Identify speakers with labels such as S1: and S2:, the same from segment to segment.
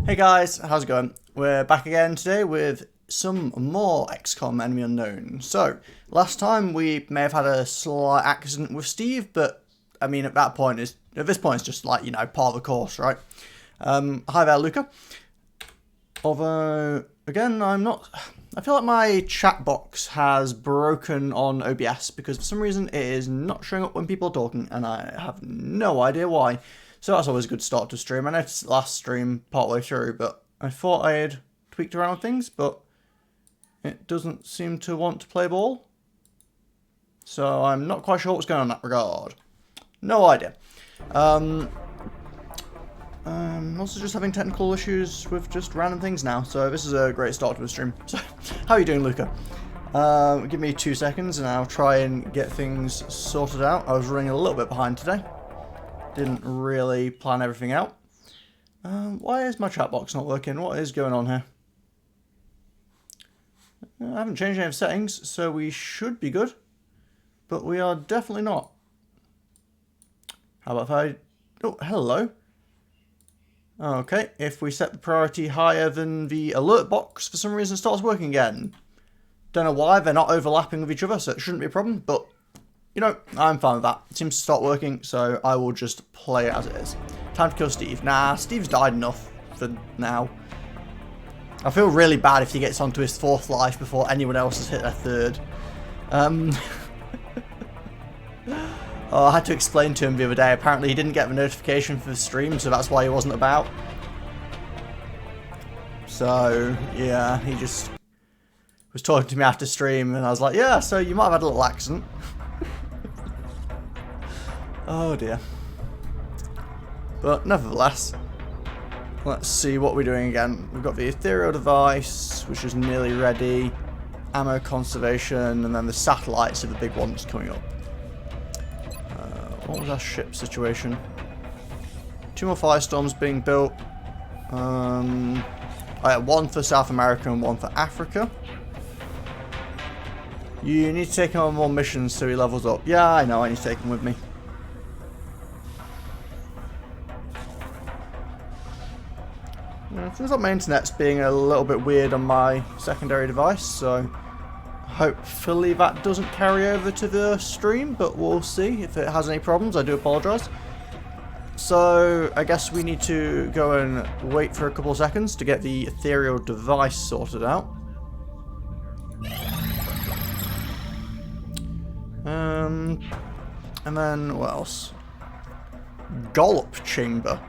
S1: Hey guys, how's it going? We're back again today with some more XCOM Enemy Unknown. So, last time we may have had a slight accident with Steve, but I mean at this point it's just like, you know, part of the course, right? Hi there, Luca. Although, again, I feel like my chat box has broken on OBS because for some reason it is not showing up when people are talking, and I have no idea why. So that's always a good start to stream. I know it's last stream partway through, but I thought I had tweaked around with things, but it doesn't seem to want to play ball. So I'm not quite sure what's going on in that regard. No idea. I'm also just having technical issues with just random things now, so this is a great start to the stream. So, how are you doing, Luca? Give me 2 seconds and I'll try and get things sorted out. I was running a little bit behind today. Didn't really plan everything out. Why is my chat box not working? What is going on here? I haven't changed any of the settings, so we should be good. But we are definitely not. How about if I... Oh, hello. Okay, if we set the priority higher than the alert box, for some reason it starts working again. Don't know why, they're not overlapping with each other, so it shouldn't be a problem, but, you know, I'm fine with that. It seems to start working, so I will just play it as it is. Time to kill Steve. Nah, Steve's died enough for now. I feel really bad if he gets onto his 4th life before anyone else has hit their 3rd. Oh, I had to explain to him the other day. Apparently he didn't get the notification for the stream, so that's why he wasn't about. So, yeah, he just was talking to me after stream, and I was like, yeah, so you might have had a little accident. Oh, dear. But, nevertheless, let's see what we're doing again. We've got the ethereal device, which is nearly ready, ammo conservation, and then the satellites are the big ones coming up. What was our ship situation? 2 more Firestorms being built. I had 1 for South America and 1 for Africa. You need to take him on more missions so he levels up. Yeah, I know, I need to take him with me. Things like my internet's being a little bit weird on my secondary device, so hopefully that doesn't carry over to the stream, but we'll see. If it has any problems, I do apologise. So, I guess we need to go and wait for a couple of seconds to get the ethereal device sorted out. And then, what else? Gulp chamber.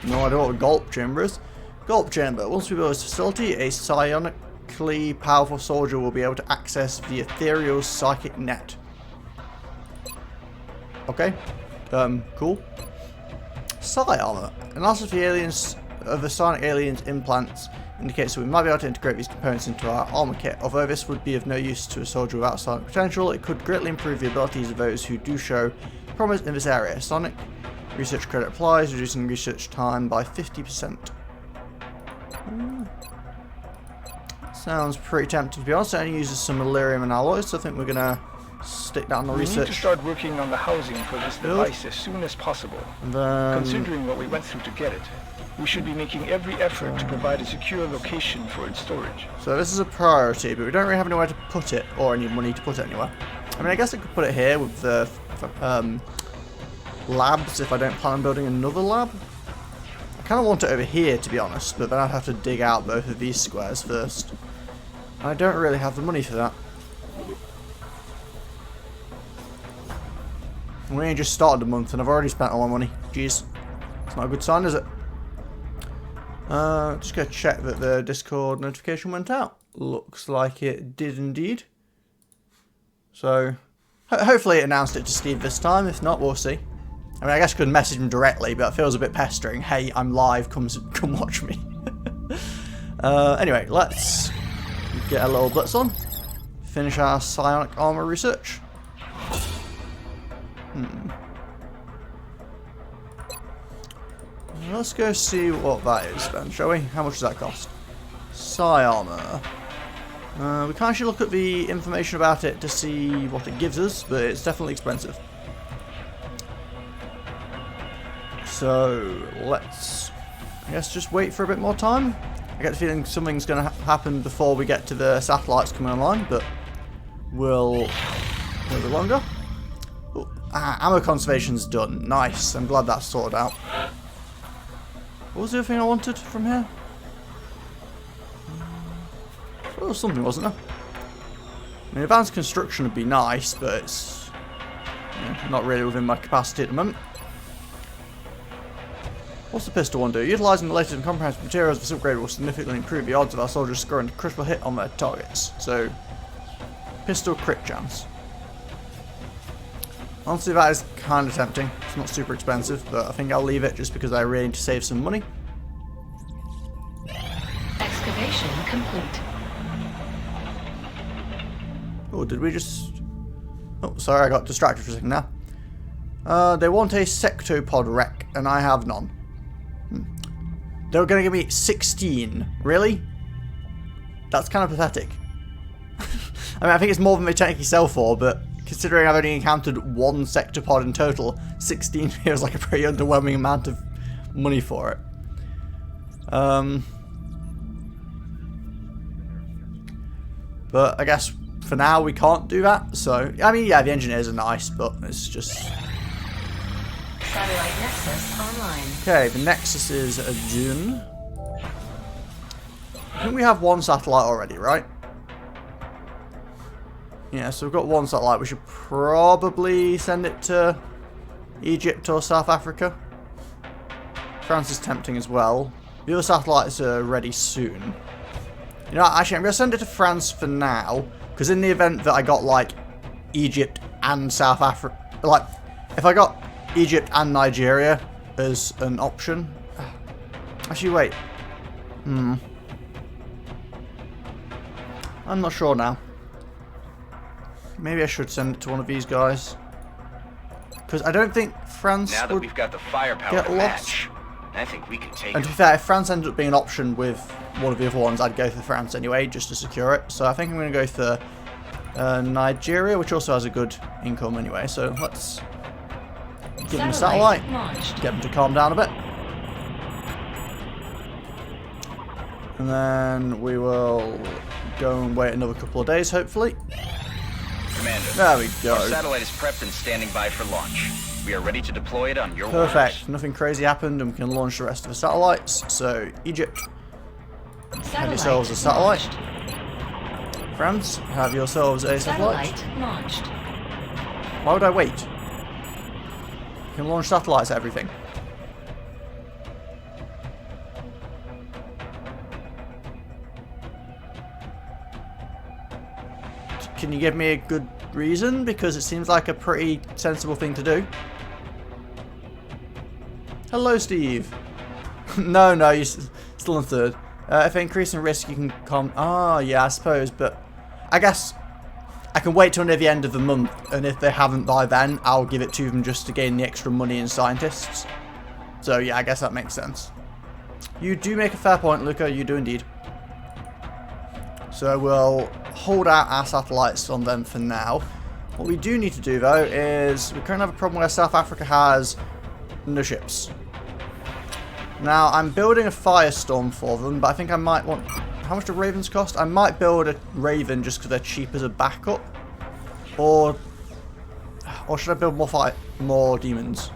S1: No idea what a gulp chamber is. Gulp chamber. Once we build this facility, a psionically powerful soldier will be able to access the ethereal psychic net. Okay. Cool. Psi armor. Analysis of the aliens of the psionic aliens implants indicates that we might be able to integrate these components into our armor kit. Although this would be of no use to a soldier without psionic potential, it could greatly improve the abilities of those who do show promise in this area. Sonic research credit applies, reducing research time by 50%. Sounds pretty tempting to be honest. It only uses some Illyrium and alloys, so I think we're gonna stick that on the research.
S2: We need to start working on the housing for this device as soon as possible. Considering what we went through to get it, we should be making every effort to provide a secure location for its storage.
S1: So this is a priority, but we don't really have anywhere to put it, or any money to put it anywhere. I mean, I guess I could put it here with the labs if I don't plan on building another lab. I kind of want it over here, to be honest, but then I'd have to dig out both of these squares first. I don't really have the money for that. We only just started a month and I've already spent all my money. Jeez. It's not a good sign, is it? Just gonna check that the Discord notification went out. Looks like it did indeed. So, hopefully it announced it to Steve this time. If not, we'll see. I mean, I guess I could message him directly, but it feels a bit pestering. Hey, I'm live, come watch me. Anyway, let's get a little blitz on. Finish our psionic armor research. Let's go see what that is then, shall we? How much does that cost? Psi armor. We can actually look at the information about it to see what it gives us, but it's definitely expensive. So let's guess just wait for a bit more time. I get the feeling something's going to happen before we get to the satellites coming online, but we'll wait a bit longer. Ooh, ammo conservation's done. Nice. I'm glad that's sorted out. What was the other thing I wanted from here? Well, there was something, wasn't there? I mean, advanced construction would be nice, but it's not really within my capacity at the moment. What's the pistol one do? Utilising the latest and comprehensive materials of this upgrade will significantly improve the odds of our soldiers scoring a critical hit on their targets. So, pistol crit chance. Honestly, that is kind of tempting. It's not super expensive, but I think I'll leave it just because I really need to save some money.
S3: Excavation complete.
S1: Oh, did we just... Oh, sorry, I got distracted for a second now. They want a sectopod wreck, and I have none. They were going to give me 16. Really? That's kind of pathetic. I mean, I think it's more than they technically sell for, but considering I've only encountered one sectopod in total, 16 feels like a pretty underwhelming amount of money for it. But I guess for now we can't do that. So, I mean, yeah, the engineers are nice, but it's just...
S3: Satellite Nexus online.
S1: Okay, the Nexus is a June. I think we have one satellite already, right? Yeah, so we've got one satellite. We should probably send it to Egypt or South Africa. France is tempting as well. The other satellites are ready soon. You know, actually, I'm going to send it to France for now, because in the event that I got, like, Egypt and South Africa... Like, if I got Egypt and Nigeria as an option... Actually, wait. I'm not sure now. Maybe I should send it to one of these guys. Because I don't think France
S4: now that
S1: would
S4: we've got the firepower
S1: get
S4: to
S1: lost.
S4: match, I think we can take
S1: And to
S4: it.
S1: be fair, if France ended up being an option with one of the other ones, I'd go for France anyway, just to secure it. So I think I'm going to go for Nigeria, which also has a good income anyway. So let's give them a satellite,
S3: launched.
S1: get them to calm down a bit. And then we will go and wait another couple of days, hopefully.
S4: Commander,
S1: There we go.
S4: our satellite is prepped and standing by for launch. We are ready to deploy it on your
S1: Perfect.
S4: orders.
S1: Nothing crazy happened, and we can launch the rest of the satellites. So, Egypt, have yourselves a satellite.
S3: Launched.
S1: France, have yourselves a satellite.
S3: Satellite launched.
S1: Why would I wait? You can launch satellites at everything. Can you give me a good reason? Because it seems like a pretty sensible thing to do. Hello, Steve. no, you're still in third. If increasing risk, you can come... Ah, yeah, I suppose, but... I guess I can wait till near the end of the month, and if they haven't by then, I'll give it to them just to gain the extra money and scientists. So, yeah, I guess that makes sense. You do make a fair point, Luca. You do indeed. So we'll hold out our satellites on them for now. What we do need to do, though, is we currently have a problem where South Africa has no ships. Now, I'm building a Firestorm for them, but I think I might want... How much do Ravens cost? I might build a Raven just because they're cheap as a backup. Or should I build more Demons?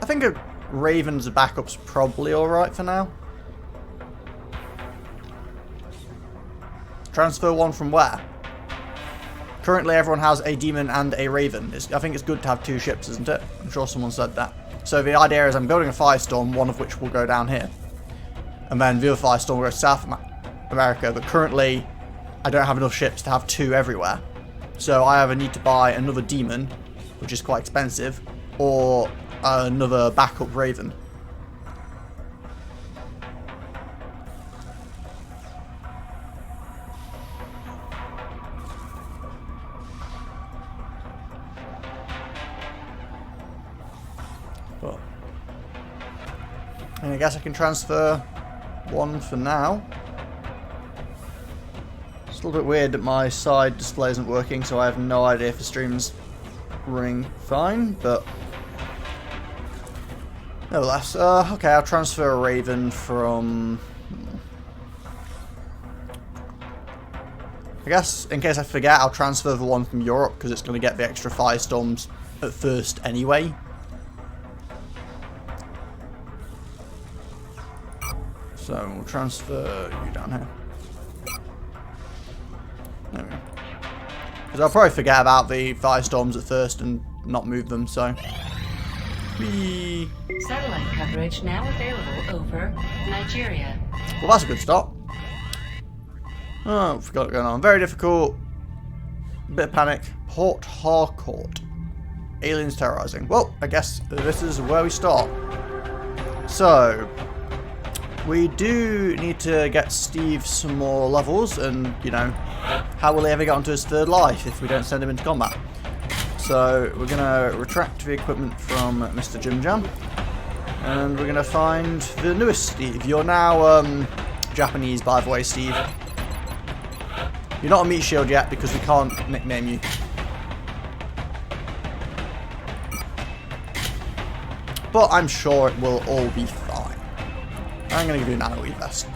S1: I think a Raven as a backup's probably alright for now. Transfer one from where? Currently everyone has a Demon and a Raven. I think it's good to have two ships, isn't it? I'm sure someone said that. So the idea is I'm building a Firestorm, one of which will go down here. And then the other Firestorm will go to South America, but currently I don't have enough ships to have two everywhere. So I either need to buy another Demon, which is quite expensive, or another backup Raven. And I guess I can transfer one for now. It's a little bit weird that my side display isn't working, so I have no idea if the stream's running fine, but Nevertheless, okay, I'll transfer a Raven from... I guess, in case I forget, I'll transfer the one from Europe, because it's going to get the extra firestorms at first anyway. So, we'll transfer you down here. There we go. Because I'll probably forget about the firestorms at first and not move them, so... Whee!
S3: Satellite coverage now available over Nigeria.
S1: Well, that's a good start. Oh, forgot what's going on. Very difficult. Bit of panic. Port Harcourt. Aliens terrorizing. Well, I guess this is where we start. So, we do need to get Steve some more levels, and, you know, how will he ever get onto his third life if we don't send him into combat? So, we're going to retract the equipment from Mr. Jim Jam, and we're going to find the newest Steve. You're now Japanese, by the way, Steve. You're not a meat shield yet because we can't nickname you. But I'm sure it will all be fine. I'm going to give you an nano vest.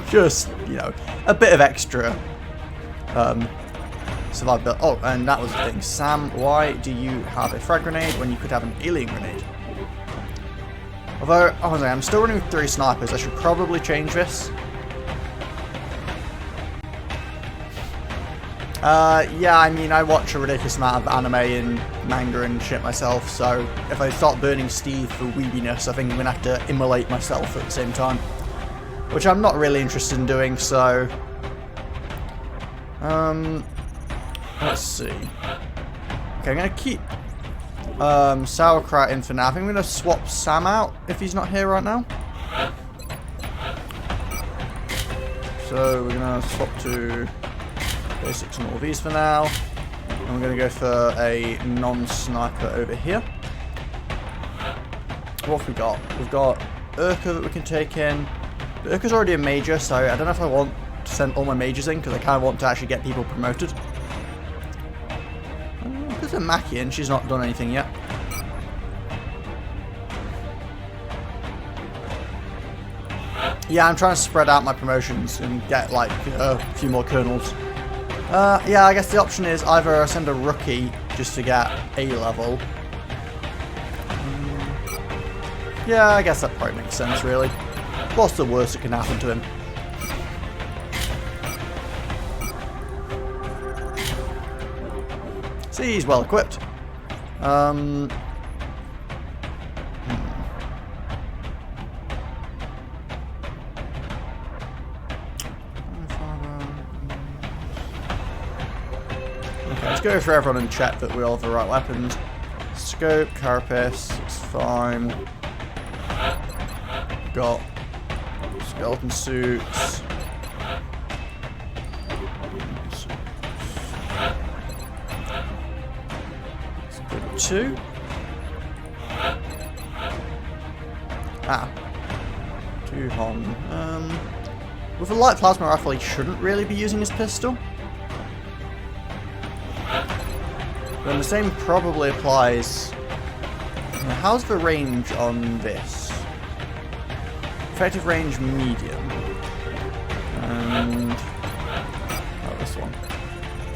S1: Just, you know, a bit of extra survival. Oh, and that was the thing. Sam, why do you have a frag grenade when you could have an alien grenade? Although, honestly, I'm still running with 3 snipers. I should probably change this. Yeah, I mean, I watch a ridiculous amount of anime and manga and shit myself, so if I start burning Steve for weebiness, I think I'm going to have to immolate myself at the same time. Which I'm not really interested in doing, so... let's see. Okay, I'm going to keep Sauerkraut in for now. I think I'm going to swap Sam out if he's not here right now. So we're going to swap to... basics and all these for now, and we're going to go for a non-sniper over here. What have we got? We've got Urka that we can take in. But Urka's already a major, so I don't know if I want to send all my majors in, because I kind of want to actually get people promoted. There's a Mackie in, she's not done anything yet. Yeah, I'm trying to spread out my promotions and get like a few more colonels. Yeah, I guess the option is either I send a rookie just to get A level. Yeah, I guess that probably makes sense, really. What's the worst that can happen to him? See, he's well equipped. Let's go for everyone and check that we all have the right weapons. Scope, carapace, it's fine. Got skeleton suits. Let's go to 2. Ah. 2 Hon. With a light plasma rifle, he shouldn't really be using his pistol. Then the same probably applies. Now, how's the range on this? Effective range medium. And oh, this one.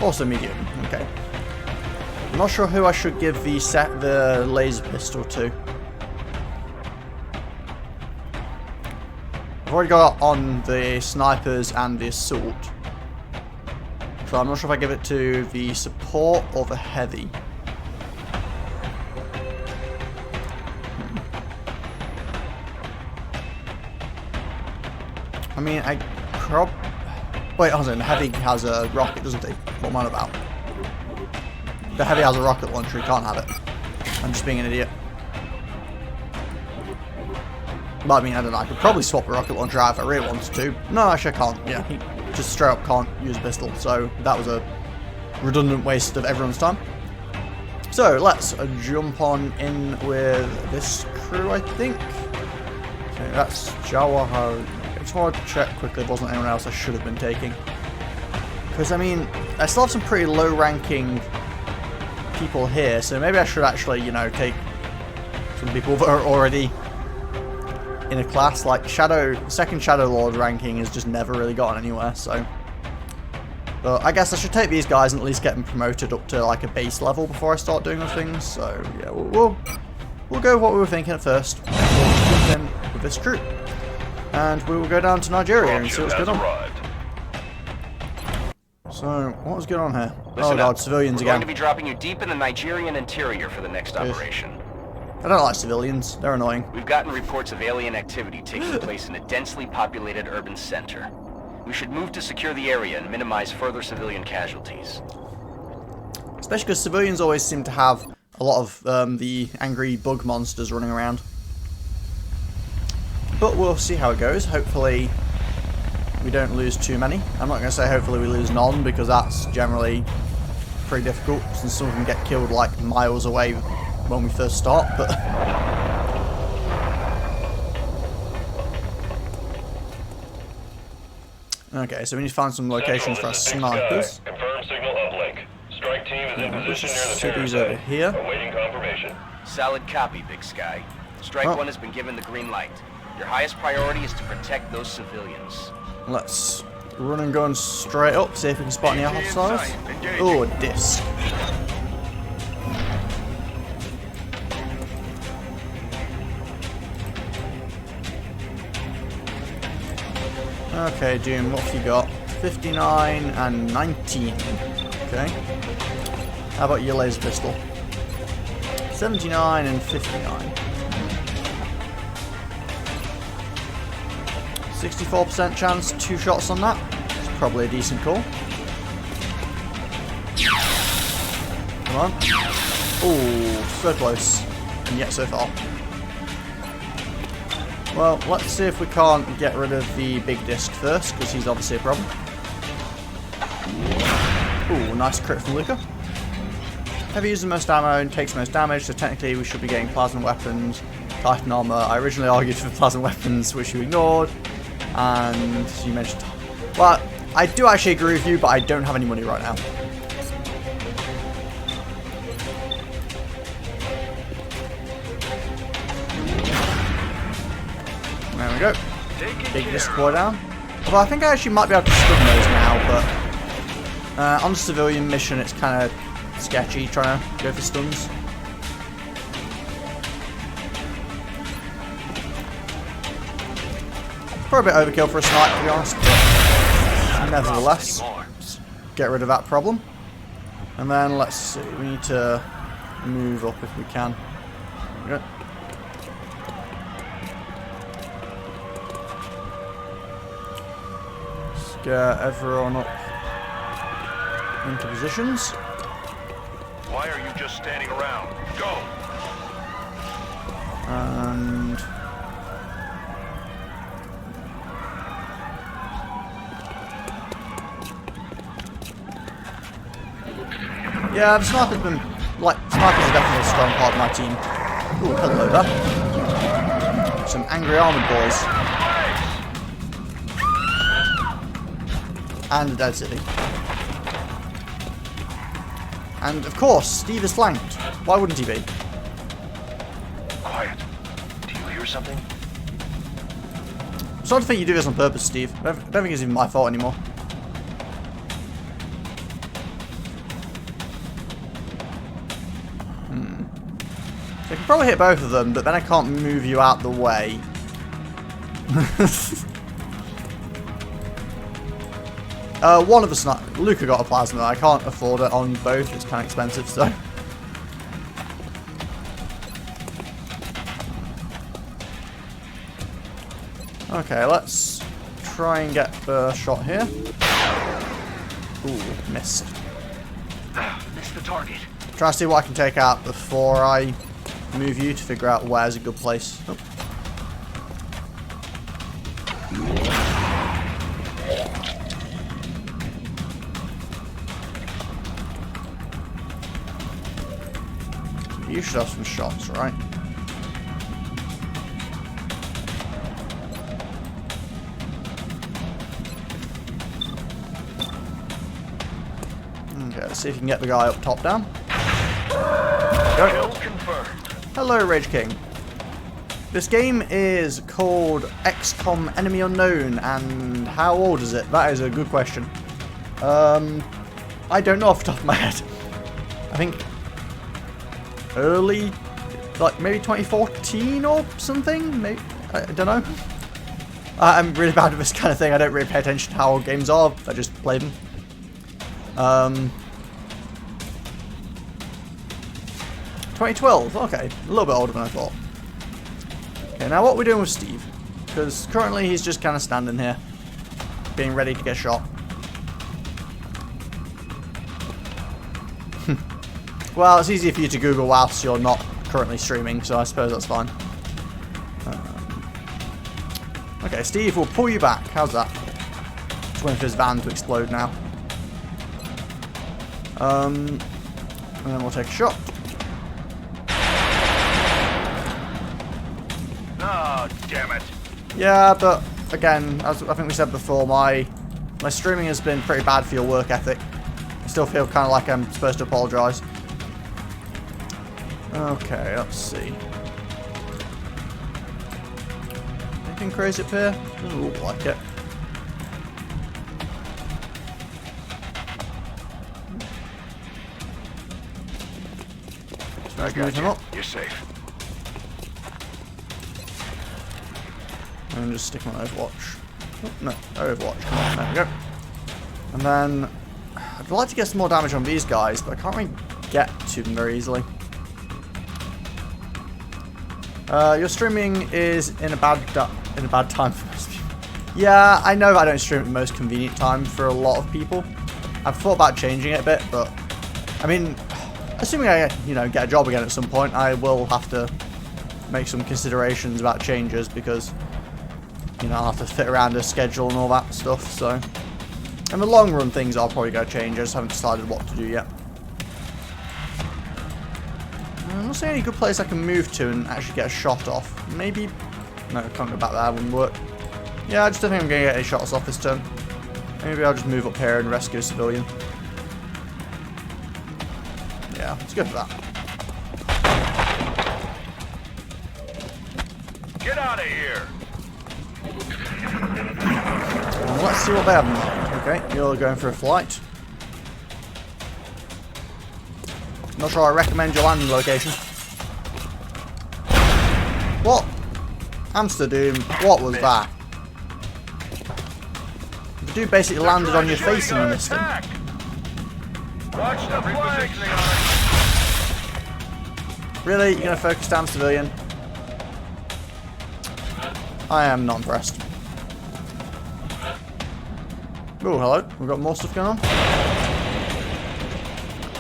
S1: Also medium. Okay. I'm not sure who I should give the laser pistol to. I've already got it on the snipers and the assault. So I'm not sure if I give it to the support or the heavy. I mean, wait, hold on. The heavy has a rocket, doesn't he? What am I on about? The heavy has a rocket launcher. He can't have it. I'm just being an idiot. But I mean, I don't know. I could probably swap a rocket launcher out if I really wanted to. No, actually I can't. Yeah, he just straight up can't use a pistol. So that was a redundant waste of everyone's time. So let's jump on in with this crew, I think. Okay, that's Jawahar. I just want to check quickly if there wasn't anyone else I should have been taking. Because, I mean, I still have some pretty low-ranking people here, so maybe I should actually, you know, take some people that are already in a class. Like second Shadow Lord ranking has just never really gotten anywhere, so. But I guess I should take these guys and at least get them promoted up to like a base level before I start doing other things. So yeah, we'll go with what we were thinking at first. We'll jump in with this troop. And we will go down to Nigeria and see what's going on. So, what was going on here?
S4: Listen
S1: God,
S4: up.
S1: civilians
S4: We're
S1: again.
S4: going to be dropping you deep in the Nigerian interior for the next operation.
S1: I don't like civilians. They're annoying.
S4: We've gotten reports of alien activity taking place in a densely populated urban center. We should move to secure the area and minimize further civilian casualties.
S1: Especially because civilians always seem to have a lot of the angry bug monsters running around. But we'll see how it goes. Hopefully we don't lose too many. I'm not going to say hopefully we lose none, because that's generally pretty difficult since some of them get killed like miles away when we first start. But okay, so we need to find some locations for our snipers.
S5: Confirm signal uplink. Strike team is in position near the
S1: Cities
S5: terror
S1: over
S5: site.
S1: here.
S5: Awaiting confirmation.
S4: Solid copy, Big Sky. Strike One has been given the green light. Your highest priority is to protect those civilians.
S1: Let's run and go straight up, see if we can spot any hostiles. Oh, a disc. Okay, Doom, what have you got? 59 and 19. Okay. How about your laser pistol? 79 and 59. 64% chance, 2 shots on that. It's probably a decent call. Come on. Oh, so close. And yet so far. Well, let's see if we can't get rid of the big disc first, because he's obviously a problem. Ooh, nice crit from Luca. Heavy uses the most ammo and takes the most damage, so technically we should be getting plasma weapons, Titan armor. I originally argued for plasma weapons, which you ignored. And you mentioned... Well, I do actually agree with you, but I don't have any money right now. There we go. Big disc boy down. Although I think I actually might be able to stun those now, but... on the civilian mission, it's kind of sketchy trying to go for stuns. Probably a bit overkill for a snipe, to be honest, but nevertheless, let's get rid of that problem. And then let's see, we need to move up if we can. There we go. Let's get everyone up into positions.
S5: Why are you just standing around? Go!
S1: And yeah, the sniper's been, like, snipers are definitely a strong part of my team. Ooh, hello there. Some angry armored boys. And a dead city. And of course, Steve is flanked. Why wouldn't he be?
S5: Quiet. Do you hear something?
S1: I'm starting to think you do this on purpose, Steve. I don't think it's even my fault anymore. So I can probably hit both of them, but then I can't move you out the way. One of the Luca got a plasma. I can't afford it on both. It's kind of expensive, so. Okay, let's try and get the shot here. Ooh, missed.
S2: Missed the target.
S1: Try to see what I can take out before I move you to figure out where's a good place. Oh. You should have some shots, right? Okay, let's see if you can get the guy up top down. Go.
S2: Kill confirmed.
S1: Hello, Rage King. This game is called XCOM Enemy Unknown, and how old is it? That is a good question. I don't know off the top of my head. I think early, like maybe 2014 or something? Maybe, I don't know. I'm really bad at this kind of thing. I don't really pay attention to how old games are. I just play them. 2012, okay. A little bit older than I thought. Okay, now what are we doing with Steve? Because currently he's just kind of standing here, being ready to get shot. Well, it's easier for you to Google whilst you're not currently streaming, so I suppose that's fine. Okay, Steve, we'll pull you back. How's that? Just waiting for his van to explode now. And then we'll take a shot.
S5: Oh, damn it.
S1: Yeah, but again, as I think we said before, my streaming has been pretty bad for your work ethic. I still feel kind of like I'm supposed to apologise. Okay, let's see. Anything crazy up here? Doesn't look like it. So I can move him up.
S5: You're safe.
S1: And just stick him on Overwatch. Oh, no, Overwatch. Come on, there we go. And then I'd like to get some more damage on these guys, but I can't really get to them very easily. Your streaming is in a bad time for most people. Yeah, I know that I don't stream at the most convenient time for a lot of people. I've thought about changing it a bit, but I mean, assuming I get a job again at some point, I will have to make some considerations about changes because I'll have to fit around a schedule and all that stuff. So, in the long run, things are probably going to change. I just haven't decided what to do yet. I'm not seeing any good place I can move to and actually get a shot off. Maybe... No, I can't go back there. That wouldn't work. Yeah, I just don't think I'm going to get any shots off this turn. Maybe I'll just move up here and rescue a civilian. Yeah, let's go for that.
S5: Get out of here.
S1: And let's see what they have in mind. Okay, you're going for a flight. Not sure I recommend your landing location. What? Amsterdam, what was that? The dude basically landed on your face and you missed him.
S5: Watch the repositioning on it.
S1: Really? You're going to focus down civilian? I am not impressed. Oh, hello. We've got more stuff going on.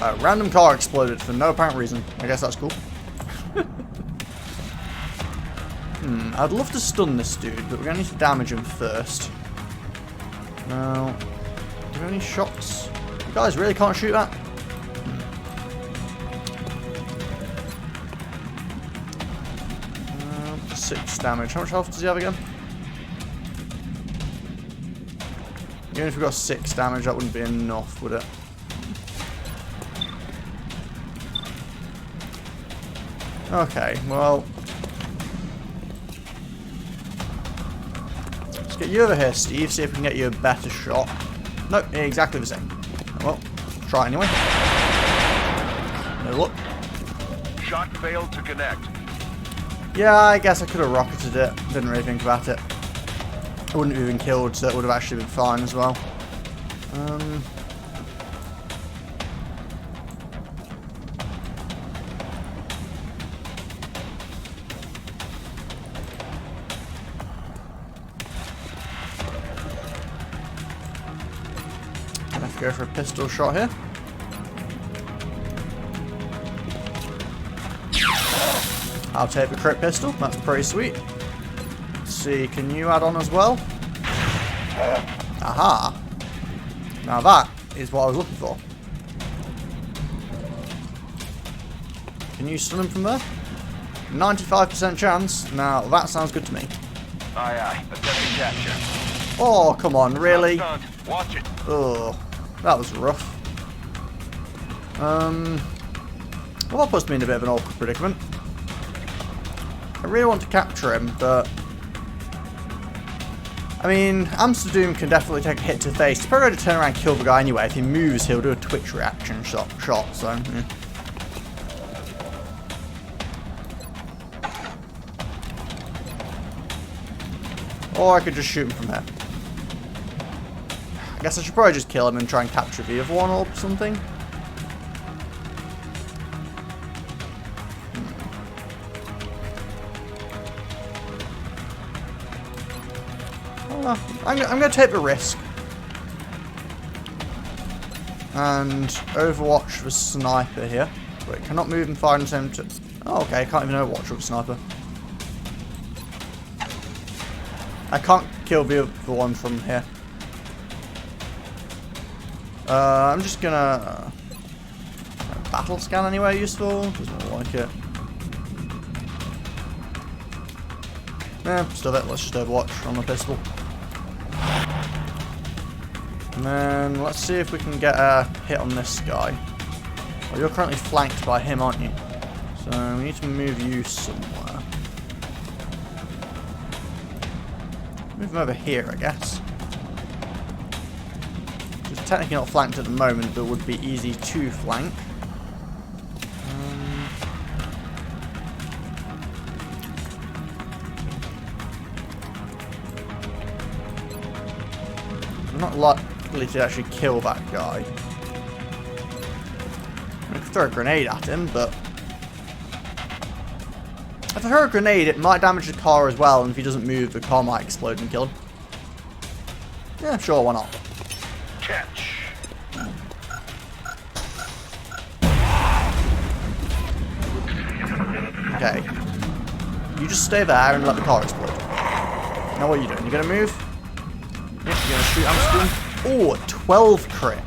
S1: A random car exploded for no apparent reason. I guess that's cool. I'd love to stun this dude, but we're going to need to damage him first. Now, do we have any shots? You guys really can't shoot that? 6 damage. How much health does he have again? Even if we got 6 damage, that wouldn't be enough, would it? Okay, well... Let's get you over here, Steve, see if we can get you a better shot. Nope, exactly the same. Well, try anyway. No luck.
S5: Shot failed to connect.
S1: Yeah, I guess I could have rocketed it. Didn't really think about it. I wouldn't have been killed, so it would have actually been fine as well. Gonna have to go for a pistol shot here. I'll take the crit pistol. That's pretty sweet. Let's see, can you add on as well? Aha! Now that is what I was looking for. Can you stun him from there? 95% chance. Now that sounds good to me.
S5: Aye, aye. Attempting capture.
S1: Oh, come on, really?
S5: Watch it.
S1: Oh, that was rough. Well, that puts me in a bit of an awkward predicament. I really want to capture him, but... I mean, Amsterdam can definitely take a hit to the face. He's probably going to turn around and kill the guy anyway. If he moves, he'll do a twitch reaction shot, so... Yeah. Or I could just shoot him from here. I guess I should probably just kill him and try and capture the other one or something. I'm going to take the risk. And Overwatch the sniper here. Wait, cannot move and fire in the same time. Oh, okay, I can't even Overwatch with the sniper. I can't kill the other one from here. I'm just gonna... battle scan anywhere useful? Doesn't like it. Yeah, stuff it. Let's just Overwatch on the pistol. And then let's see if we can get a hit on this guy. Well, you're currently flanked by him, aren't you? So we need to move you somewhere. Move him over here, I guess. Just technically not flanked at the moment, but would be easy to flank. I'm not likely to actually kill that guy. I could throw a grenade at him, but... if I throw a grenade, it might damage the car as well, and if he doesn't move, the car might explode and kill him. Yeah, sure, why not?
S5: Catch.
S1: Okay. You just stay there and let the car explode. Now what are you doing? You gonna move? Yep, you're gonna shoot Amsterdam. Oh, 12 crit.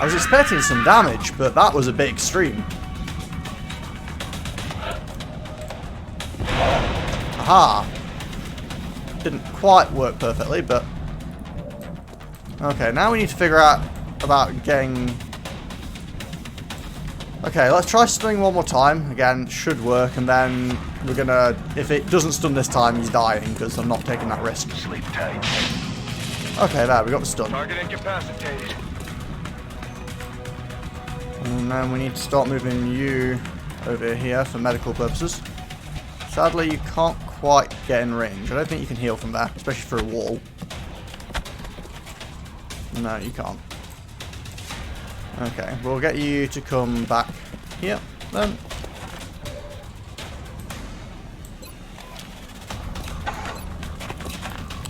S1: I was expecting some damage, but that was a bit extreme. Aha! Didn't quite work perfectly, but... okay, now we need to figure out about getting... okay, let's try stunning one more time. Again, should work, and then we're gonna... if it doesn't stun this time, he's dying, because I'm not taking that risk.
S5: Sleep tight.
S1: Okay, there, we got the stun.
S5: Target incapacitated.
S1: And then we need to start moving you over here for medical purposes. Sadly, you can't quite get in range. I don't think you can heal from there, especially through a wall. No, you can't. Okay, we'll get you to come back here, then.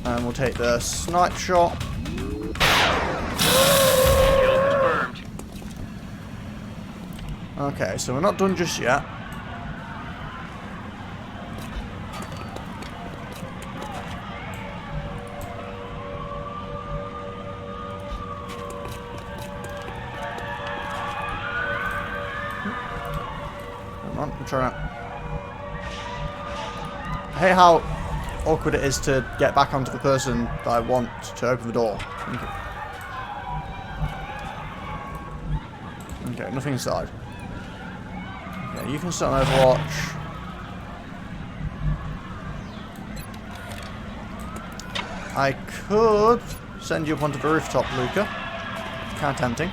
S1: And we'll take the snipe shot.
S5: Kill confirmed.
S1: Okay, so we're not done just yet. Come on, I'm trying to... I hate how awkward it is to get back onto the person that I want to open the door. Thank you. Okay, nothing inside. Okay, you can start an Overwatch. I could send you up onto the rooftop, Luca. Kind of tempting.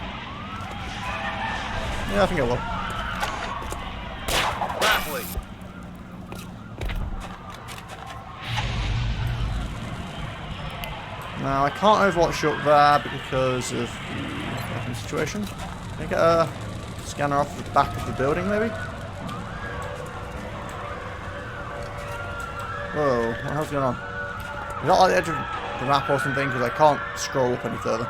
S1: Yeah, I think I will.
S5: Grappling.
S1: Now, I can't Overwatch you up there because of the weapon situation. Can I get a scanner off the back of the building, maybe? Whoa, what the hell's going on? Is that like the edge of the map or something? Because I can't scroll up any further.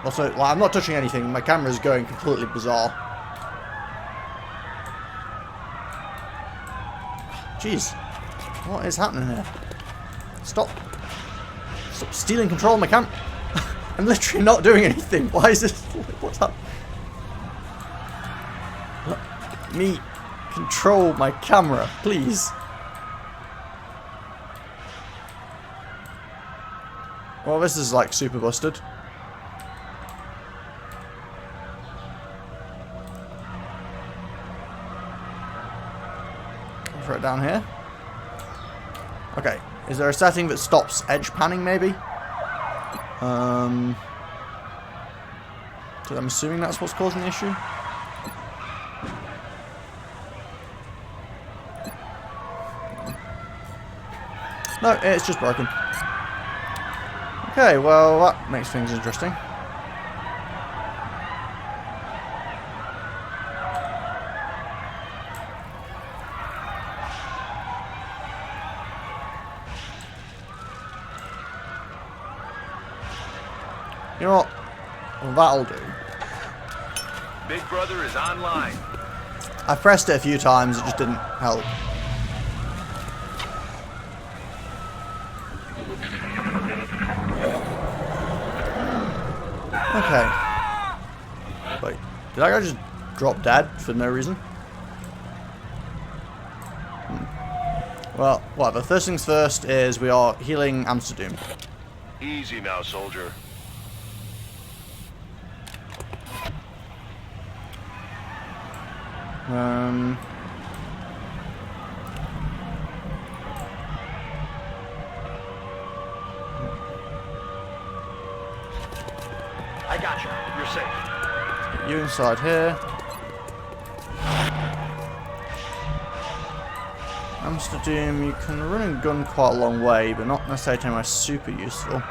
S1: Also, like, I'm not touching anything. My camera's going completely bizarre. Jeez. What is happening here? Stop. Stop stealing control of my camera. I'm literally not doing anything. Why is this? What's up? Let me control my camera, please. Well, this is like super busted. down here. Okay. Is there a setting that stops edge panning, maybe? So I'm assuming that's what's causing the issue. No, it's just broken. Okay, well, that makes things interesting. You know what? Well, that'll do.
S5: Big Brother is online.
S1: I pressed it a few times, it just didn't help. Okay. Wait, did that guy just drop dead for no reason? Well, whatever. First things first is we are healing Amsterdam.
S5: Easy now, soldier. I got you. You're safe.
S1: Get you inside here. Amsterdam, you can run and gun quite a long way, but not necessarily anywhere super useful.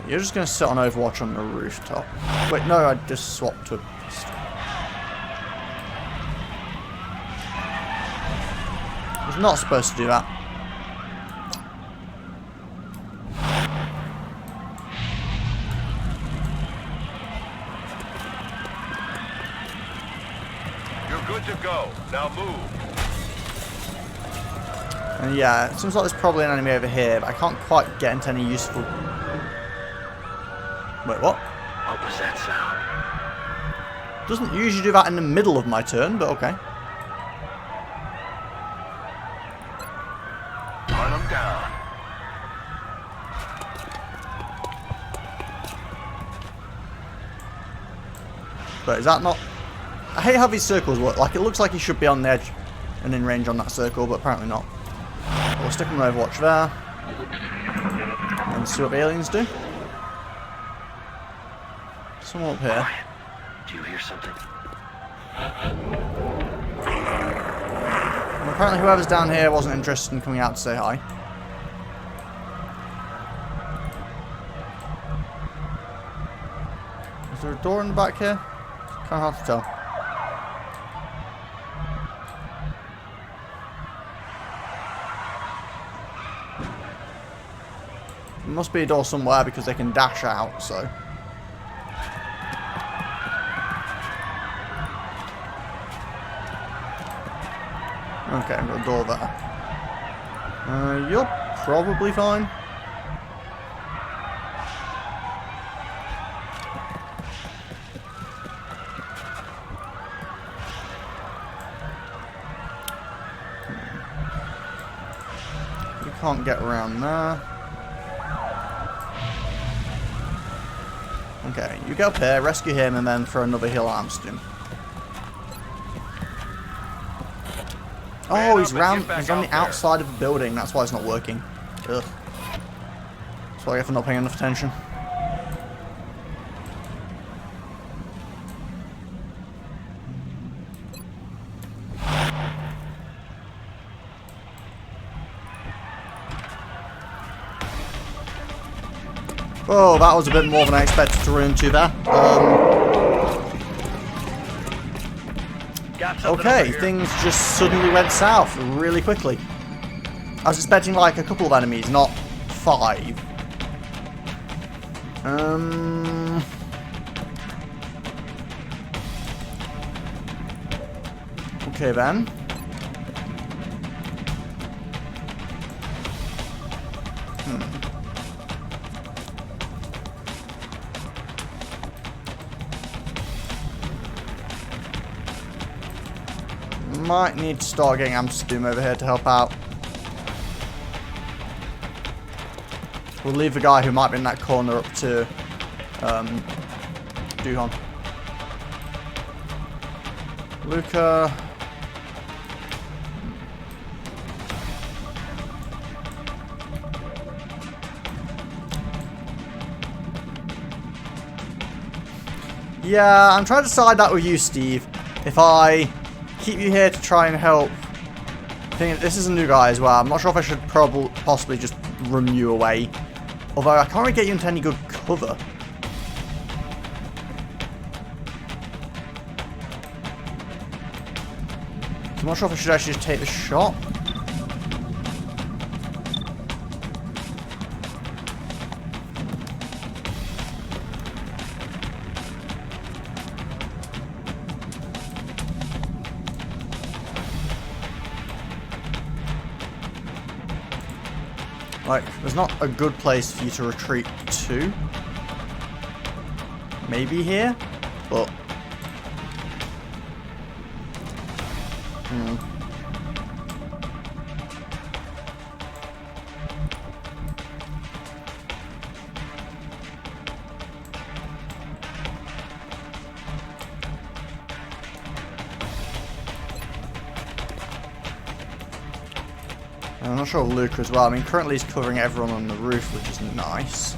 S1: You're just going to sit on Overwatch on the rooftop. Wait, no, I just swapped to a pistol. I was not supposed to do that.
S5: You're good to go. Now move.
S1: And yeah, it seems like there's probably an enemy over here, but I can't quite get into any useful... Wait, what?
S4: What was that sound?
S1: Doesn't usually do that in the middle of my turn, but okay.
S5: Run them down.
S1: But is that not... I hate how these circles work. Like, it looks like he should be on the edge and in range on that circle, but apparently not. We'll stick him on Overwatch there. And see what the aliens do. Someone up here.
S4: Quiet. Do you hear something?
S1: And apparently whoever's down here wasn't interested in coming out to say hi. Is there a door in the back here? Kind of hard to tell. There must be a door somewhere because they can dash out, so... Okay, I've got a door there. You're probably fine. You can't get around there. Okay, you get up here, rescue him, and then throw another heal at Amsterdam. Oh, he's round. He's on the outside of the building. That's why it's not working. Ugh. That's why I get for not paying enough attention. Oh, that was a bit more than I expected to run into there. Okay, things just suddenly went south really quickly. I was expecting like a couple of enemies, not 5. Okay then. Might need to start getting Amsterdam over here to help out. We'll leave the guy who might be in that corner up to Duhon. Luca. Yeah, I'm trying to decide that with you, Steve. If I keep you here to try and help. I think this is a new guy as well. I'm not sure if I should possibly just run you away. Although I can't really get you into any good cover. I'm not sure if I should actually just take the shot. Like, there's not a good place for you to retreat to. Maybe here, but... I'm not sure of Luca as well. I mean, currently he's covering everyone on the roof, which is nice.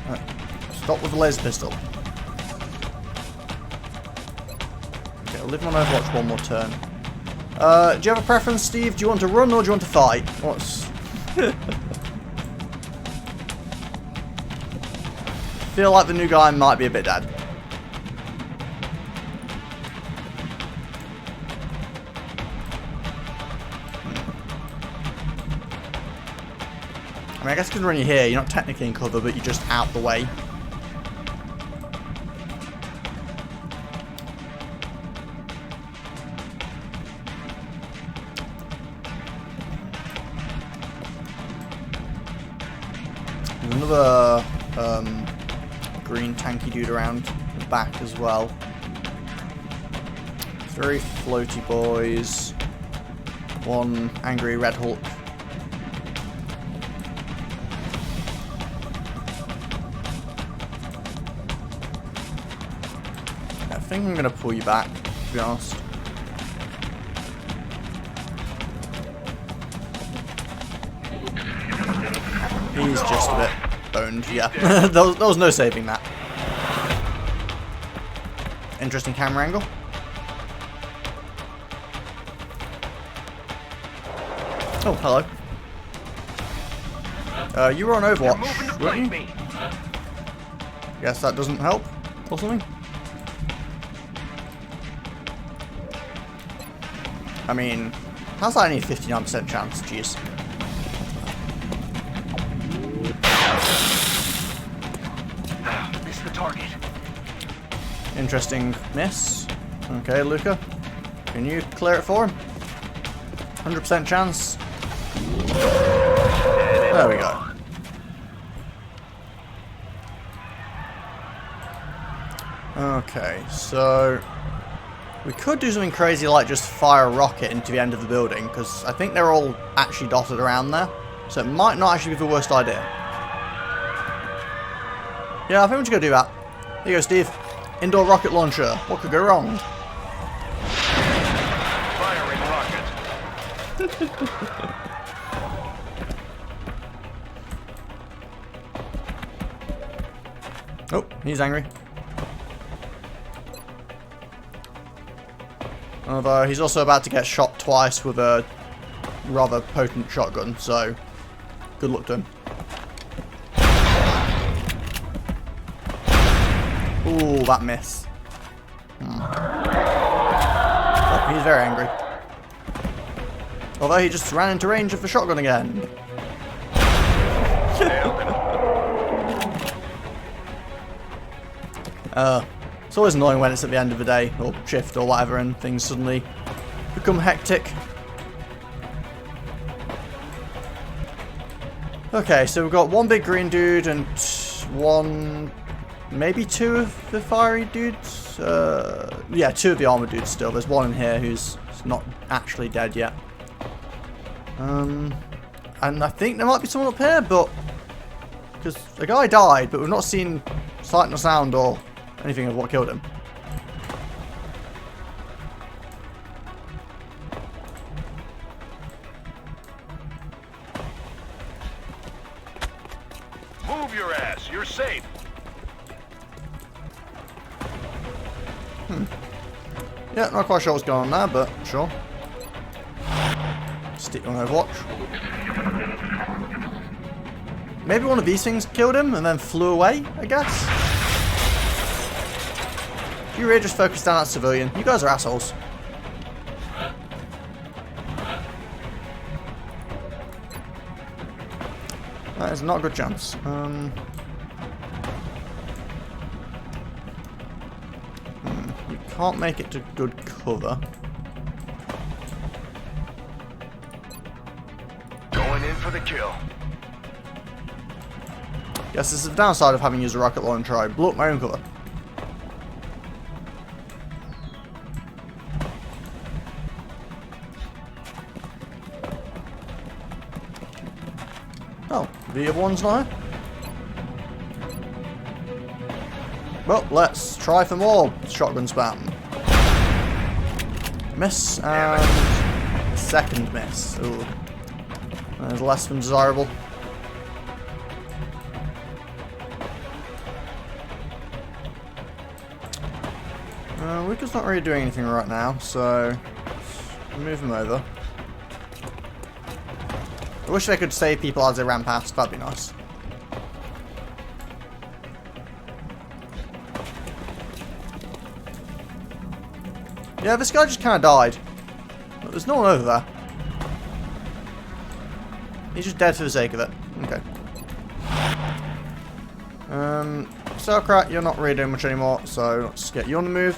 S1: Right. Stop with the laser pistol. Okay, I'll leave him on Overwatch one more turn. Do you have a preference, Steve? Do you want to run or do you want to fight? What's... feel like the new guy might be a bit dead. I mean, I guess because when you're here, you're not technically in cover, but you're just out the way. There's another green tanky dude around the back as well. 3 floaty boys. 1 angry Red Hulk. I think I'm going to pull you back, to be honest. He's just a bit boned, yeah. there was no saving that. Interesting camera angle. Oh, hello. You were on Overwatch, weren't you? Guess that doesn't help, or something? I mean, how's that only a 59% chance? Jeez.
S2: Missed the target.
S1: Interesting miss. Okay, Luca. Can you clear it for him? 100% chance. There we go. Okay, so... we could do something crazy like just fire a rocket into the end of the building, because I think they're all actually dotted around there. So it might not actually be the worst idea. Yeah, I think we're just going to do that. Here you go, Steve. Indoor rocket launcher. What could go wrong?
S5: Firing rocket.
S1: Oh, he's angry. Although he's also about to get shot twice with a rather potent shotgun, so good luck to him. Ooh, that miss. Oh, he's very angry. Although he just ran into range of the shotgun again. It's always annoying when it's at the end of the day, or shift, or whatever, and things suddenly become hectic. Okay, so we've got 1 big green dude and 1, maybe 2 of the fiery dudes. Yeah, 2 of the armored dudes still. There's 1 in here who's not actually dead yet. And I think there might be someone up here, but... Because the guy died, but we've not seen sight nor sound or anything of what killed him.
S5: Move your ass. You're safe.
S1: Yeah, not quite sure what's going on there, but sure. Stick on Overwatch. Maybe one of these things killed him and then flew away, I guess? You really just focused on that civilian. You guys are assholes. That is not a good chance. You can't make it to good cover.
S5: Going in for the kill.
S1: Guess this is the downside of having used a rocket launcher. I blew up my own cover. Oh, the other one's not here. Well, let's try for more shotgun spam. Miss, and second miss. Ooh. That is less than desirable. Wickham's not really doing anything right now, so move him over. I wish they could save people as they ran past, that'd be nice. Yeah, this guy just kind of died. But there's no one over there. He's just dead for the sake of it. Okay. Sauerkraut, you're not really doing much anymore, so let's get you on the move.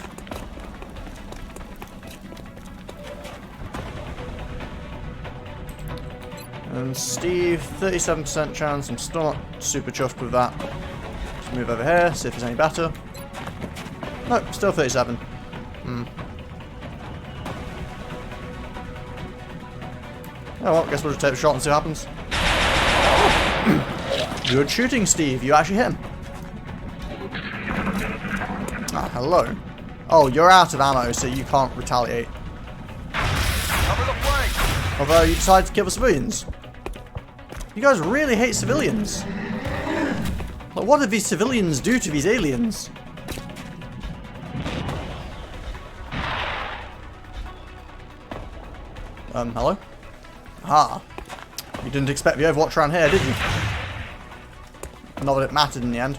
S1: And Steve, 37% chance. I'm still not super chuffed with that. Let's move over here, see if it's any better. Nope, still 37. Oh well, guess we'll just take a shot and see what happens. Good shooting, Steve. You actually hit him. Ah, hello. Oh, you're out of ammo, so you can't retaliate.
S5: Cover the flank.
S1: Although you decided to kill the civilians. You guys really hate civilians. Like, what did these civilians do to these aliens? Hello? Ah. You didn't expect the Overwatch around here, did you? Not that it mattered in the end.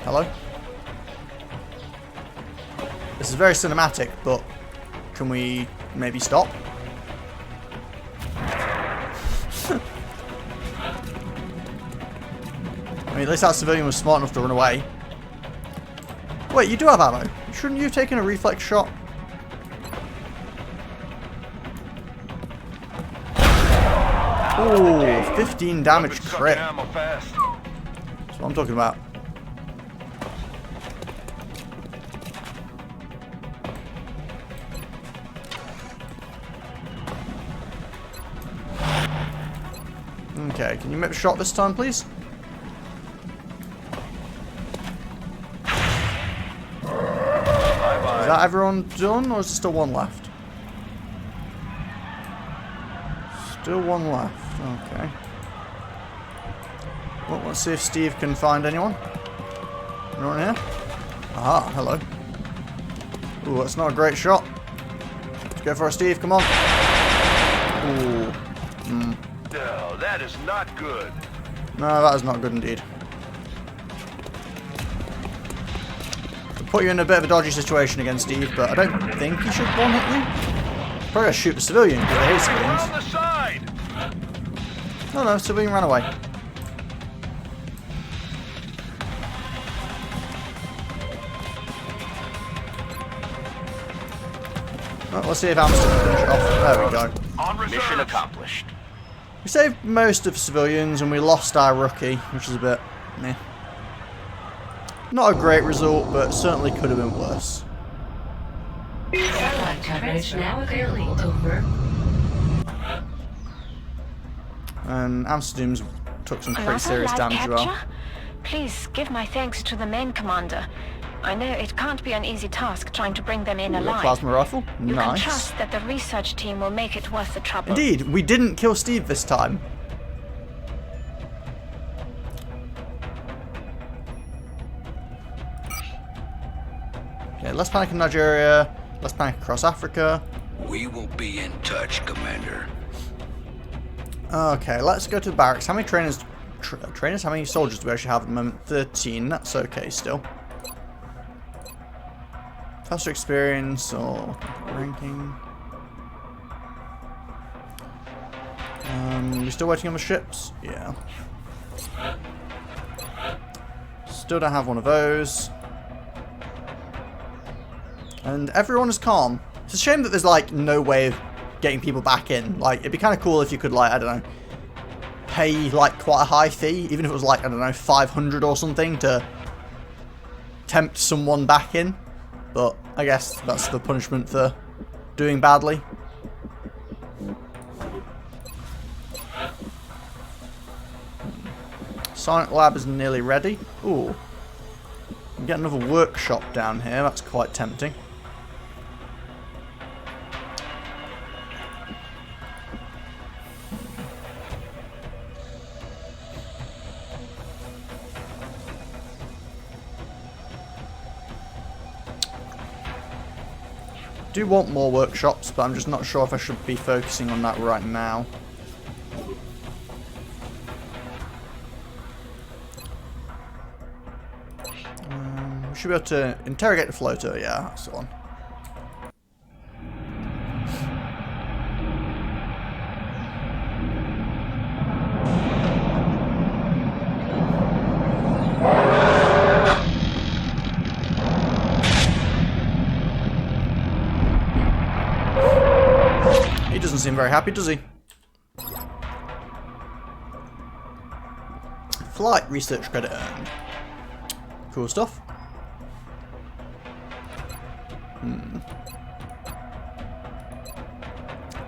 S1: Hello? This is very cinematic, but can we maybe stop? I mean, at least that civilian was smart enough to run away. Wait, you do have ammo. Shouldn't you have taken a reflex shot? Ooh, 15 damage crit. That's what I'm talking about. Okay, can you make a shot this time, please? Is that everyone done, or is there still one left? Still one left, okay. Well, let's see if Steve can find anyone. Anyone here? Aha, hello. Ooh, that's not a great shot. Let's go for it, Steve, come on. Ooh.
S5: No, that is not good.
S1: No, that is not good indeed. Put you in a bit of a dodgy situation again, Steve, but I don't think he should one-hit you. Probably gonna shoot the civilian, because I hate civilians.
S5: On the side.
S1: No, civilian ran away. Well, let's see if Amston can finish it off. There we go.
S5: On reserve.
S4: Mission accomplished.
S1: We saved most of the civilians and we lost our rookie, which is a bit meh. Not a great result, but certainly could have been worse.
S3: Satellite coverage now available. Over.
S1: And Amsterdam's took some pretty
S6: Another
S1: serious
S6: live
S1: damage as well.
S6: capture? Please give my thanks to the main commander. I know it can't be an easy task trying to bring them in
S1: Ooh, a
S6: alive.
S1: plasma rifle.
S6: You can
S1: Nice.
S6: trust that the research team will make it worth the trouble.
S1: Indeed, we didn't kill Steve this time. Okay, let's panic in Nigeria. Let's panic across Africa.
S7: We will be in touch, Commander.
S1: Okay, let's go to the barracks. How many trainers? How many soldiers do we actually have at the moment? 13. That's okay still. Faster experience or ranking. We still waiting on the ships? Yeah. Still don't have one of those. And everyone is calm. It's a shame that there's like no way of getting people back in. Like, it'd be kind of cool if you could, like, I don't know, pay like quite a high fee, even if it was like, I don't know, 500 or something to tempt someone back in. But I guess that's the punishment for doing badly. Sonic Lab is nearly ready. Ooh. We can get another workshop down here. That's quite tempting. Do want more workshops, but I'm just not sure if I should be focusing on that right now. We should be able to interrogate the floater. Yeah, that's the one. He doesn't seem very happy, does he? Flight research credit earned. Cool stuff.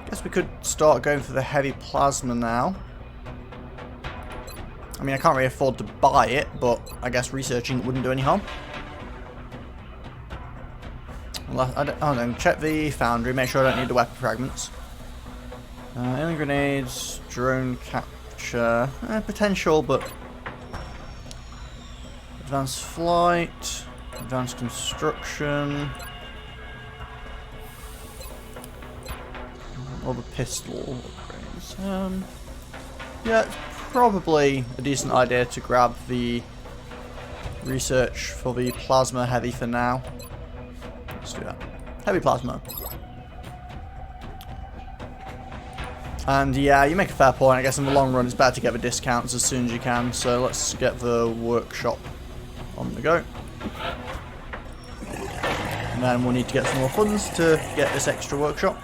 S1: Guess we could start going for the heavy plasma now. I mean, I can't really afford to buy it, but I guess researching it wouldn't do any harm. Oh, then check the foundry, make sure I don't need the weapon fragments. Alien grenades, drone capture, potential, but advanced flight, advanced construction, all the pistol upgrades. Yeah, it's probably a decent idea to grab the research for the plasma heavy for now. Let's do that. Heavy plasma. And yeah, you make a fair point. I guess in the long run it's better to get the discounts as soon as you can. So let's get the workshop on the go. And then we'll need to get some more funds to get this extra workshop.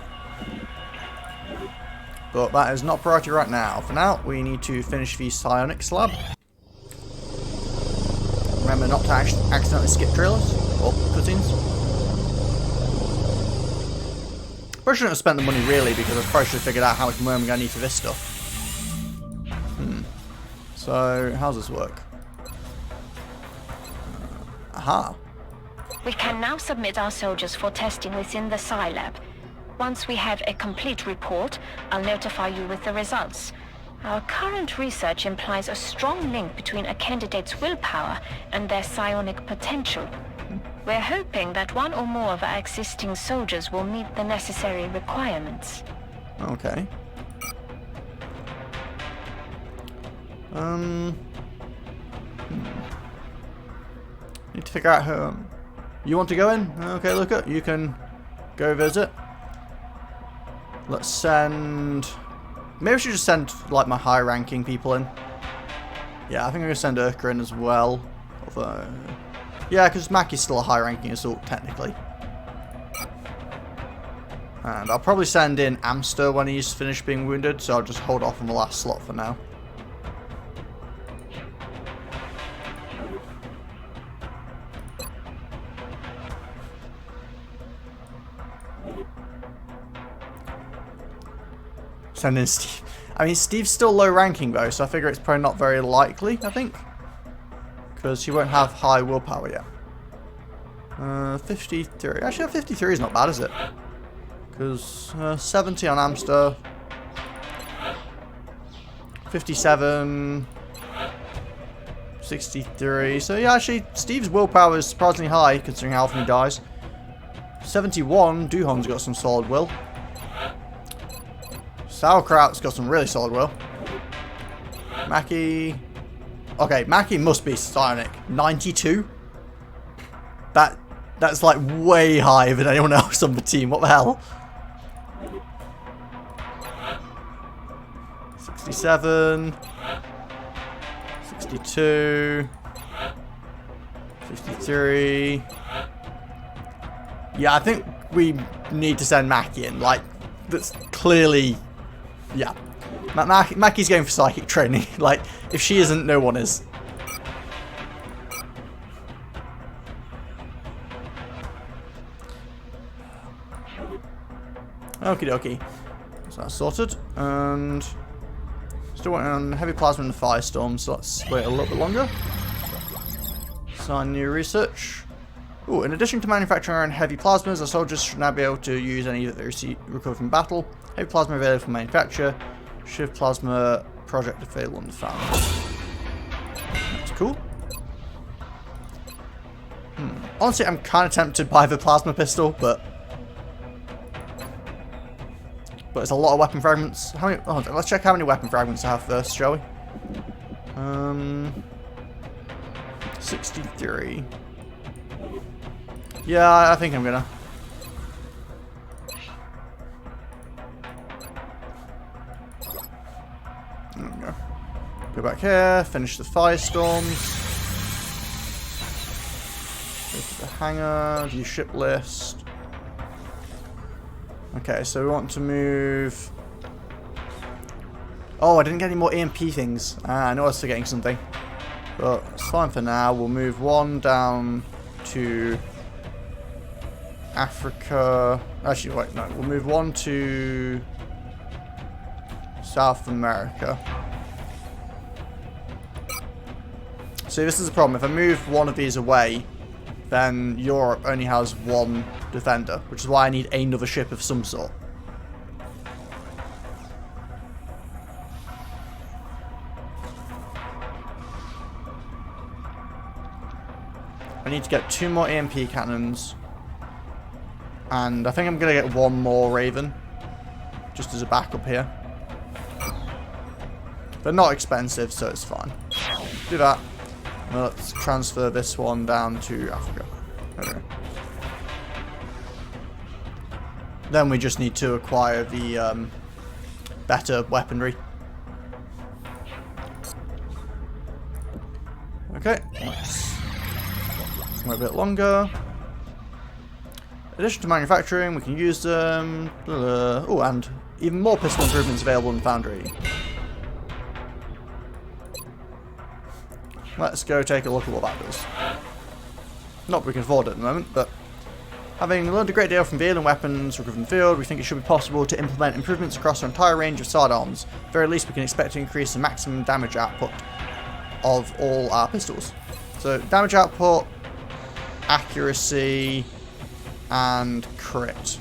S1: But that is not priority right now. For now, we need to finish the psionics lab. Remember not to accidentally skip trailers or cutscenes. Probably shouldn't have spent the money really, because I probably should have figured out how much money I'm going to need for this stuff. So, how's this work? Aha.
S6: We can now submit our soldiers for testing within the Psi Lab. Once we have a complete report, I'll notify you with the results. Our current research implies a strong link between a candidate's willpower and their psionic potential. We're hoping that one or more of our existing soldiers will meet the necessary requirements.
S1: Okay. Need to figure out who. You want to go in? Okay, look at you can go visit. Let's send. Maybe I should just send like my high-ranking people in. Yeah, I think I'm gonna send Urka in as well. Although, yeah, because Mackie's still a high-ranking assault technically. And I'll probably send in Amster when he's finished being wounded, so I'll just hold off on the last slot for now. send in Steve. I mean, Steve's still low ranking though, so I figure it's probably not very likely, I think. Because he won't have high willpower yet. 53. Actually, 53 is not bad, is it? Because 70 on Amster. 57. 63. So yeah, actually, Steve's willpower is surprisingly high, considering how often he dies. 71. Duhon's got some solid will. Sauerkraut's got some really solid will. Mackie. Okay, Mackie must be psionic. 92? That's like way higher than anyone else on the team. What the hell? 67. 62. 53. Yeah, I think we need to send Mackie in. Like, that's clearly... Yeah. Mackie's going for psychic training. Like, if she isn't, no one is. Okie dokie. So that's sorted. And still waiting on heavy plasma and the firestorm, so let's wait a little bit longer. Sign new research. Ooh, in addition to manufacturing our own heavy plasmas, our soldiers should now be able to use any that they recover from battle. Heavy plasma available for manufacture. Shift plasma project available on the farm. That's cool. Honestly, I'm kind of tempted by the plasma pistol, but it's a lot of weapon fragments. How many? Oh, let's check how many weapon fragments I have first, shall we? 63. Yeah, I think I'm gonna. There we go. Go back here, finish the firestorms. Go to the hangar, view ship list. Okay, so we want to move... Oh, I didn't get any more EMP things. I know I was forgetting something. But it's fine for now. We'll move one down to Africa. Actually, wait, no. We'll move one to South America. See, this is the problem. If I move one of these away, then Europe only has one defender, which is why I need another ship of some sort. I need to get 2 more EMP cannons, and I think I'm going to get 1 more Raven, just as a backup here. They're not expensive, so it's fine. Do that. Now let's transfer this one down to Africa. Okay. Then we just need to acquire the better weaponry. Okay, let's wait a bit longer. In addition to manufacturing, we can use them. Oh, and even more pistol improvements available in the foundry. Let's go take a look at what that does. Not that we can afford it at the moment, but having learned a great deal from the alien weapons recovered from the field, we think it should be possible to implement improvements across our entire range of sidearms. At the very least, we can expect to increase the maximum damage output of all our pistols. So, damage output, accuracy, and crit.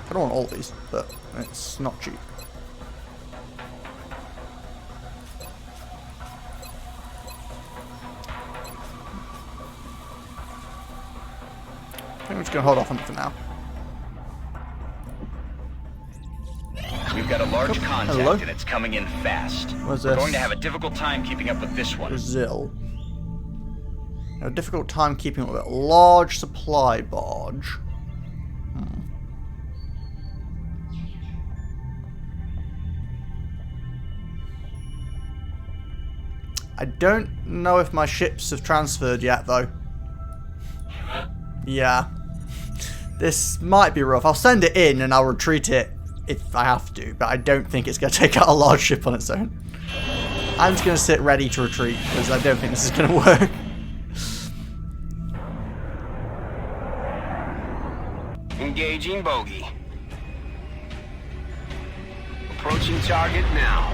S1: I don't want all these, but it's not cheap. I think we're just going to hold off on it for now.
S4: We've got a large contact,
S1: Hello?
S4: and it's coming in fast.
S1: What's
S4: We're
S1: this?
S4: going to have a difficult time keeping up with this one.
S1: Brazil. A difficult time keeping up with it. Large supply barge. I don't know if my ships have transferred yet, though. Yeah. This might be rough. I'll send it in and I'll retreat it if I have to, but I don't think it's going to take out a large ship on its own. I'm just going to sit ready to retreat because I don't think this is going to work.
S4: Engaging bogey. Approach
S8: Launching target now.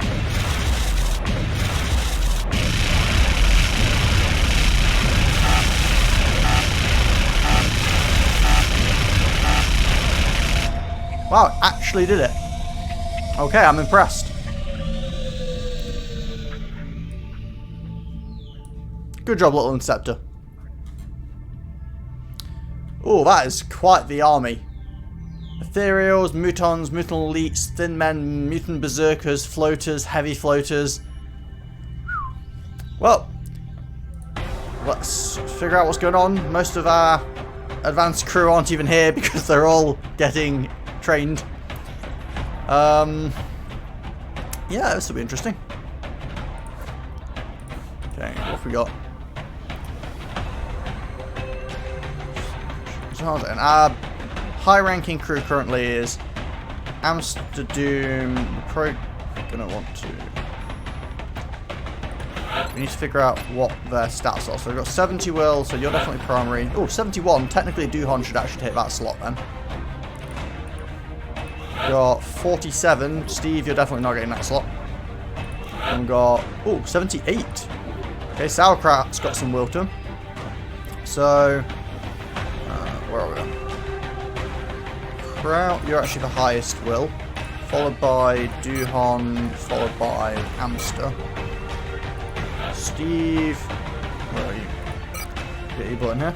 S1: Wow, it actually did it. Okay, I'm impressed. Good job, little Interceptor. Oh, that is quite the army. Ethereals, mutons, mutant elites, thin men, mutant berserkers, floaters, heavy floaters. Well, let's figure out what's going on. Most of our advanced crew aren't even here because they're all getting trained. Yeah, this will be interesting. Okay, what have we got? And our high-ranking crew currently is Amsterdam. We're probably gonna want to. We need to figure out what their stats are. So we've got 70 will, so you're definitely primary. Oh, 71. Technically, Duhan should actually take that slot then. We've got 47. Steve, you're definitely not getting that slot. And we've got 78. Okay, Sauerkraut's got some will to him. So. Where are we on? Kraut, you're actually the highest will. Followed by Duhan, followed by Amster. Steve, where are you? Get your button here.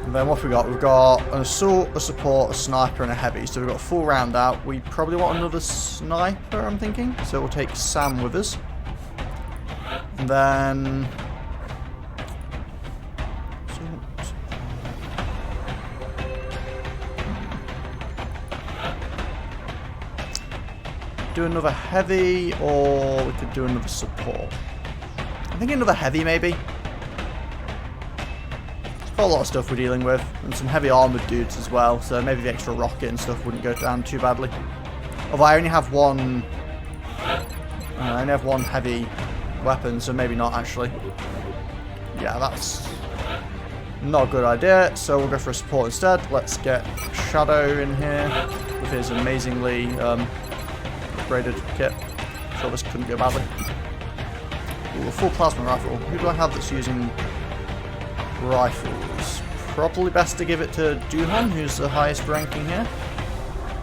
S1: And then what have we got? We've got an assault, a support, a sniper, and a heavy. So we've got a full round out. We probably want another sniper, I'm thinking. So we'll take Sam with us. And then. Do another heavy, or we could do another support. I'm thinking another heavy, maybe. There's quite a lot of stuff we're dealing with, and some heavy armored dudes as well, so maybe the extra rocket and stuff wouldn't go down too badly. Although I only have one heavy weapon, so maybe not actually. Yeah, that's not a good idea, so we'll go for a support instead. Let's get Shadow in here with his amazingly upgraded kit. So this couldn't go badly. Ooh, a full plasma rifle. Who do I have that's using rifles? Probably best to give it to Duhan, who's the highest ranking here.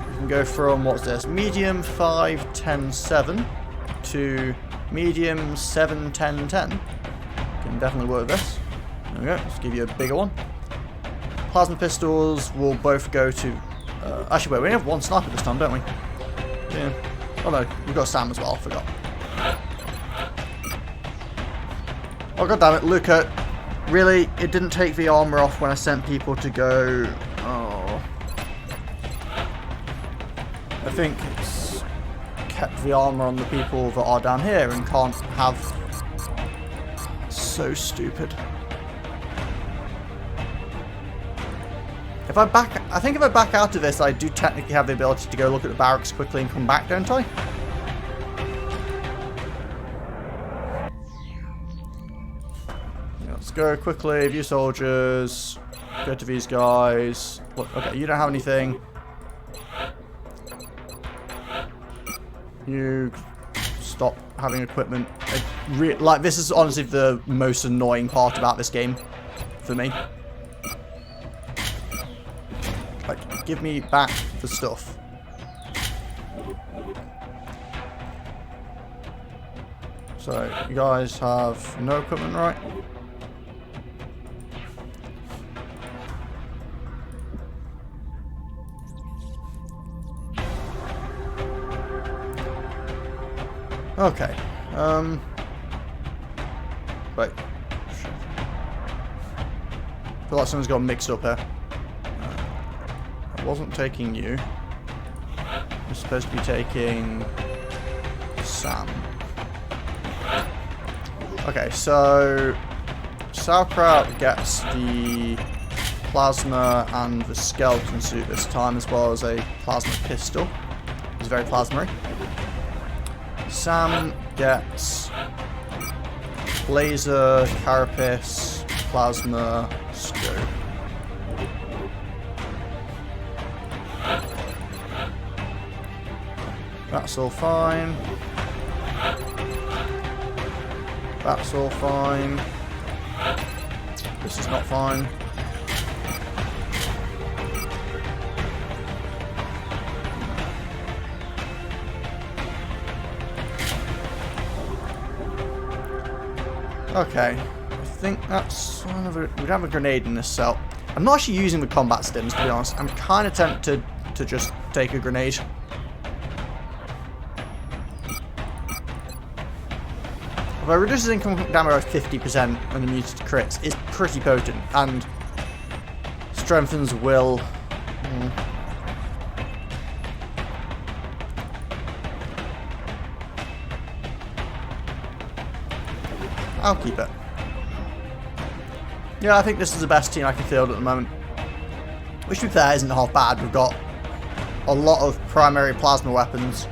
S1: We can go from, what's this, medium 5, 10, 7 to medium 7, 10, 10. Can definitely work with this. There we go, let's give you a bigger one. Plasma pistols will both go to... actually, wait, we only have one sniper this time, don't we? Yeah. Oh no, we've got Sam as well, I forgot. Oh god damn it, Luca. Really? It didn't take the armor off when I sent people to go... Oh. I think it's kept the armor on the people that are down here and can't have... So stupid. I think if I back out of this, I do technically have the ability to go look at the barracks quickly and come back, don't I? Let's go quickly, view soldiers, go to these guys. Look, okay, you don't have anything. You stop having equipment. Like, this is honestly the most annoying part about this game for me. Like, give me back the stuff. So, you guys have no equipment, right? Okay. Wait. I feel like someone's got mixed up here. I wasn't taking you. I'm supposed to be taking Sam. Okay, so Sauerkraut gets the plasma and the skeleton suit this time, as well as a plasma pistol. It's very plasma-y. Sam gets laser, carapace, plasma, scope. That's all fine. That's all fine. This is not fine. Okay, I think that's one of it. We'd have a grenade in this cell. I'm not actually using the combat stims, to be honest. I'm kind of tempted to just take a grenade. Although reduces income damage by 50% when immune to crits is pretty potent, and strengthens will. I'll keep it. Yeah, I think this is the best team I can field at the moment. Which, to be fair, isn't half bad. We've got a lot of primary plasma weapons.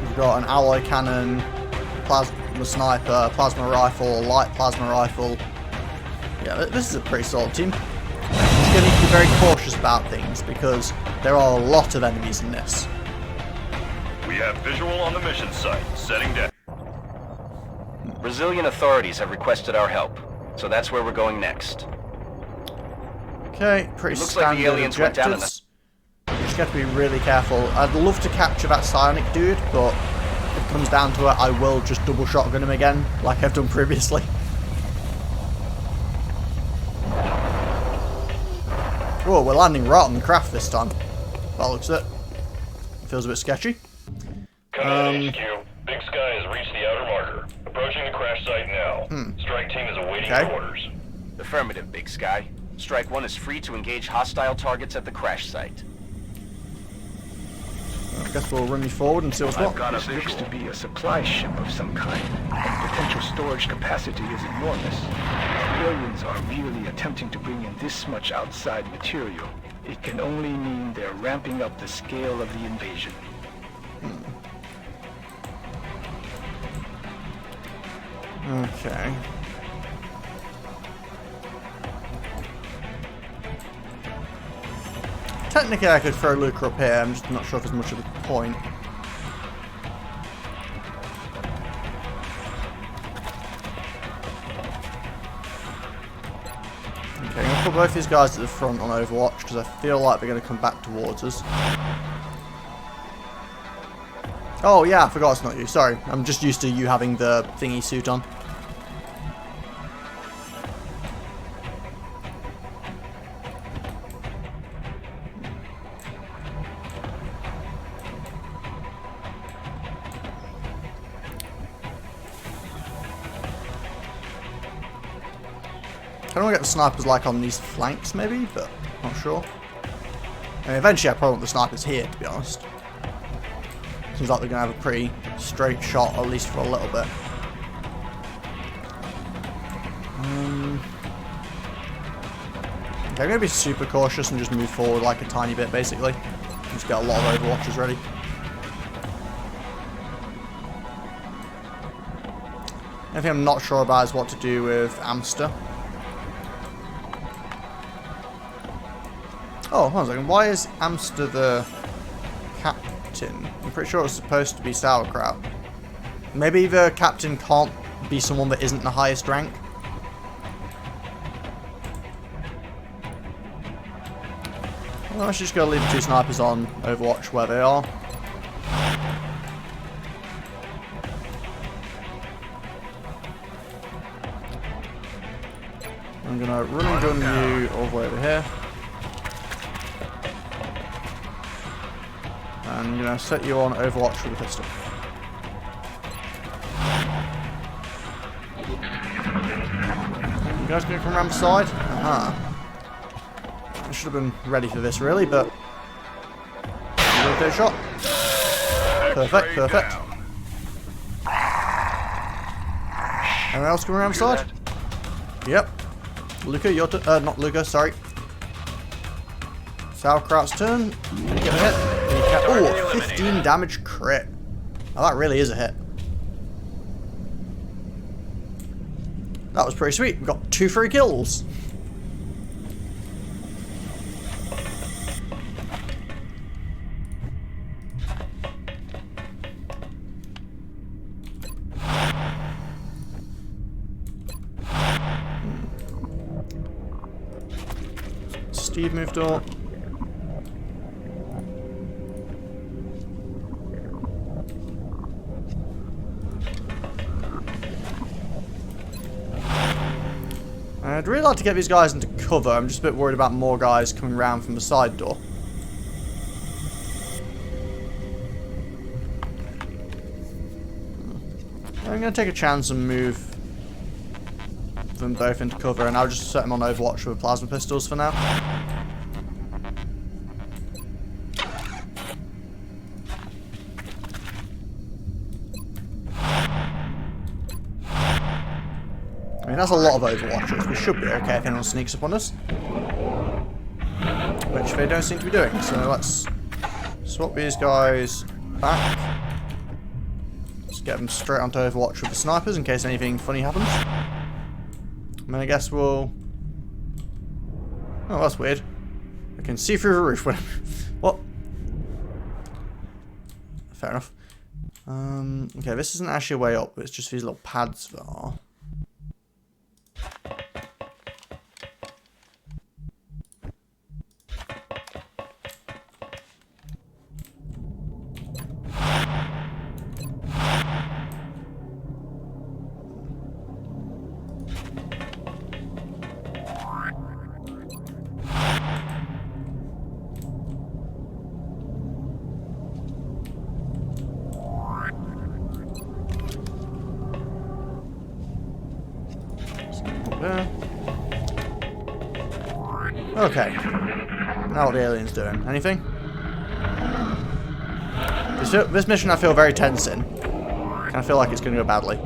S1: We've got an alloy cannon, plasma sniper, plasma rifle, light plasma rifle. Yeah, this is a pretty solid team. Just going to need to be very cautious about things because there are a lot of enemies in this.
S5: We have visual on the mission site. Setting down.
S4: Brazilian authorities have requested our help, so that's where we're going next.
S1: Okay, pretty
S4: Looks like the
S1: standard
S4: aliens went down in
S1: objectives. You just have to be really careful. I'd love to capture that psionic dude, but if it comes down to it, I will just double shotgun him again, like I've done previously. Oh, we're landing right on the craft this time. That looks it. Feels a bit sketchy.
S5: Command HQ. Big Sky has reached the outer marker. Approaching the crash site now. Strike team is awaiting orders.
S4: Affirmative, Big Sky. Strike 1 is free to engage hostile targets at the crash site.
S1: I guess we'll run you forward and see what's what.
S2: This looks to be a supply ship of some kind, and potential storage capacity is enormous. If aliens are really attempting to bring in this much outside material, it can only mean they're ramping up the scale of the invasion.
S1: Okay. Technically I could throw Luca up here, I'm just not sure if there's much of a point. Okay, I'm going to put both these guys at the front on Overwatch because I feel like they're going to come back towards us. Oh yeah, I forgot it's not you, sorry. I'm just used to you having the thingy suit on. I don't want to get the snipers like on these flanks maybe, but not sure. And eventually I probably want the snipers here, to be honest. Seems like they're going to have a pretty straight shot, at least for a little bit. Okay, I'm going to be super cautious and just move forward like a tiny bit, basically. Just get a lot of Overwatchers ready. Anything I'm not sure about is what to do with Amster. Oh, hold on a second. Why is Amster the captain? I'm pretty sure it was supposed to be Sauerkraut. Maybe the captain can't be someone that isn't the highest rank. Well, I'm just going to leave the two snipers on Overwatch where they are. I'm going to run and gun you all the way over here. And I'm going to set you on Overwatch with a pistol. You guys going to come around the side? Aha. I should have been ready for this really, but... shot. Perfect, perfect. Anyone else coming around the side? Yep. Luca, your turn. Not Luca, sorry. Sauerkraut's turn. Can you get a hit? Oh, 15 damage crit. Oh, that really is a hit. That was pretty sweet. We got 2 free kills. Steve moved up. I'd really like to get these guys into cover. I'm just a bit worried about more guys coming around from the side door. I'm going to take a chance and move them both into cover, and I'll just set them on Overwatch with plasma pistols for now. I mean, that's a lot of Overwatchers. We should be okay if anyone sneaks upon us. Which they don't seem to be doing, so let's swap these guys back. Let's get them straight onto Overwatch with the snipers in case anything funny happens. And then I guess we'll... Oh, that's weird. I can see through the roof. What? Fair enough. Okay, this isn't actually a way up, it's just these little pads that are. Okay. Now what the alien's doing. Anything? This mission I feel very tense in. Kind of feel like it's going to go badly.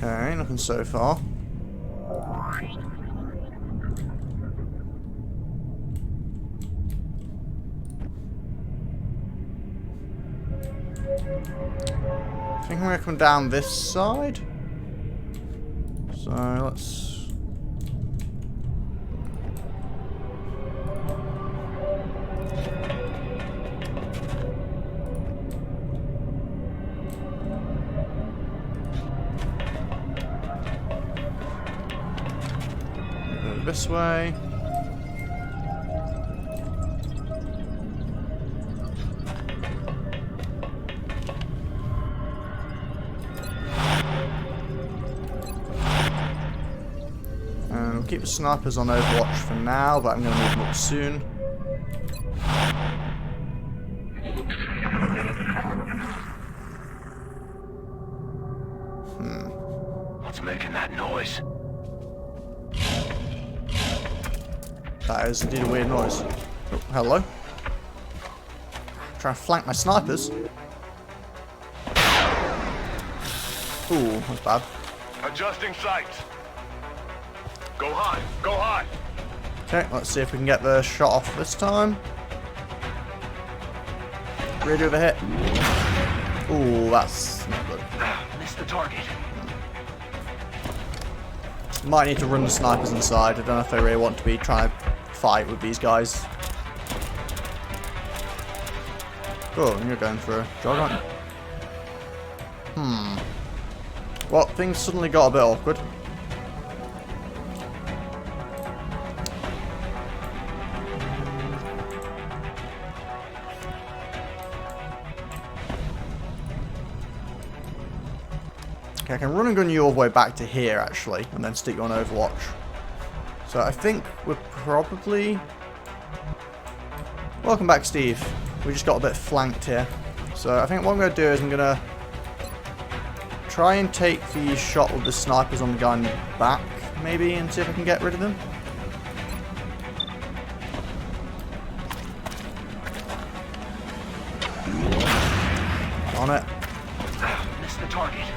S1: Okay, nothing so far. I think I'm going to come down this side. So let's... this way. And we'll keep the snipers on Overwatch for now, but I'm going to move them up soon.
S2: What's making that noise?
S1: That is indeed a weird noise. Oh, hello. Trying to flank my snipers. Ooh, that's bad.
S5: Adjusting sights. Go high. Go high.
S1: Okay, let's see if we can get the shot off this time. Radio overhit. Ooh, that's not good.
S2: Missed the target.
S1: Might need to run the snipers inside. I don't know if they really want to be trying to fight with these guys. Oh, you're going for a jog, aren't you? Well, things suddenly got a bit awkward. Okay, I can run and gun you all the way back to here, actually, and then stick you on Overwatch. So I think we're probably... Welcome back, Steve. We just got a bit flanked here. So I think what I'm going to do is I'm going to try and take the shot with the snipers on the gun back, maybe, and see if I can get rid of them. On it.
S2: Missed the target.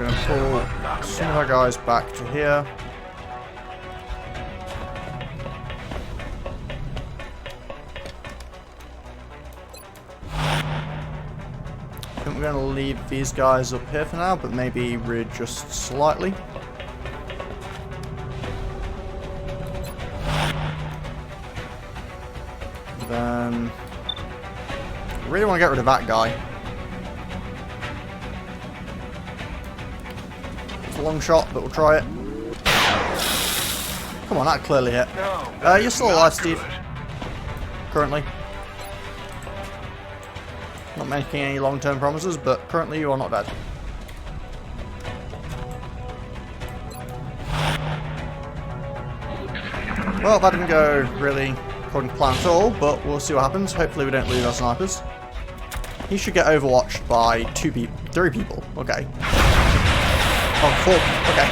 S1: going to pull some of our guys back to here. I think we're going to leave these guys up here for now, but maybe readjust slightly. Then, I really want to get rid of that guy. It's a long shot, but we'll try it. Come on, that clearly hit.
S2: No,
S1: You're still alive, Steve. Currently. Not making any long-term promises, but currently you are not dead. Well, that didn't go really according to plan at all, but we'll see what happens. Hopefully we don't lose our snipers. He should get overwatched by 3 people. Okay. Oh, 4. Okay.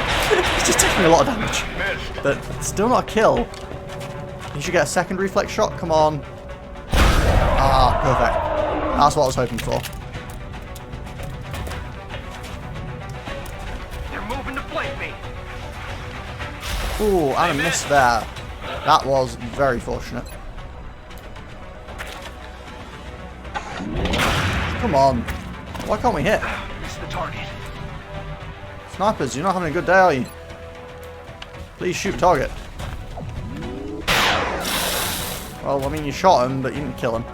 S1: He's just taking a lot of damage. But still not a kill. He should get a second reflex shot. Come on. Ah, perfect. That's what I was hoping for.
S2: They're moving to flank me.
S1: Ooh, and a miss there. That was very fortunate. Come on. Why can't we hit?
S2: Missed the target.
S1: Snipers, you're not having a good day, are you? Please shoot target. Well, I mean, you shot him, but you didn't kill him.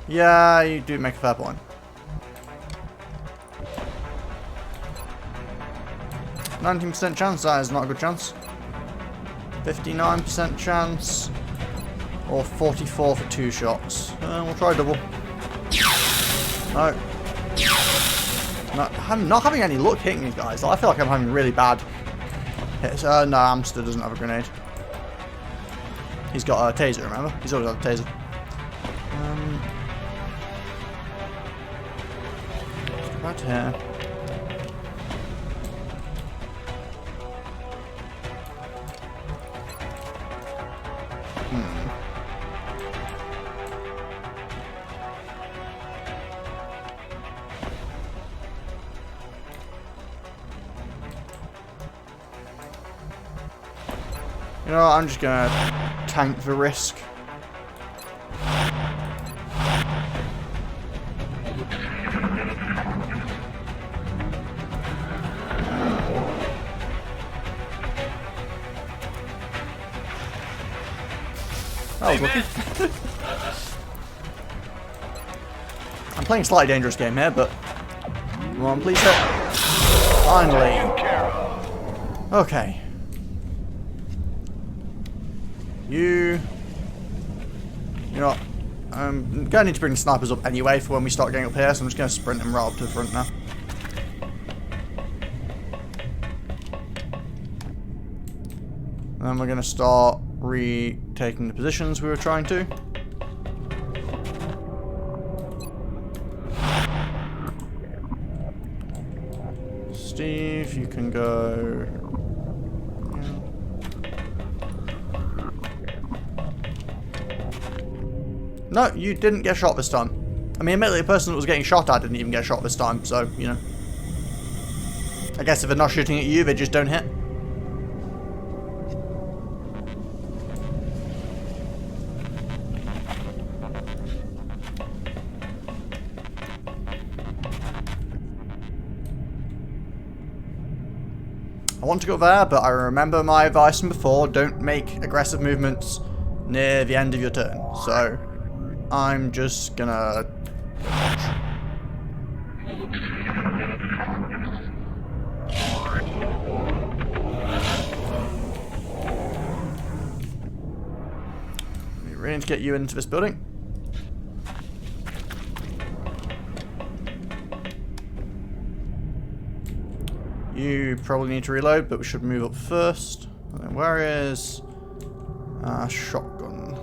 S1: Yeah, you do make a fair point. 19% chance, that is not a good chance. 59% chance. Or 44 for 2 shots. We'll try double. No. I'm not having any luck hitting these guys. I feel like I'm having really bad hits. No, Amster doesn't have a grenade. He's got a taser, remember? He's always had a taser. Right here. You know what, I'm just gonna tank the risk. That was lucky. I'm playing a slightly dangerous game here, but come on, please hit. Finally. Okay. You know what? I'm going to need to bring the snipers up anyway for when we start getting up here, so I'm just going to sprint them right up to the front now. And then we're going to start retaking the positions we were trying to. Steve, you can go... No, you didn't get shot this time. I mean, admittedly, the person that was getting shot at didn't even get shot this time, so, you know. I guess if they're not shooting at you, they just don't hit. I want to go there, but I remember my advice from before, don't make aggressive movements near the end of your turn, so I'm just gonna we really need to get you into this building. You probably need to reload, but we should move up first. And then where is shotgun?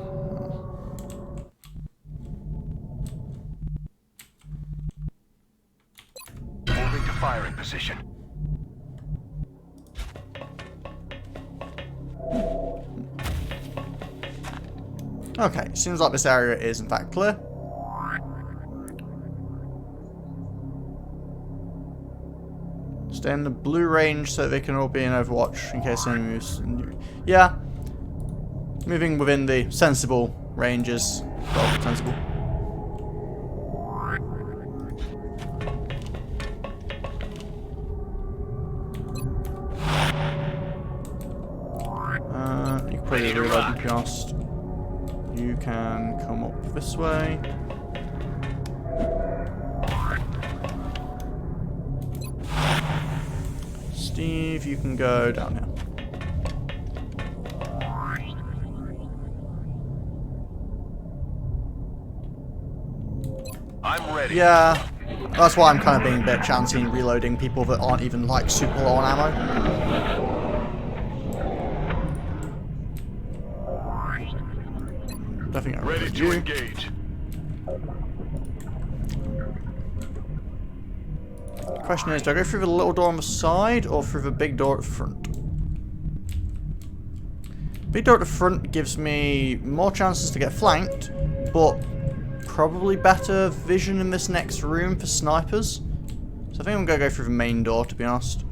S2: Moving to firing position.
S1: Okay, seems like this area is in fact clear. Stay in the blue range so they can all be in Overwatch in case anyone moves. Yeah. Moving within the sensible ranges. Well, sensible. You can probably reload the cast. You can come up this way. Steve, you can go down here.
S7: I'm ready.
S1: Yeah, that's why I'm kind of being a bit chancy and reloading people that aren't even like super low on ammo. Definitely
S7: Ready to engage.
S1: The question is, do I go through the little door on the side or through the big door at the front? Big door at the front gives me more chances to get flanked, but probably better vision in this next room for snipers. So I think I'm going to go through the main door, to be honest.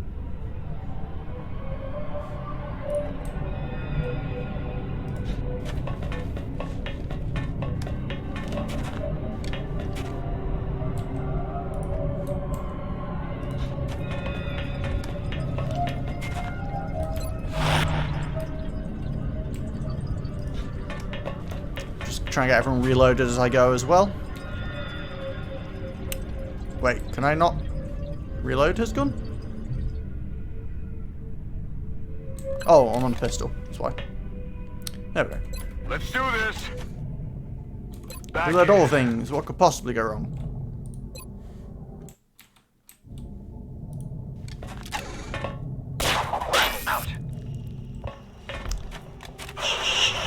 S1: Try and get everyone reloaded as I go as well. Wait, can I not reload his gun? Oh, I'm on a pistol. That's why. There we go.
S7: Let's do this. Back
S1: Reload
S7: in.
S1: all things. What could possibly go wrong?
S7: Out.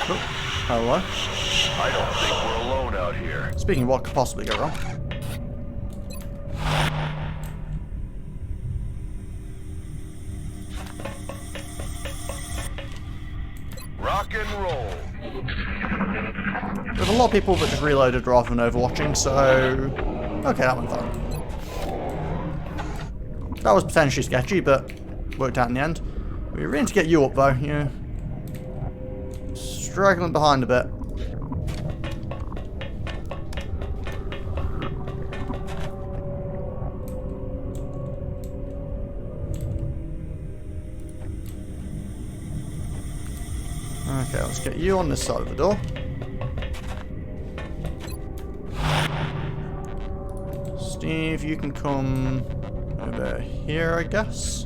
S1: Oh, hello.
S7: I don't think we're alone out here.
S1: Speaking of what could possibly go wrong.
S7: Rock and roll.
S1: There's a lot of people that just reloaded rather than overwatching, so... Okay, that went fine. That was potentially sketchy, but worked out in the end. We really need to get you up, though. You're struggling behind a bit. Okay, let's get you on this side of the door. Steve, you can come over here, I guess.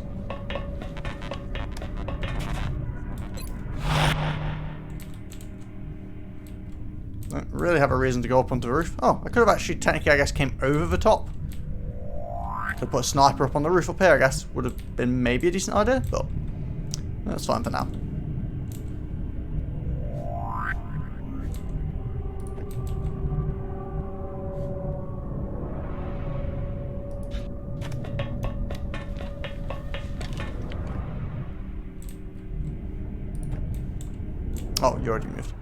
S1: Don't really have a reason to go up onto the roof. Oh, I could have actually technically, I guess, came over the top. Could put a sniper up on the roof up here, I guess. Would have been maybe a decent idea, but that's fine for now. Oh, you already moved.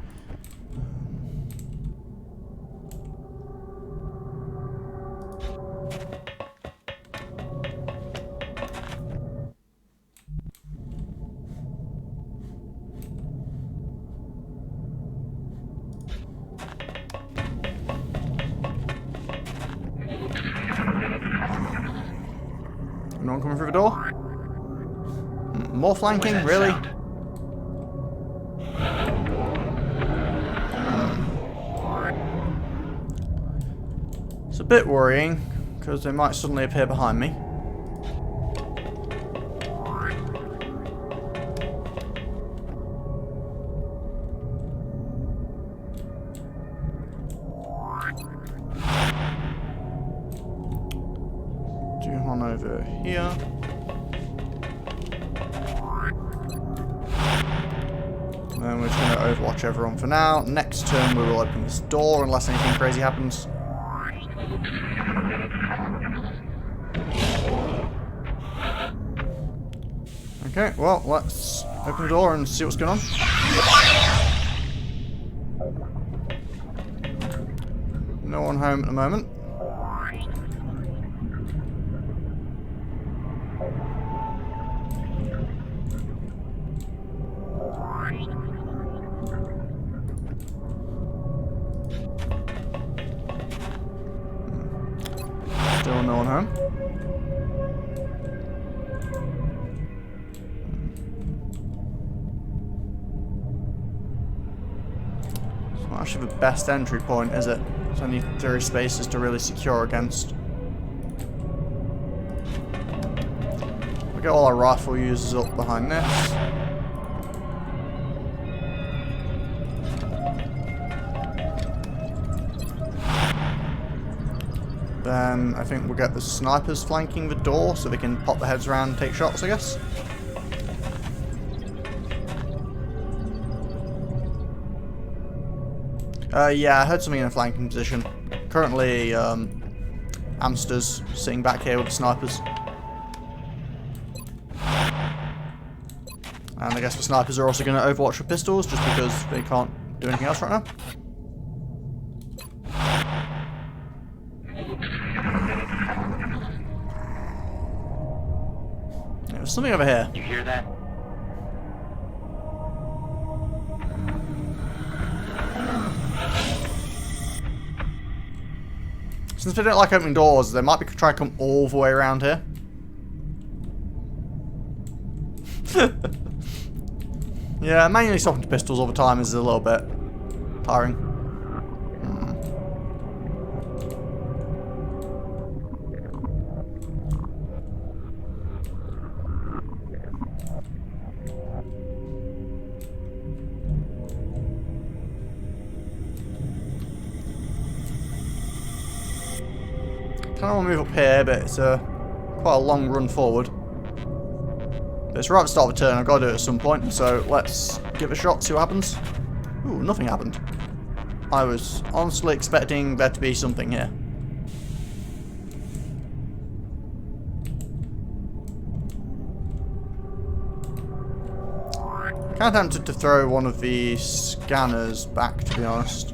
S1: No one coming through the door? More flanking, really?
S7: Sound?
S1: It's a bit worrying, because they might suddenly appear behind me. Do one over here. And then we're just going to overwatch everyone for now. Next turn we will open this door unless anything crazy happens. Okay, well, let's open the door and see what's going on. No one home at the moment. Still no one home. It's not actually the best entry point, is it? There's only 3 spaces to really secure against. We get all our rifle users up behind this. Then I think we'll get the snipers flanking the door so they can pop their heads around and take shots, I guess. Yeah, I heard something in a flanking position. Currently, Amster's sitting back here with the snipers. And I guess the snipers are also going to overwatch with pistols just because they can't do anything else right now. There's something over here.
S4: You hear that?
S1: Since they don't like opening doors, they might be trying to come all the way around here. Yeah, manually swapping to pistols all the time is a little bit tiring. I don't want to move up here, but it's quite a long run forward. But it's right at the start of the turn, I've got to do it at some point, so let's give it a shot, see what happens. Ooh, nothing happened. I was honestly expecting there to be something here. I'm kind of tempted to throw one of the scanners back, to be honest.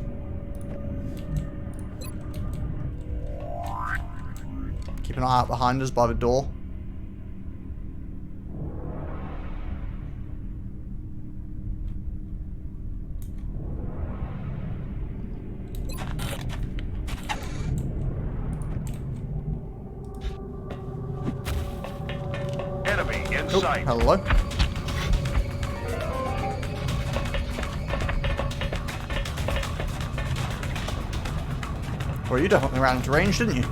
S1: Keep an eye out behind us by the door.
S7: Enemy in
S1: Oh,
S7: sight.
S1: hello. Well, you definitely ran into range, didn't you?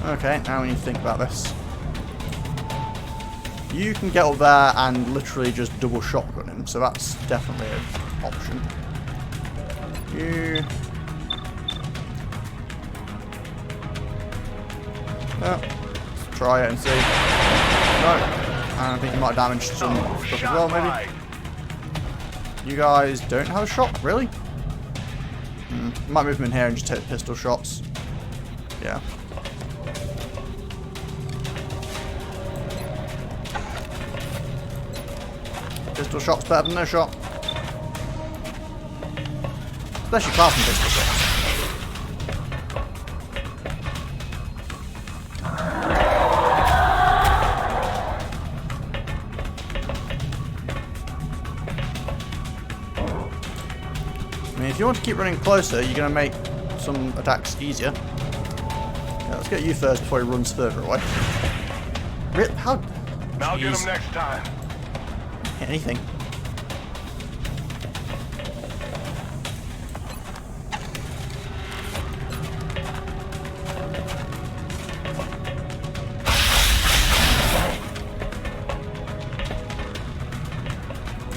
S1: Okay, now we need to think about this. You can get up there and literally just double shotgun him, so that's definitely an option. You... Oh, let's try it and see. No. And I think you might damage some stuff as well, maybe. You guys don't have a shot, really? Might move them in here and just take pistol shots. Yeah. Pistol shot's better than no shot. Especially class and pistol shots. I mean, if you want to keep running closer, you're going to make some attacks easier. Yeah, let's get you first before he runs further away. Really? How?
S7: I'll get
S1: Jeez.
S7: him next time.
S1: Hit anything.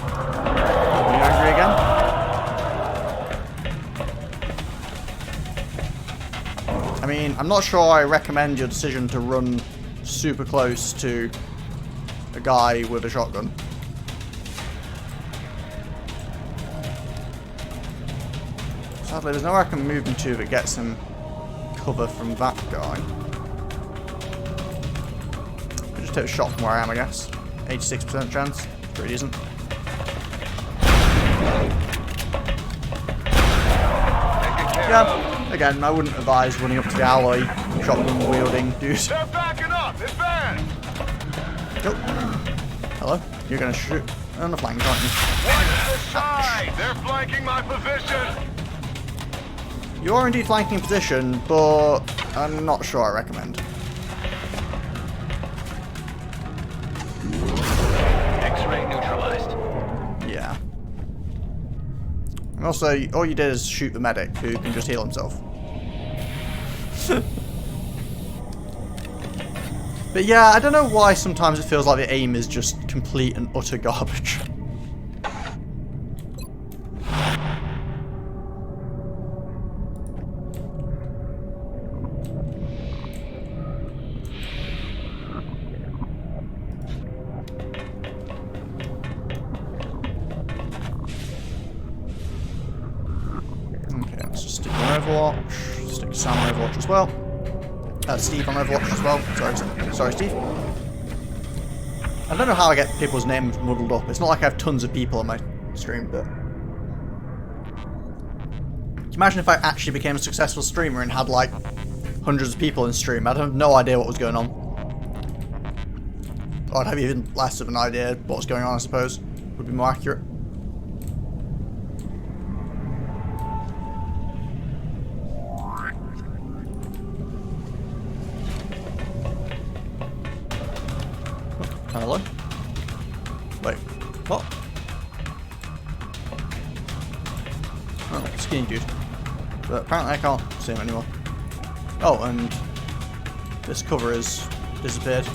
S1: Are you angry again? I mean, I'm not sure I recommend your decision to run super close to a guy with a shotgun. Sadly, there's nowhere I can move him to that gets him cover from that guy. just take a shot from where I am, I guess. 86% chance. Pretty decent. Yeah, again, I wouldn't advise running up to the alloy shotgun wielding dude.
S7: They're backing up. Advance.
S1: Go. Hello? You're gonna shoot on the flank, aren't you?
S7: Watch the side. They're flanking my position.
S1: You are indeed flanking position, but I'm not sure I recommend.
S4: X-ray neutralized.
S1: Yeah. And also, all you did is shoot the medic, who can just heal himself. But yeah, I don't know why sometimes it feels like the aim is just complete and utter garbage. Okay, let's just stick on Overwatch. Stick Sam on Overwatch as well. Steve on Overwatch as well. Sorry, Steve. I don't know how I get people's names muddled up. It's not like I have tons of people on my stream, but... Can you imagine if I actually became a successful streamer and had, like, hundreds of people in stream? I'd have no idea what was going on. Or I'd have even less of an idea what was going on, I suppose. Would be more accurate. Hello? Wait, what? Oh, skinny dude. But apparently I can't see him anymore. Oh, and this cover has disappeared.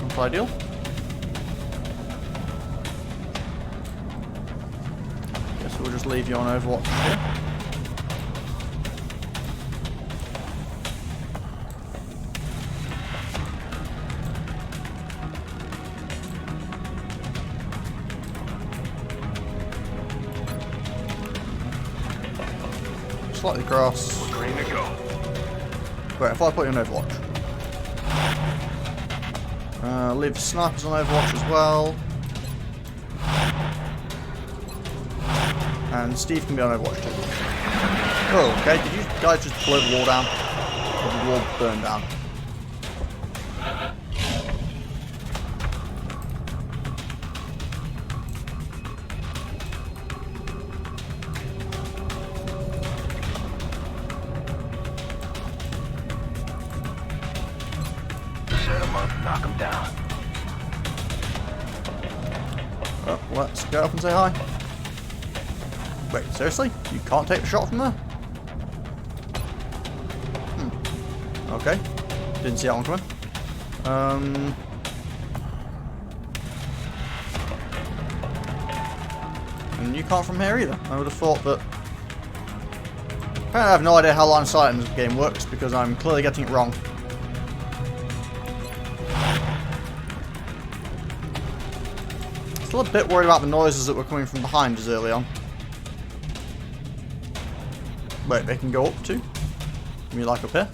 S1: Not ideal. Guess we'll just leave you on Overwatch here. Slightly across.
S7: Green to go.
S1: Wait, if I put you on Overwatch. Leave the snipers on Overwatch as well. And Steve can be on Overwatch too. Oh, okay. Did you guys just blow the wall down? Or did the wall burn down?
S4: Set him up, knock him down.
S1: Oh, let's go up and say hi. Wait, seriously? You can't take the shot from there? Okay. Didn't see that one coming. And you can't from here either. I would have thought that... Apparently I have no idea how line of sight in this game works because I'm clearly getting it wrong. Still a bit worried about the noises that were coming from behind us early on. Wait, they can go up too? You mean like up here?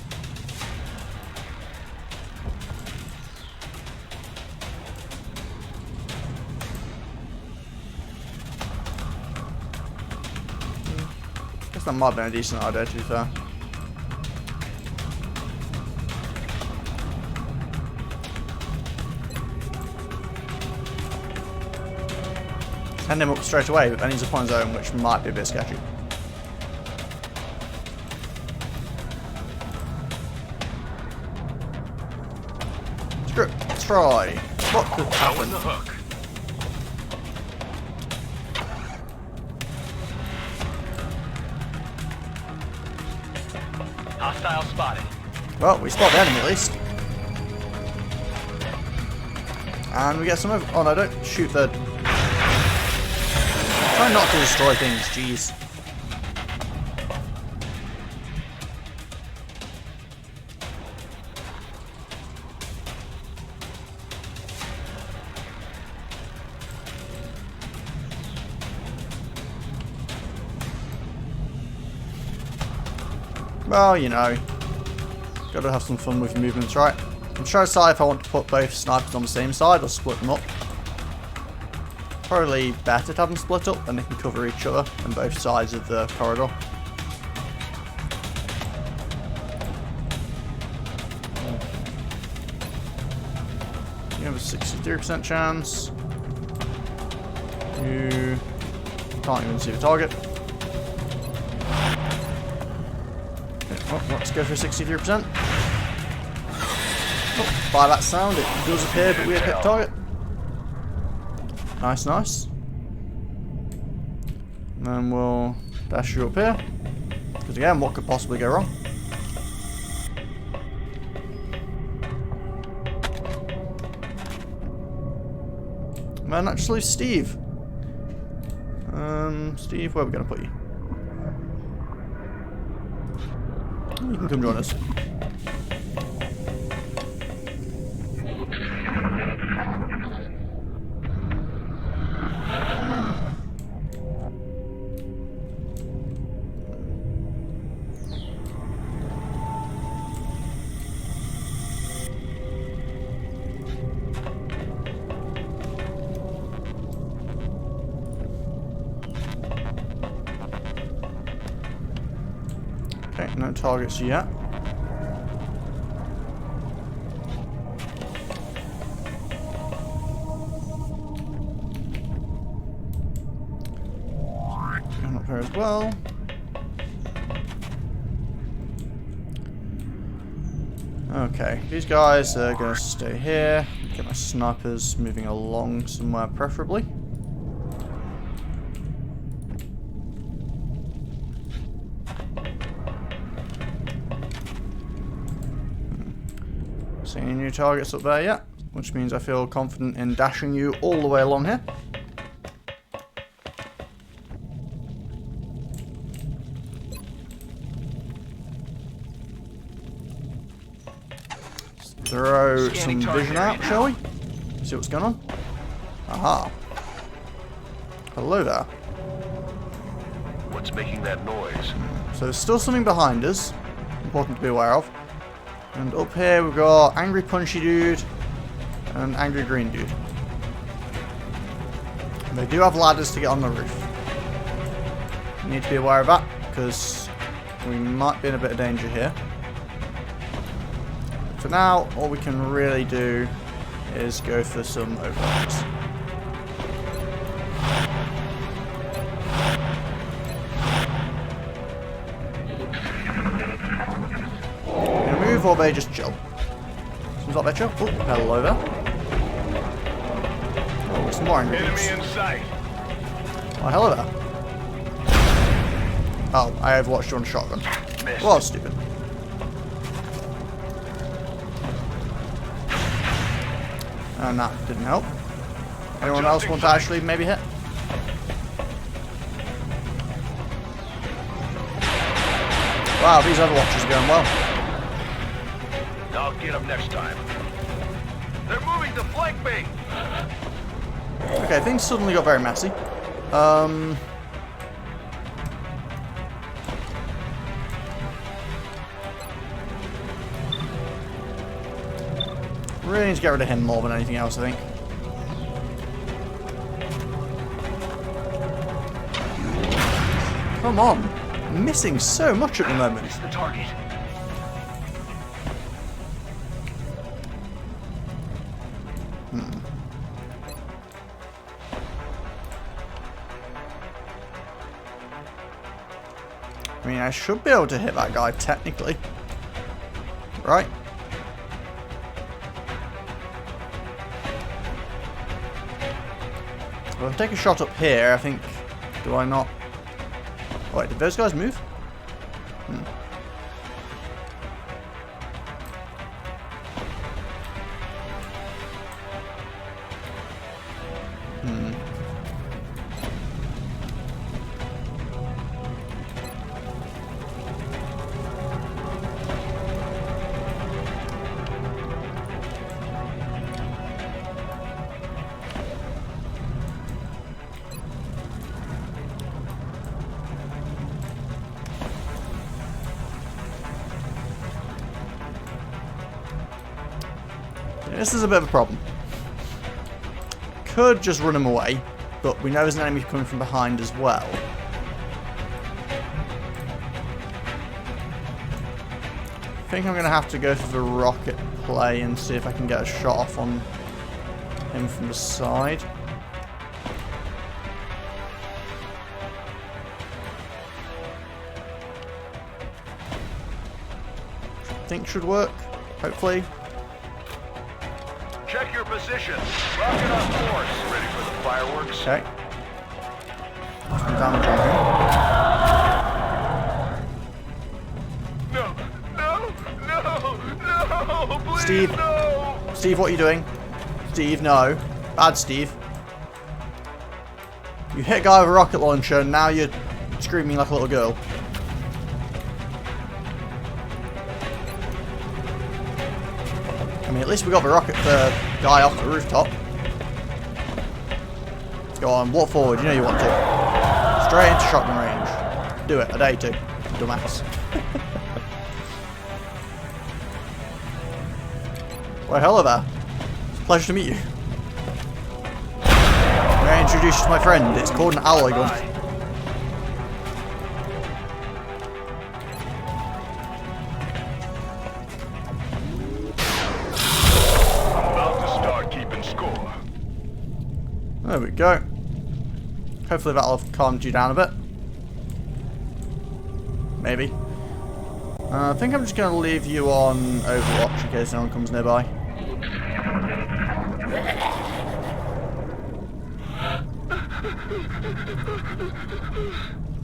S1: Guess that might have been a decent idea, to be fair. Send him up straight away, but then he's up on his own, which might be a bit sketchy. Screw it. Let's try. What could happen?
S7: The hook.
S4: Hostile spotted.
S1: Well, we spot the enemy at least. And we get some over. Oh no, don't shoot the. Try not to destroy things, jeez. Well, you know. Gotta have some fun with movements, right? I'm trying to decide if I want to put both snipers on the same side or split them up. Probably better to have them split up, and they can cover each other on both sides of the corridor. You have a 63% chance. You can't even see the target. Okay, well, let's go for 63%. Oh, by that sound, it does appear that we have hit the target. Nice, nice. And then we'll dash you up here. Because again, what could possibly go wrong? Man, that just leaves Steve. Steve, where are we going to put you? You can come join us. Okay, no targets yet. Going up here as well. Okay, these guys are going to stay here. Get my snipers moving along somewhere, preferably. See any new targets up there yet? Which means I feel confident in dashing you all the way along here. Let's throw some vision out, shall we? See what's going on. Aha. Hello there.
S7: What's making that noise?
S1: So there's still something behind us. Important to be aware of. And up here we've got Angry Punchy Dude and Angry Green Dude. And they do have ladders to get on the roof. You need to be aware of that, because we might be in a bit of danger here. For now, all we can really do is go for some overlaps. Or they just chill. Seems like they chill. Oh, hello there. Oh, some more angry dudes.
S7: Enemy in sight.
S1: Oh, hello there. Oh, I overwatched you on shotgun.
S7: Missed.
S1: Well, stupid. And that didn't help. Anyone else want to actually maybe hit? Wow, these overwatches are going well.
S7: I'll get them next time. They're moving to flank me.
S1: Okay, things suddenly got very messy. Really need to get rid of him more than anything else, I think. Come on. I'm missing so much at the moment.
S7: It's the target.
S1: I mean, I should be able to hit that guy, technically. Right? Well, if I take a shot up here, I think... Do I not... Oh, wait, did those guys move? Hmm. This is a bit of a problem. Could just run him away, but we know there's an enemy coming from behind as well. I think I'm going to have to go for the rocket play and see if I can get a shot off on him from the side. I think should work, hopefully.
S7: Check your position. Rocket on course. Ready for the fireworks?
S1: Okay. Some damage on him.
S7: No, please,
S1: Steve.
S7: no.
S1: Steve, what are you doing? Steve, no. Bad Steve. You hit a guy with a rocket launcher and now you're screaming like a little girl. I mean, at least we got the rocket guy off the rooftop. Go on, walk forward. You know you want to. Straight into shotgun range. Do it. I dare you to, dumbass. Well, hello there. It's a pleasure to meet you. May I introduce you to my friend? It's called an alloy gun. There we go. Hopefully that'll have calmed you down a bit. Maybe. I think I'm just going to leave you on Overwatch in case no one comes nearby.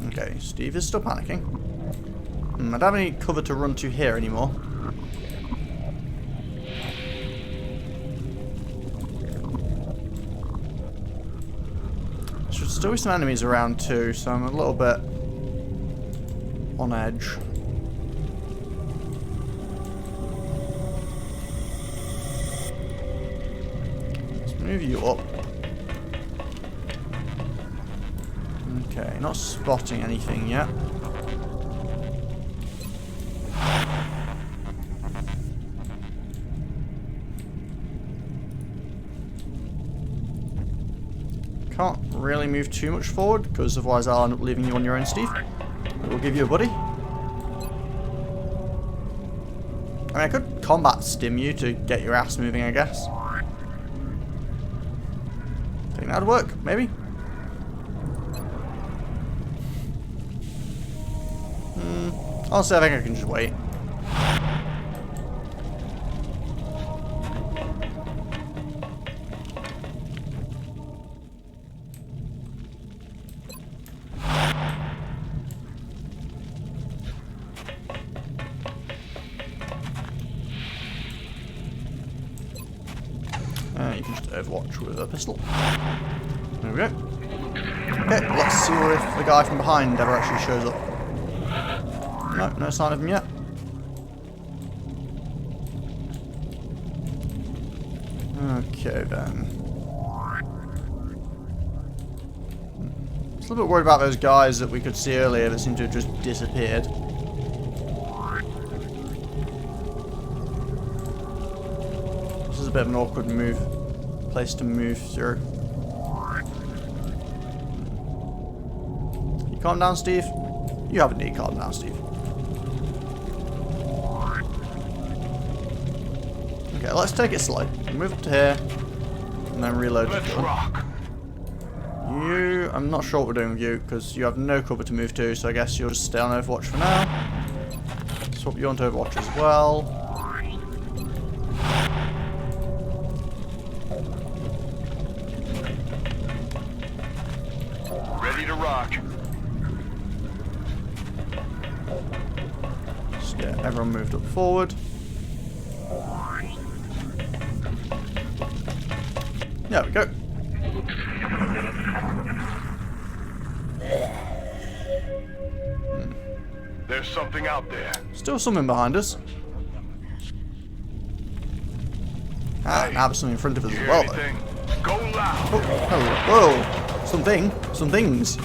S1: Okay, Steve is still panicking. I don't have any cover to run to here anymore. Should still be some enemies around too, so I'm a little bit on edge. Let's move you up. Okay, not spotting anything yet. Can't really move too much forward, because otherwise I'll end up leaving you on your own, Steve. We'll give you a buddy. I mean, I could combat stim you to get your ass moving, I guess. Think that'd work, maybe? Honestly, I think I can just wait. You can just overwatch with a pistol. There we go. Okay, let's see if the guy from behind ever actually shows up. No, no sign of him yet. Okay then. Just a little bit worried about those guys that we could see earlier that seem to have just disappeared. This is a bit of an awkward place to move through. You calm down, Steve? You have a need calm down, Steve. Okay, let's take it slow. Move up to here, and then reload.
S7: Let's rock.
S1: You, I'm not sure what we're doing with you, because you have no cover to move to, so I guess you'll just stay on Overwatch for now. Swap you onto Overwatch as well.
S7: Ready to rock.
S1: Just get everyone moved up forward. There we go.
S7: There's something out there.
S1: Still something behind us. Ah, now there's something in front of us as
S7: Hear
S1: well, though.
S7: anything? Go loud.
S1: Oh, hello. Whoa! Some things.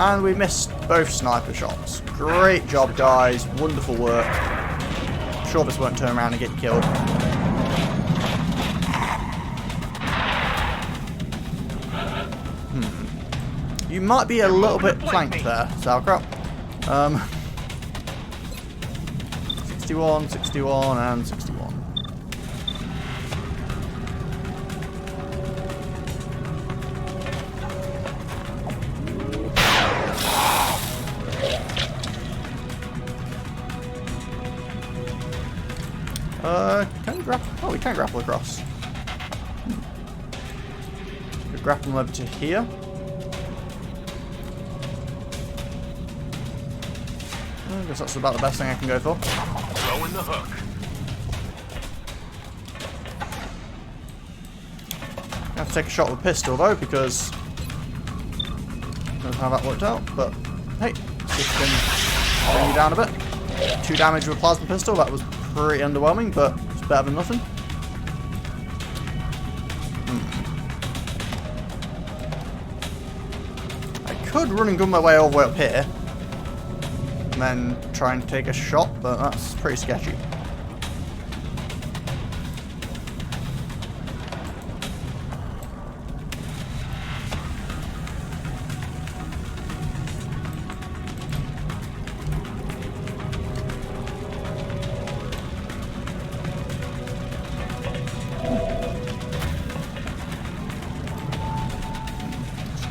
S1: And we missed both sniper shots. Great job, guys. Wonderful work. I'm sure this won't turn around and get you killed. You might be a little bit flanked there, sauerkraut. 61, 61, and 61. Can we grapple? Oh, we can grapple across. We grapple them over to here. I guess that's about the best thing I can go for.
S7: Throw in the hook.
S1: I have to take a shot with a pistol though, because that's how that worked out. But hey, see if we can bring you down a bit. 2 damage with a plasma pistol. That was pretty underwhelming, but it's better than nothing. I could run and gun my way all the way up here. And then try and take a shot, but that's pretty sketchy.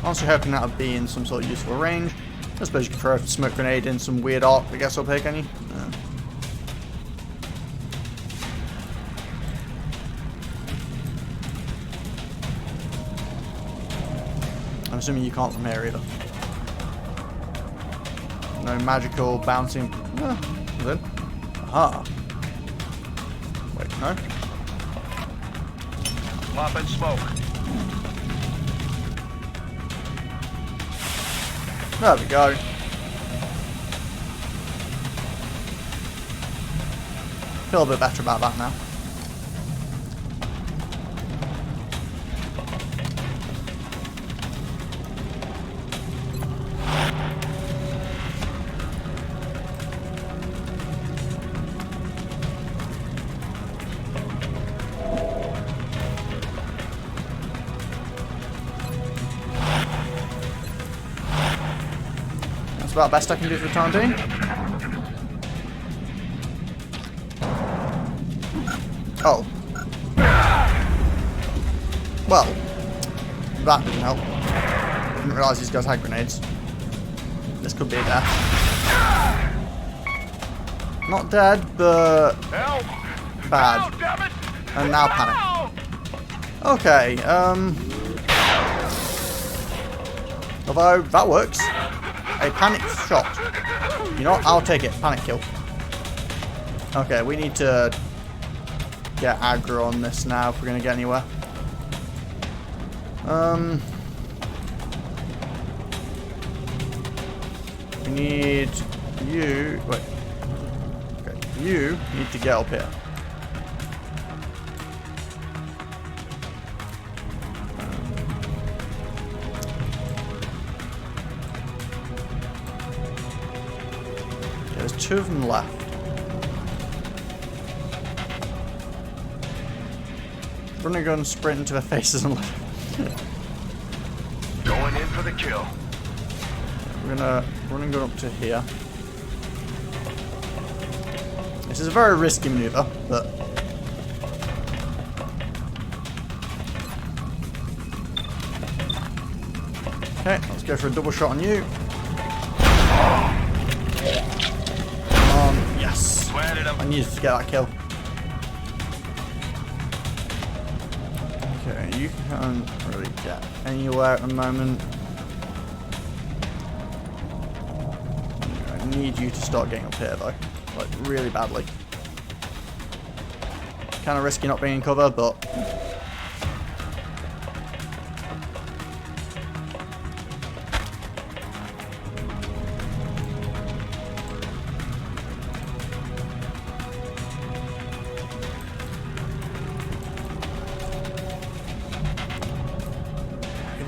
S1: Honestly hoping that would be in some sort of useful range. I suppose you could throw a smoke grenade in some weird arc, I guess I'll take any. I'm assuming you can't from here either. No magical bouncing. No, then. Aha. Wait, no.
S7: Popping smoke.
S1: There we go. Feel a bit better about that now. That's about the best I can do for the time being. Oh. Well, that didn't help. Didn't realise these guys had grenades. This could be a death. Not dead, but bad. And now panic. Okay, although that works. A panic shot. You know what? I'll take it. Panic kill. Okay, we need to get aggro on this now if we're going to get anywhere. We need you. Wait. Okay, you need to get up here. There's 2 of them left. Run and gun, sprint into their faces and
S7: Going in for the kill.
S1: We're gonna run and gun up to here. This is a very risky maneuver, but okay, let's go for a double shot on you. Yes. I needed to get that kill. Okay, you can't really get anywhere at the moment. I need you to start getting up here though. Like, really badly. Kind of risky not being in cover, but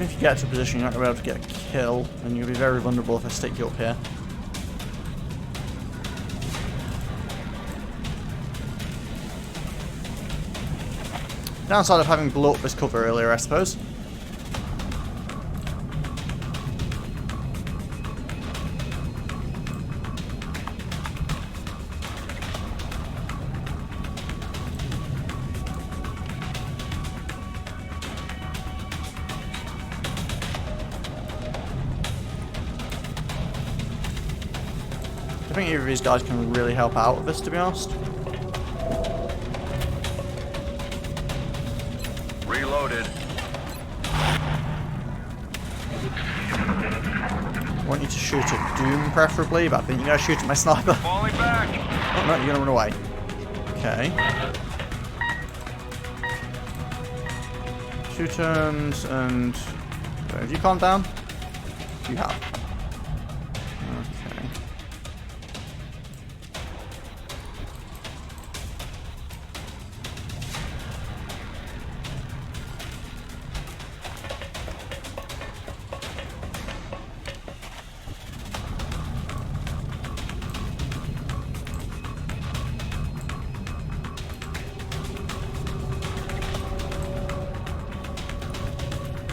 S1: If you get to a position, you're not going to be able to get a kill, and you'll be very vulnerable if I stick you up here. Downside of having blown up this cover earlier, I suppose. I think either of these guys can really help out with this, to be honest.
S7: Reloaded.
S1: I want you to shoot at Doom, preferably, but I think you're going to shoot at my sniper.
S7: Falling back.
S1: Oh, no, you're going to run away. Okay. 2 turns and... Wait, have you calmed down? You have. Okay.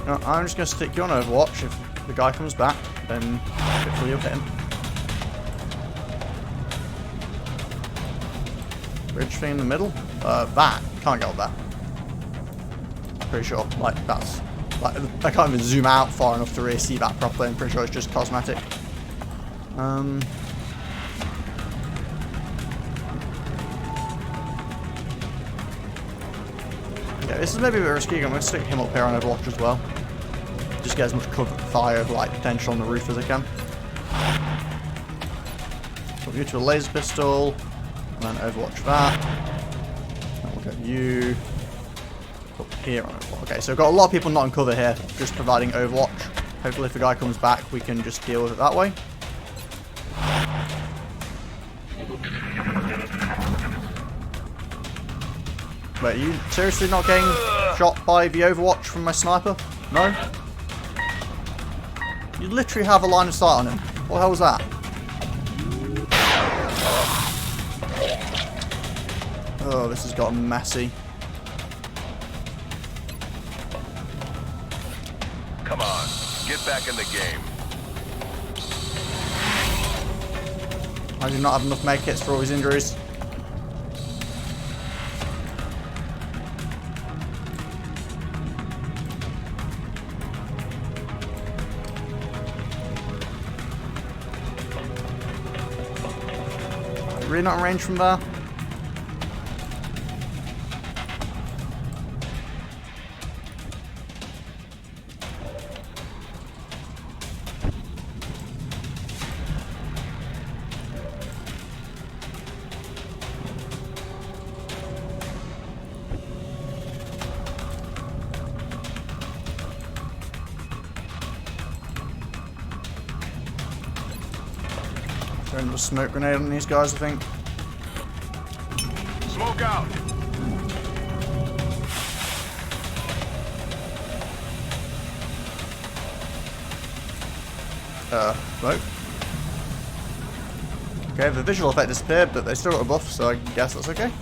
S1: No, I'm just going to stick you on Overwatch. If the guy comes back, then hopefully you'll hit him. Bridge thing in the middle? That. Can't get up there. Pretty sure. Like, that's... Like, I can't even zoom out far enough to really see that properly. I'm pretty sure it's just cosmetic. Yeah, this is maybe a bit risky. I'm going to stick him up here on Overwatch as well. Just get as much cover fire like potential on the roof as I can. Put you to a laser pistol, and then Overwatch that. And we'll get you up here on Overwatch. Okay, so I've got a lot of people not in cover here, just providing Overwatch. Hopefully if the guy comes back, we can just deal with it that way. Wait, are you seriously not getting shot by the Overwatch from my sniper? No? You literally have a line of sight on him. What the hell was that? Oh, this has gotten messy.
S7: Come on, get back in the game.
S1: I do not have enough medkits for all his injuries. Really not in range from there. Throwing a smoke grenade on these guys, I think.
S7: Smoke out.
S1: Smoke. Okay, the visual effect disappeared, but they still got a buff, so I guess that's okay.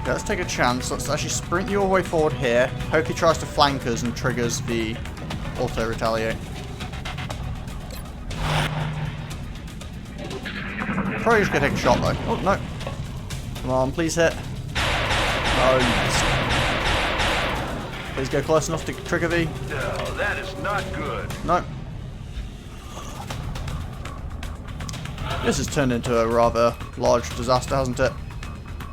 S1: Okay, let's take a chance. Let's actually sprint you all the way forward here. Hope he tries to flank us and triggers the auto retaliate. Probably just gonna take a shot though. Oh no! Come on, please hit. No. Please go close enough to trigger the.
S7: No, that is not good.
S1: No. This has turned into a rather large disaster, hasn't it?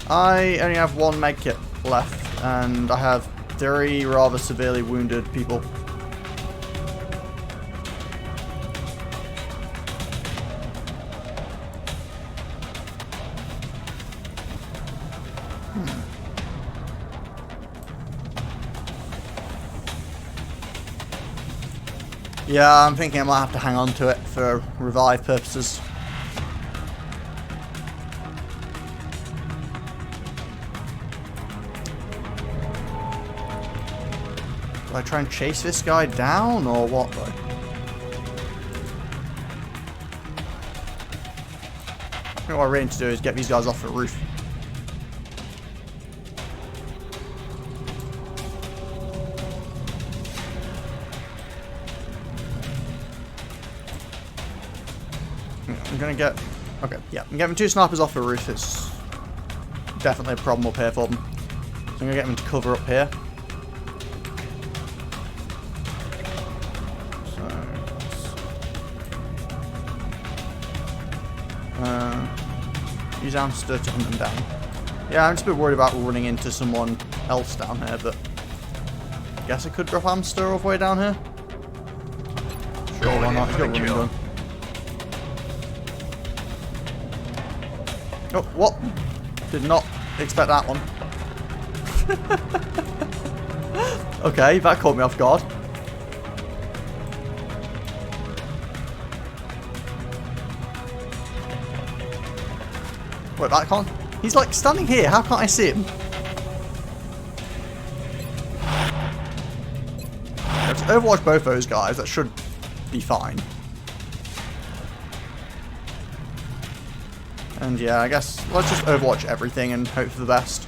S1: I only have 1 medkit left, and I have 3 rather severely wounded people. Yeah, I'm thinking I might have to hang on to it for revive purposes. Do I try and chase this guy down, or what, though? I think what I really need to do is get these guys off the roof. I'm gonna get... Okay, yeah, I'm getting 2 snipers off the roof. It's definitely a problem up here for them. So I'm gonna get them to cover up here. Use Amster to hunt them down. Yeah, I'm just a bit worried about running into someone else down here, but I guess I could drop Amster all the way down here. Sure, why not? He's got running gun. Oh, what? Did not expect that one. Okay, that caught me off guard. Wait, that can't... He's like standing here, how can't I see him? Let's overwatch both those guys, that should be fine. And yeah, I guess let's just overwatch everything and hope for the best.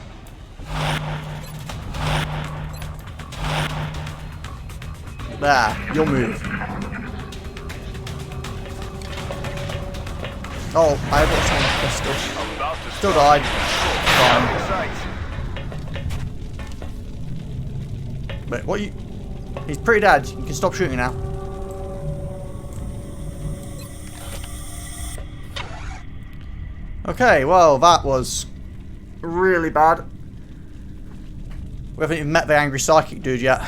S1: There, you'll move. Oh, I have what's on the pistol. Still died. Fine. Wait, what are you... He's pretty dead. You can stop shooting now. Okay, well, that was really bad. We haven't even met the angry psychic dude yet.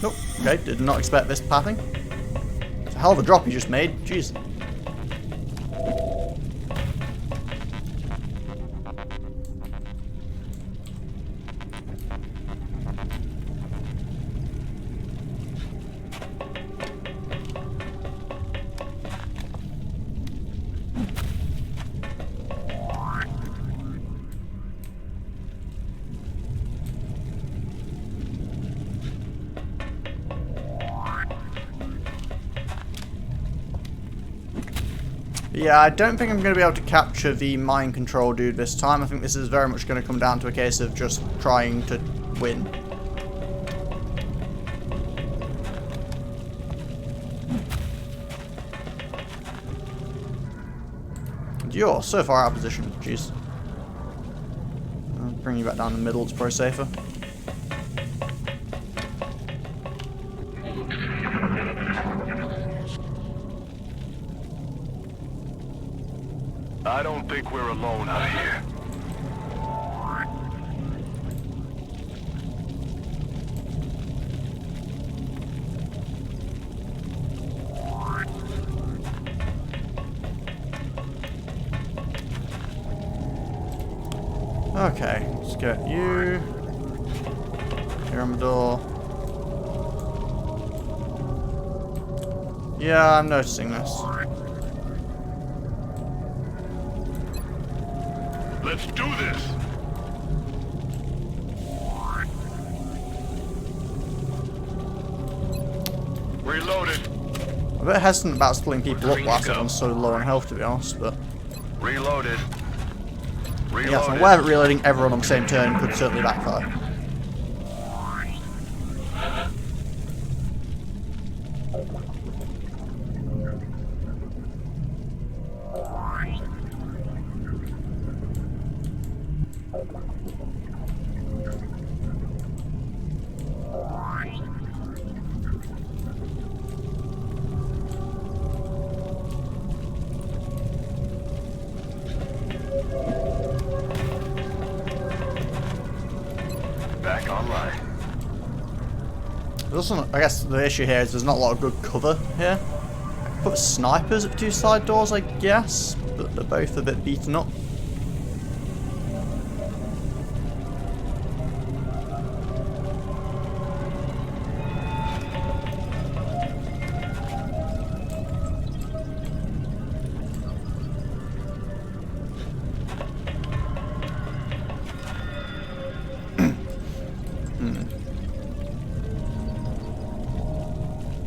S1: Nope. Okay, did not expect this pathing. It's a hell of a drop you just made. Jeez. Yeah, I don't think I'm going to be able to capture the mind control dude this time. I think this is very much going to come down to a case of just trying to win. And you're so far out of position. Jeez. I'll bring you back down the middle. It's probably safer.
S7: I don't think we're alone out here.
S1: Okay, let's get you. Here on the door. Yeah, I'm noticing this.
S7: Let's do this! Reloaded.
S1: I'm a bit hesitant about splitting people up whilst everyone's so low on health, to be honest, but...
S7: Reloaded. Reloaded.
S1: Yes, I'm aware that reloading everyone on the same turn could certainly backfire. I guess the issue here is there's not a lot of good cover here. I could put snipers at 2 side doors, I guess, but they're both a bit beaten up.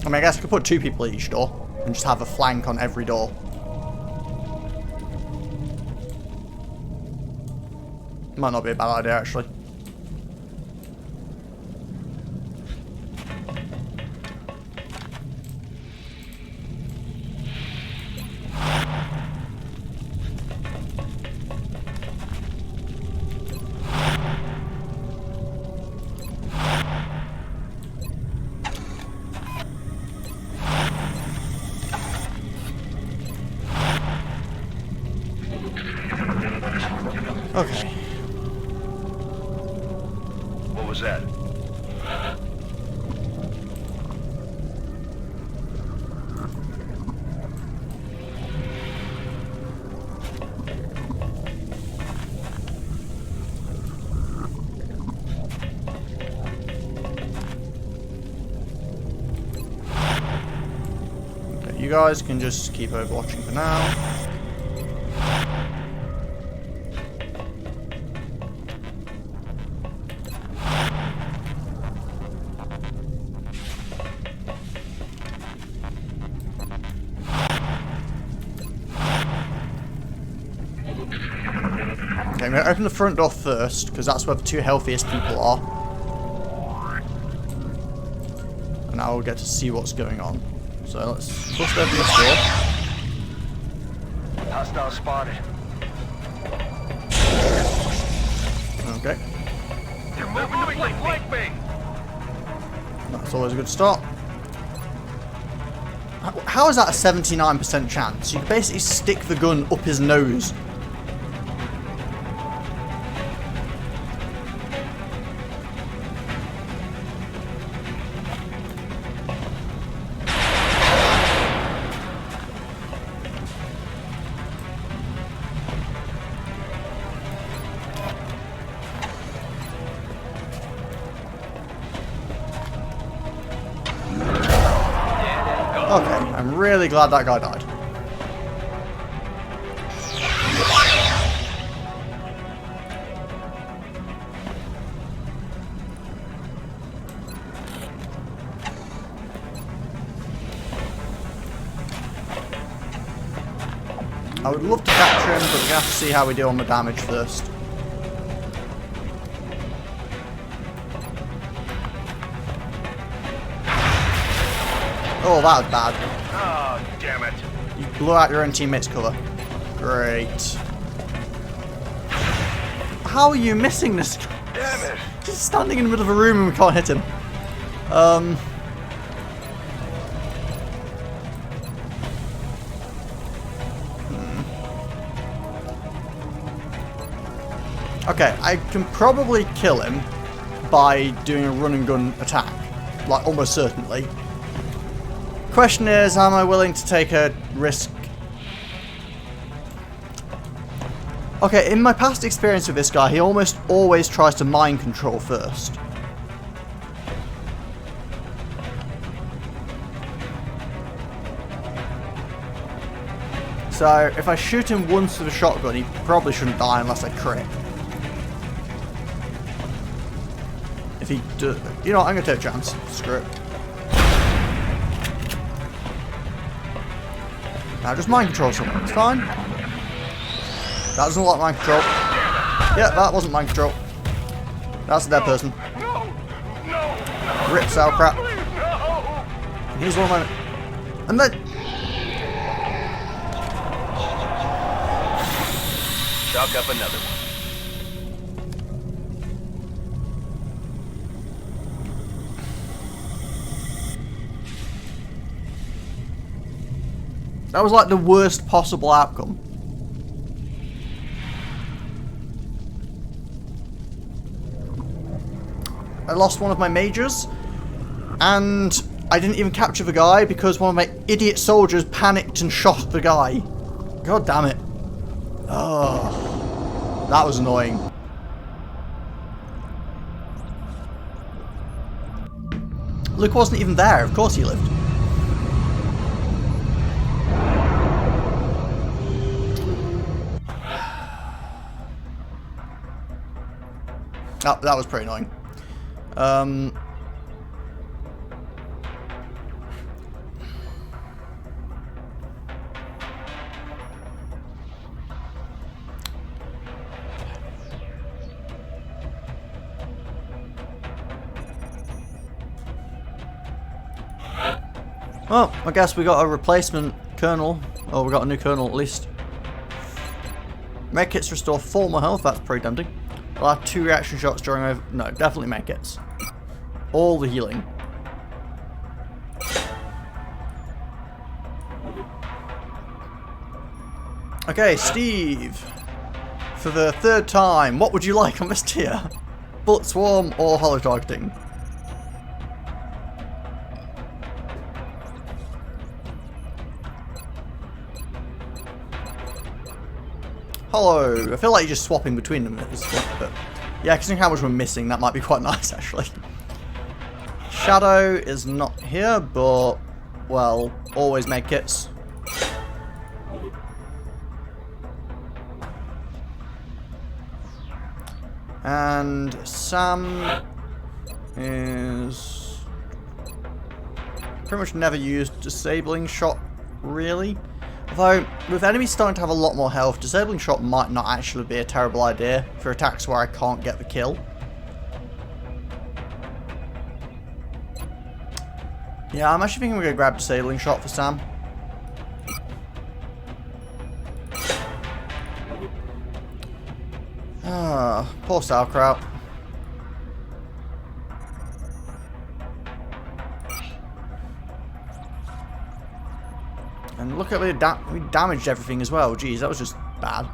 S1: I mean, I guess I could put 2 people at each door and just have a flank on every door. Might not be a bad idea, actually. Okay.
S7: What was that?
S1: Okay, you guys can just keep overwatching for now. Okay, I'm going to open the front door first, because that's where the 2 healthiest people are. And I will get to see what's going on. So let's bust open this door.
S7: Hostile spotted.
S1: Okay,
S7: They're moving to flank me!
S1: that's always a good start. How is that a 79% chance? You can basically stick the gun up his nose. Okay, I'm really glad that guy died. I would love to capture him, but we have to see how we do on the damage first. Oh, that was bad.
S7: Oh, damn it.
S1: You blew out your own teammate's cover. Great. How are you missing this?
S7: Damn it.
S1: He's standing in the middle of a room and we can't hit him. Okay, I can probably kill him by doing a run and gun attack. Like, almost certainly. Question is, am I willing to take a risk? Okay, in my past experience with this guy, he almost always tries to mind control first. So, if I shoot him once with a shotgun, he probably shouldn't die unless I crit. If he does... You know what, I'm going to take a chance. Screw it. Now just mind control someone, it's fine. That doesn't look like mind control. Yeah, that wasn't mind control. That's a dead person. Rip sauerkraut. Here's one moment. And then...
S4: Chalk up another one.
S1: That was like the worst possible outcome. I lost one of my majors. And I didn't even capture the guy because one of my idiot soldiers panicked and shot the guy. God damn it. Oh, that was annoying. Luke wasn't even there. Of course he lived. Oh, that was pretty annoying. Well, I guess we got a replacement colonel. Oh, we got a new colonel at least. Medkits restore 4 more health. That's pretty tempting. I'll have 2 reaction shots during over. No, definitely medkits. All the healing. Okay, Steve. For the 3rd time, what would you like on this tier? Bullet Swarm or Hollow Targeting? Hollow. I feel like you're just swapping between them at this point, but yeah, considering how much we're missing, that might be quite nice actually. Shadow is not here, but well, always medkits. And Sam is pretty much never used disabling shot, really. Although, with enemies starting to have a lot more health, disabling shot might not actually be a terrible idea for attacks where I can't get the kill. Yeah, I'm actually thinking we're going to grab disabling shot for Sam. Ah, poor sauerkraut. And look at we damaged everything as well. Jeez, that was just bad.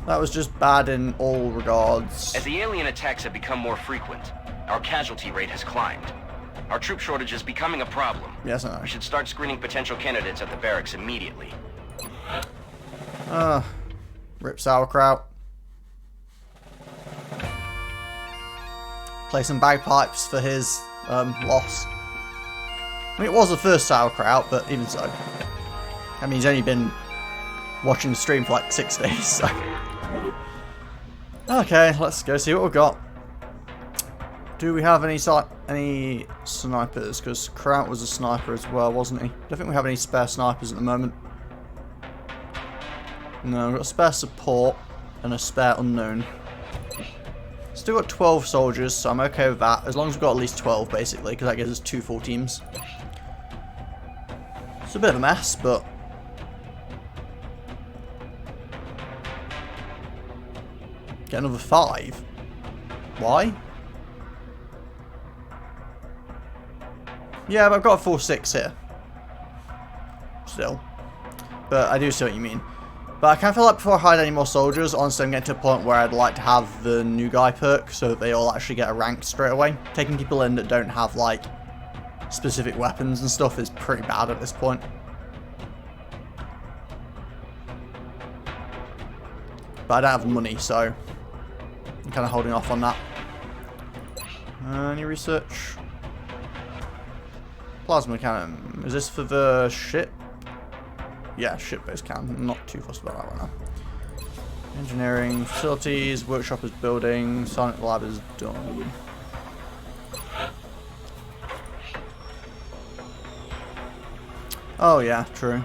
S1: That was just bad in all regards.
S4: As the alien attacks have become more frequent, our casualty rate has climbed. Our troop shortage is becoming a problem.
S1: Yes, I know.
S4: We should start screening potential candidates at the barracks immediately.
S1: Rip sauerkraut. Play some bagpipes for his loss. I mean, it was the first sauerkraut, but even so. I mean, he's only been watching the stream for like 6 days, so. Okay, let's go see what we've got. Do we have any snipers? Because Kraut was a sniper as well, wasn't he? Don't think we have any spare snipers at the moment. No, we've got a spare support and a spare unknown. Still got 12 soldiers, so I'm okay with that. As long as we've got at least 12, basically, because that gives us 2 full teams. It's a bit of a mess, but... Get another 5. Why? Yeah, but I've got a full 6 here. Still. But I do see what you mean. But I kind of feel like before I hide any more soldiers, honestly I'm getting to a point where I'd like to have the new guy perk so that they all actually get a rank straight away. Taking people in that don't have like specific weapons and stuff is pretty bad at this point. But I don't have money, so I'm kind of holding off on that. Any research? Plasma cannon. Is this for the ship? Yeah, ship-based cannon. I'm not too fussed about that right now. Engineering, facilities, workshop is building, sonic lab is done. Oh yeah, true.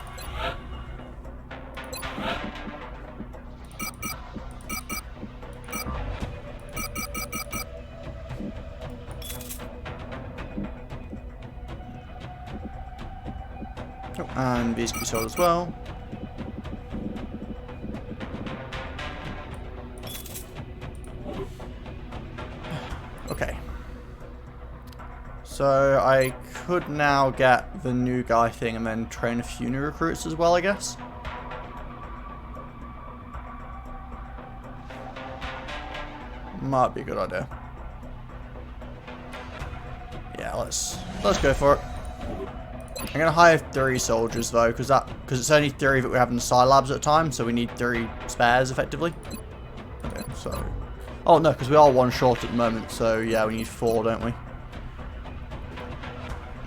S1: And these can be sold as well. Okay. So I could now get the new guy thing and then train a few new recruits as well, I guess. Might be a good idea. let's go for it. I'm gonna hire 3 soldiers though, because it's only 3 that we have in the Scilabs at a time, so we need 3 spares effectively. Okay, so oh no, because we are 1 short at the moment, so yeah, we need 4, don't we?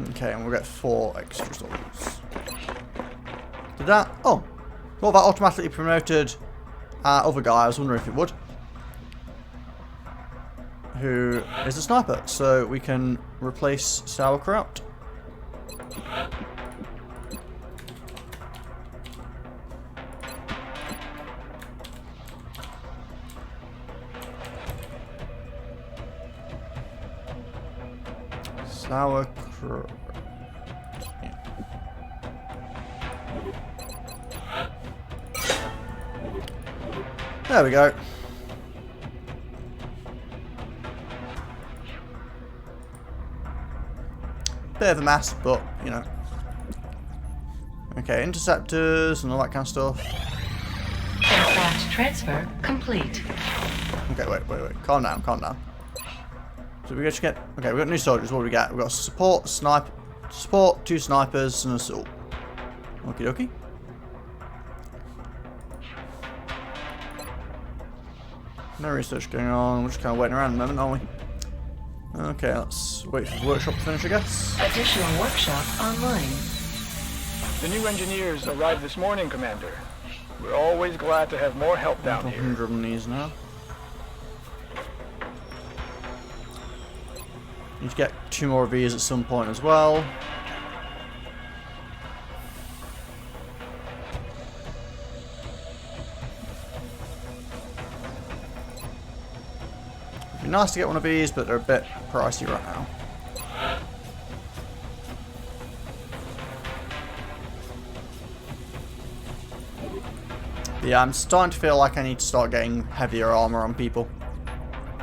S1: Okay, and we'll get 4 extra soldiers. Did that? Oh, well, that automatically promoted our other guy. I was wondering if it would. Who is a sniper, so we can replace sauerkraut. Sauerkraut. Yeah. There we go. Bit of a mess, but you know. Okay, interceptors and all that kind of stuff.
S3: Aircraft transfer complete.
S1: Okay, wait. Calm down. So we just get. Okay, we got new soldiers. What do we got? We got support, 2 snipers, and assault. Okie dokie. No research going on. We're just kind of waiting around a moment, aren't we? Okay, let's wait for the workshop to finish, I guess.
S3: Additional workshop online.
S2: The new engineers arrived this morning, Commander. We're always glad to have more help down here.
S1: 100 on these now. Need to get 2 more of these at some point as well. It'd be nice to get one of these, but they're a bit pricey right now. But yeah, I'm starting to feel like I need to start getting heavier armor on people.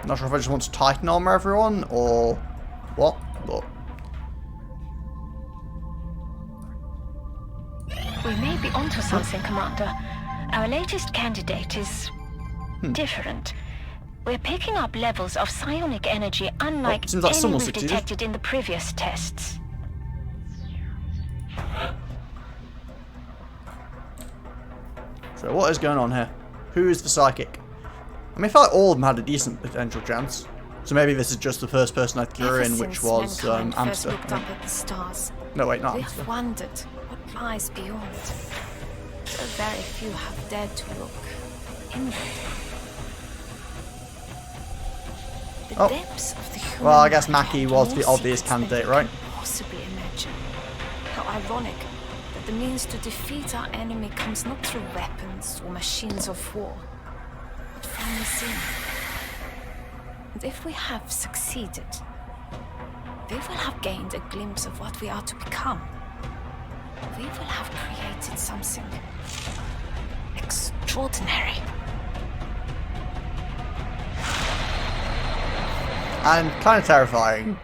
S1: Not sure if I just want to Titan armor everyone or what, but
S6: We may be onto something, Commander. Our latest candidate is different. We're picking up levels of psionic energy unlike
S1: seems like
S6: any
S1: someone
S6: we've
S1: succeeded.
S6: detected in the previous tests.
S1: so what is going on here? Who is the psychic? I mean, I feel like all of them had a decent potential chance. So maybe this is just the first person I threw
S8: Ever
S1: in, which
S8: since
S1: was
S8: mankind first
S1: Amster.
S8: looked up at the stars,
S1: No, wait, not
S8: we
S1: Amster.
S8: have wondered what lies beyond. So very few have dared to look inward. The
S1: Oh.
S8: depths of the human
S1: Well, I guess
S8: mind
S1: Mackie
S8: hold
S1: was
S8: more
S1: the obvious
S8: secrets than
S1: candidate,
S8: we
S1: right?
S8: can possibly imagine. How ironic that the means to defeat our enemy comes not through weapons or machines of war, but from within. And if we have succeeded, we will have gained a glimpse of what we are to become. We will have created something extraordinary.
S1: And kind of terrifying.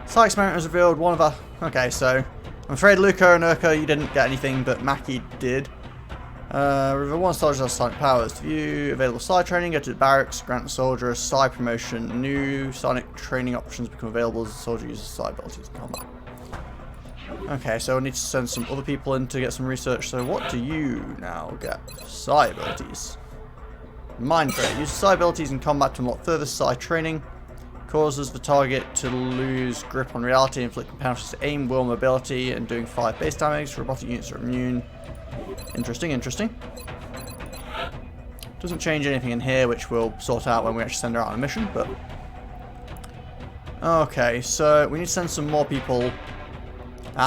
S1: Site experiment has revealed one of our... Okay, so I'm afraid Luca and Urka, you didn't get anything, but Mackie did. Reveal 1 soldier has sonic powers. To view available psi training, go to the barracks, grant the soldier a psi promotion. New sonic training options become available as the soldier uses psi abilities in combat. Okay, so I need to send some other people in to get some research. So what do you now get? Psi abilities. Mind Trade. Use psi abilities in combat to unlock further psi training. Causes the target to lose grip on reality, inflicting penalties to aim, will, mobility, and doing 5 base damage. Robotic units are immune. Interesting, interesting. Doesn't change anything in here, which we'll sort out when we actually send her out on a mission, but... Okay, so we need to send some more people.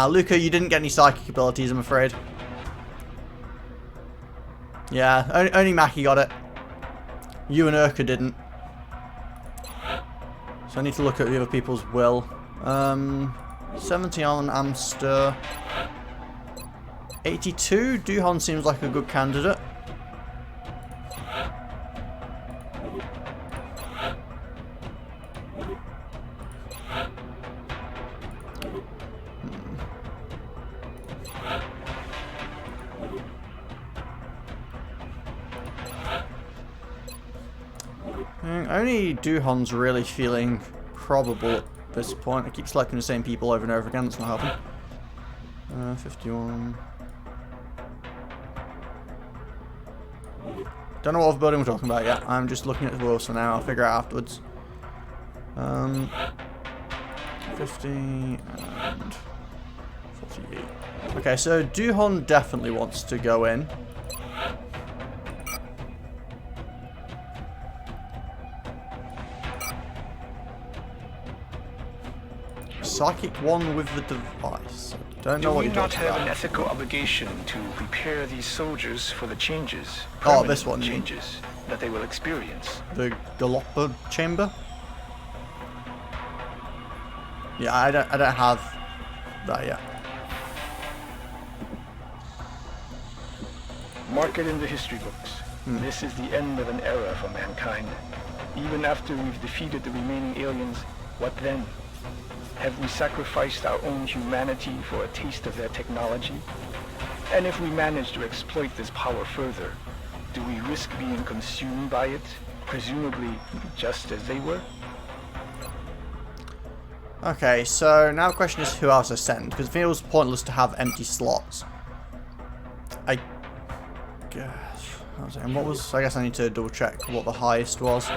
S1: Luca, you didn't get any psychic abilities, I'm afraid. Yeah, only Mackie got it. You and Urka didn't. So I need to look at the other people's will. 70 on Amster. 82? Duhon seems like a good candidate. Only Duhon's really feeling probable at this point. I keep selecting the same people over and over again. That's not helping. 51. Don't know what building we're talking about yet. I'm just looking at the walls for now. I'll figure it out afterwards. 50 and 48. Okay, so Duhon definitely wants to go in. Psychic one with the device. I don't know what you're talking about.
S2: Do we not have an ethical obligation to prepare these soldiers for the changes?
S1: Oh, this one.
S2: Changes that they will experience.
S1: The Galoppa chamber. Yeah, I don't have that yet.
S2: Mark it in the history books. This is the end of an era for mankind. Even after we've defeated the remaining aliens, what then? Have we sacrificed our own humanity for a taste of their technology? And if we manage to exploit this power further, do we risk being consumed by it, presumably just as they were?
S1: Okay, so now the question is who else I send, because it feels pointless to have empty slots. I guess. I guess I need to double check what the highest was.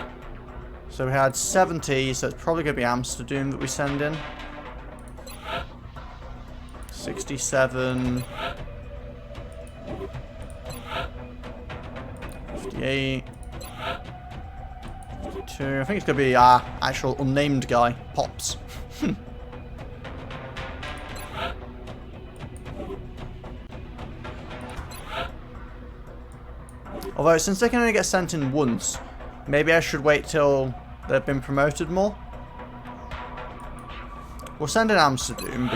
S1: So we had 70, so it's probably going to be Amsterdam that we send in. 67. 58. 52. I think it's going to be our actual unnamed guy, Pops. Although, since they can only get sent in once, maybe I should wait till they've been promoted more. We'll send in Amsterdam,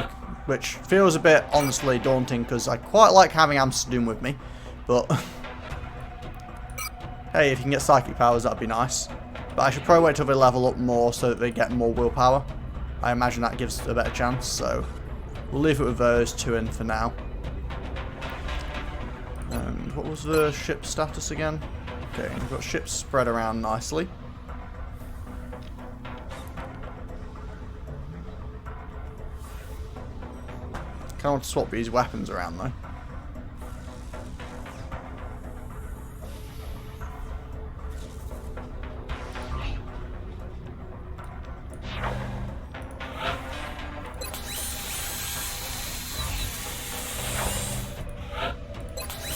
S1: which feels a bit, honestly, daunting, because I quite like having Amsterdam with me. But, hey, if you can get psychic powers, that'd be nice. But I should probably wait till they level up more so that they get more willpower. I imagine that gives a better chance, so we'll leave it with those two in for now. And what was the ship status again? Okay, we've got ships spread around nicely. Kind of want to swap these weapons around though.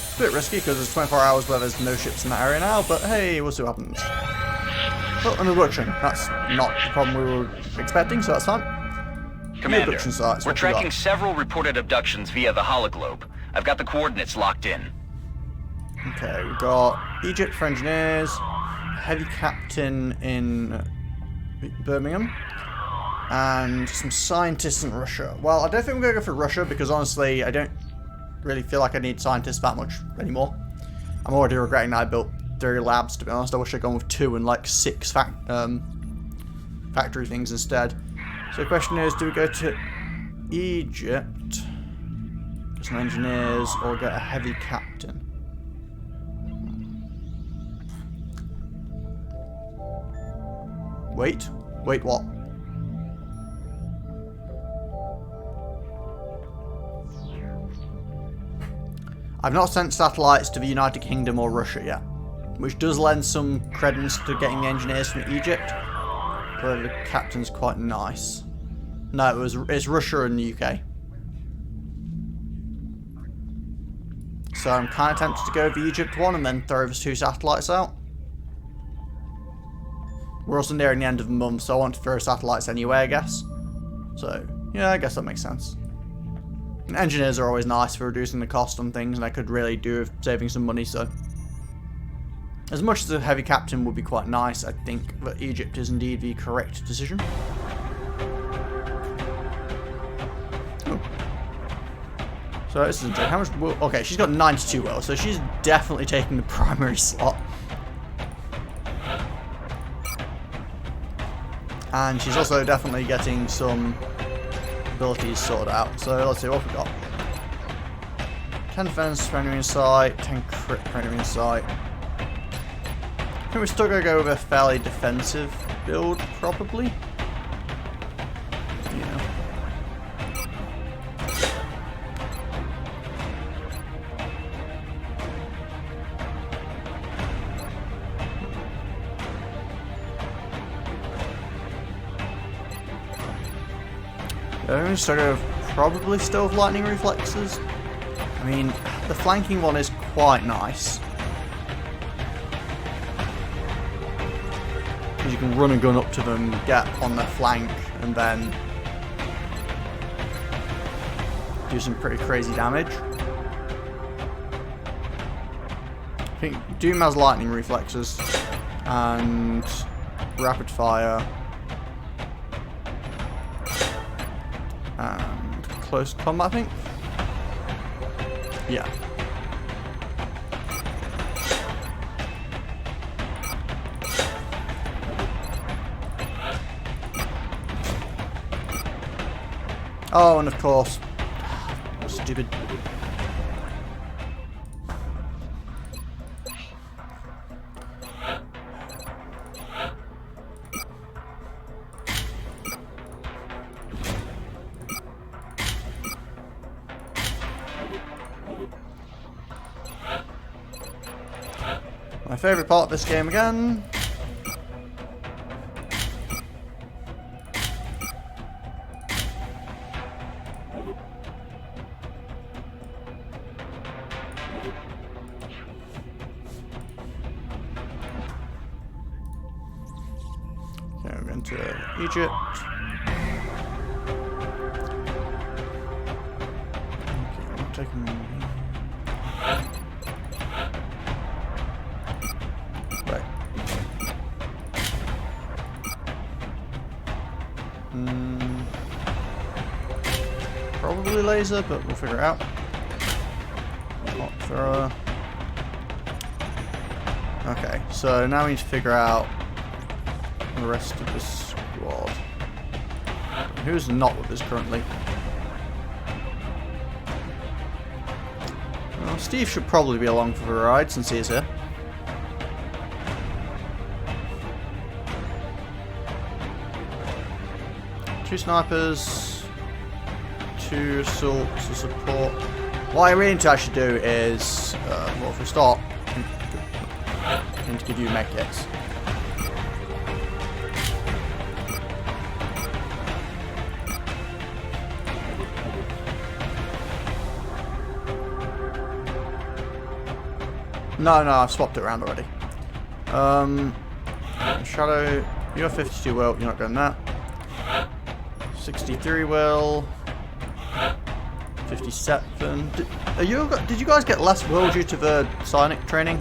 S1: It's a bit risky because there's 24 hours where there's no ships in that area now, but hey, we'll see what happens. Oh, an abduction. That's not the problem we were expecting, so that's fine.
S4: Commander,
S1: abduction sites,
S4: we're tracking several reported abductions via the hologlobe. I've got the coordinates locked in.
S1: Okay, we've got Egypt for engineers, heavy captain in Birmingham, and some scientists in Russia. Well, I don't think we're going to go for Russia because honestly, I don't really feel like I need scientists that much anymore. I'm already regretting that I built 3 labs, to be honest. I wish I'd gone with 2 and like 6 factory things instead. So the question is, do we go to Egypt, get some engineers, or get a heavy captain? Wait what? I've not sent satellites to the United Kingdom or Russia yet, which does lend some credence to getting the engineers from Egypt, but the captain's quite nice. No, it's Russia and the UK. So I'm kind of tempted to go with the Egypt one and then throw the 2 satellites out. We're also nearing the end of the month, so I want to throw satellites anyway, I guess. So, yeah, I guess that makes sense. And engineers are always nice for reducing the cost on things, and I could really do with saving some money, so. As much as a heavy captain would be quite nice, I think that Egypt is indeed the correct decision. Oh. So this is interesting. How much will, okay, she's got 92 will, so she's definitely taking the primary slot. And she's also definitely getting some abilities sorted out. So let's see what we've got. 10 defense per enemy in sight, 10 crit per enemy in sight. I think we're still going to go with a fairly defensive build, probably. They're still have probably still have lightning reflexes. I mean, the flanking one is quite nice. Because you can run a gun up to them, get on their flank, and then do some pretty crazy damage. I think Doom has lightning reflexes and rapid fire and close combat, I think. Yeah. Oh, and of course, stupid. My favourite part of this game again. Okay, we're going to Egypt. Okay, I'm taking... Right. Probably laser, but we'll figure it out. Hot thrower. Okay, so now we need to figure out the rest of the squad. Who's not with us currently? Well, Steve should probably be along for the ride since he is here. Two snipers, two assaults to support. What I really need to actually do is, well, if we start, I need to give you medkits. No, I've swapped it around already. Shadow, you have 52 will, you're not getting that. 63 will. 57. Did you guys get less will due to the psionic training?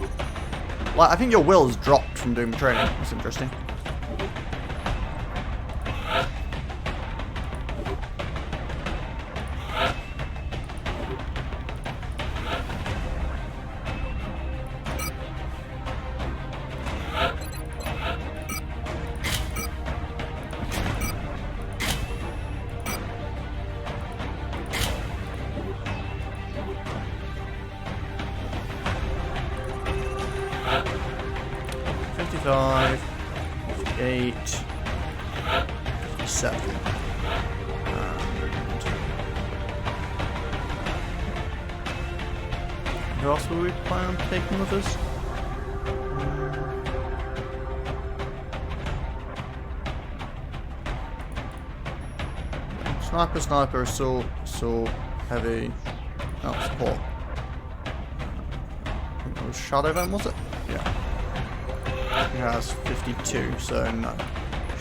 S1: Like, I think your will's dropped from doing the training. That's interesting. $55, $58, $57. Who else were we planning on taking with us? Sniper, assault, heavy, support. I think it was Shadow then, was it? Yeah. He has 52, so no.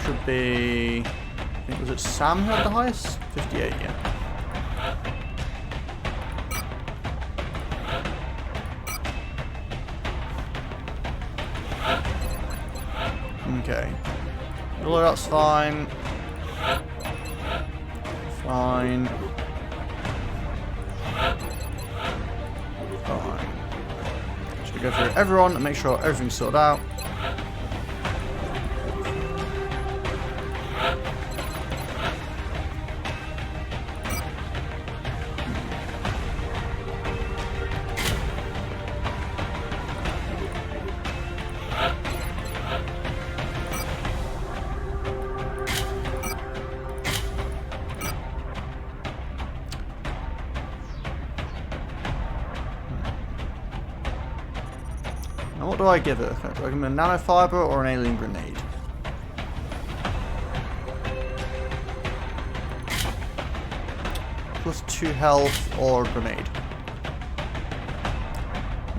S1: Should be... I think, was it Sam who had the highest? 58, yeah. Okay. Loadout's fine. Fine. Fine. Should we go through everyone and make sure everything's sorted out. Now what do I give her? Do I give her a nanofiber or an alien grenade? plus 2 health or a grenade.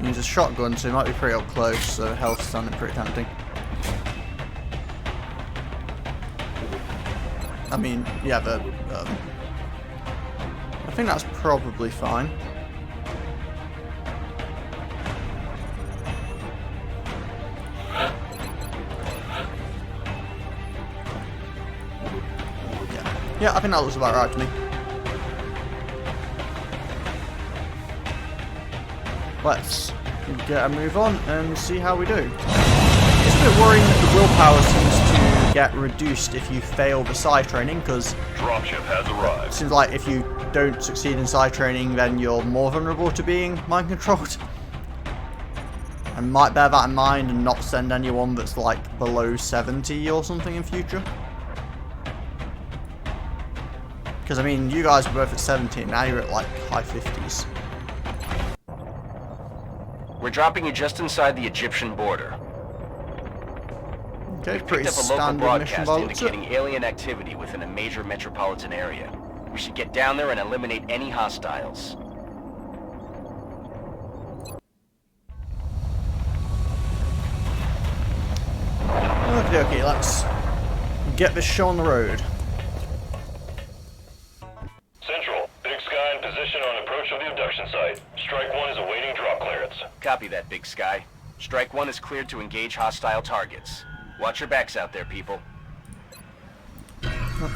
S1: Use a shotgun, so it might be pretty up close, so health's sounding pretty tempting. I mean, yeah, I think that's probably fine. Yeah, I think that looks about right to me. Let's get a move on and see how we do. It's a bit worrying that the willpower seems to get reduced if you fail the psi training, because
S5: Dropship has arrived.
S1: it seems like if you don't succeed in psi training, then you're more vulnerable to being mind controlled. I might bear that in mind and not send anyone that's like below 70 or something in future. Because, I mean, you guys were both at 70, now you're at, like, high 50s.
S4: We're dropping you just inside the Egyptian border.
S1: Okay,
S4: We've
S1: pretty
S4: picked up a local
S1: standard mission
S4: broadcast
S1: by the looks of it.
S4: indicating alien activity within a major metropolitan area. We should get down there and eliminate any hostiles.
S1: Okay, let's get this show on the road.
S5: Central, Big Sky in position on approach of the abduction site. Strike 1 is awaiting drop clearance.
S4: Copy that, Big Sky. Strike 1 is cleared to engage hostile targets. Watch your backs out there, people.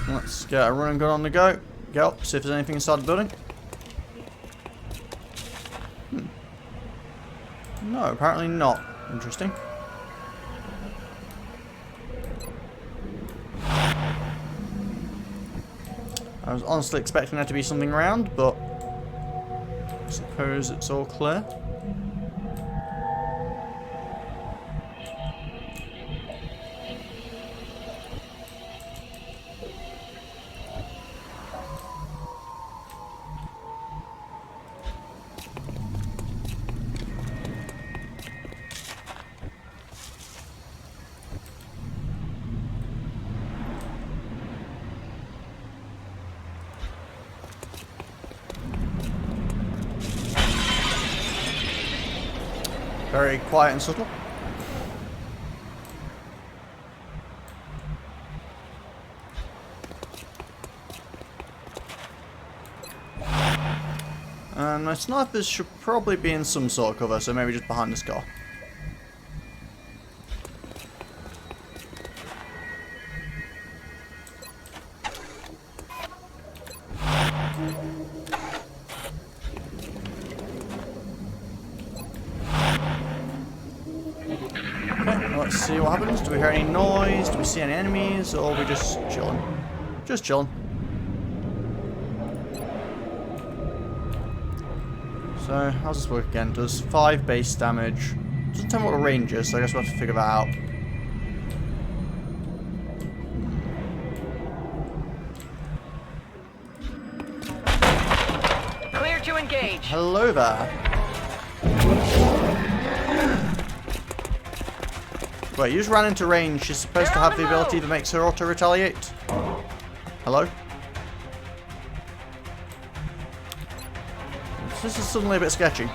S1: Let's get a running gun on the go. Go up, see if there's anything inside the building. No, apparently not. Interesting. I was honestly expecting there to be something around, but I suppose it's all clear. Very quiet and subtle. And my snipers should probably be in some sort of cover, so maybe just behind this car. Let's see what happens. Do we hear any noise? Do we see any enemies? Or are we just chilling? Just chilling. So, how's this work again? Does 5 base damage. Doesn't tell me what the range is, so I guess we'll have to figure that out.
S9: Clear to engage.
S1: Hello there. Wait, you just ran into range. She's supposed to have the ability that makes her auto-retaliate. Hello? This is suddenly a bit sketchy. I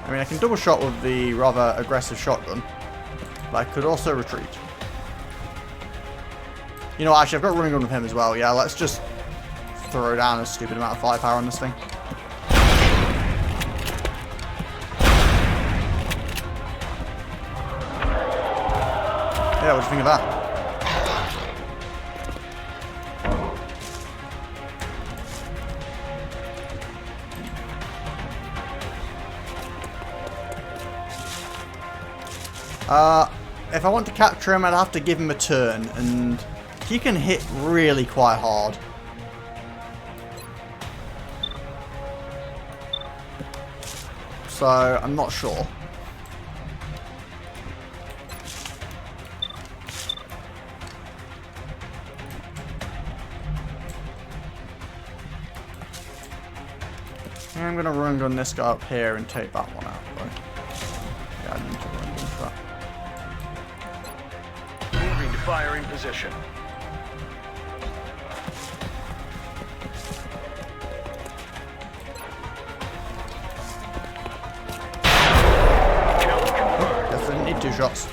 S1: mean, I can double shot with the rather aggressive shotgun, but I could also retreat. You know, actually, I've got a running gun with him as well. Yeah, let's just throw down a stupid amount of firepower on this thing. Yeah, what do you think of that? If I want to capture him, I'd have to give him a turn, and he can hit really quite hard. So, I'm not sure. I'm going to run gun this guy up here and take that one out, though. Yeah, I need to run gun for that.
S7: Moving to firing position.
S1: 2 shots.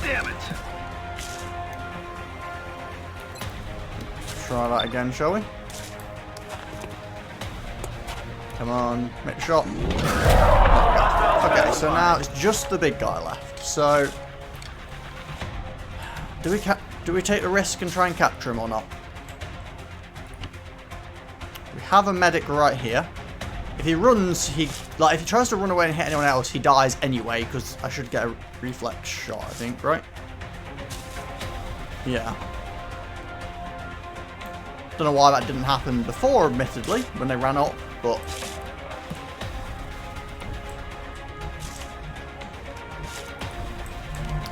S7: Damn it!
S1: Try that again, shall we? Come on, make a shot. Okay, so now it's just the big guy left. So, do we take the risk and try and capture him or not? We have a medic right here. If he runs, if he tries to run away and hit anyone else, he dies anyway, because I should get a reflex shot, I think, right? Yeah. Don't know why that didn't happen before, admittedly, when they ran up, but...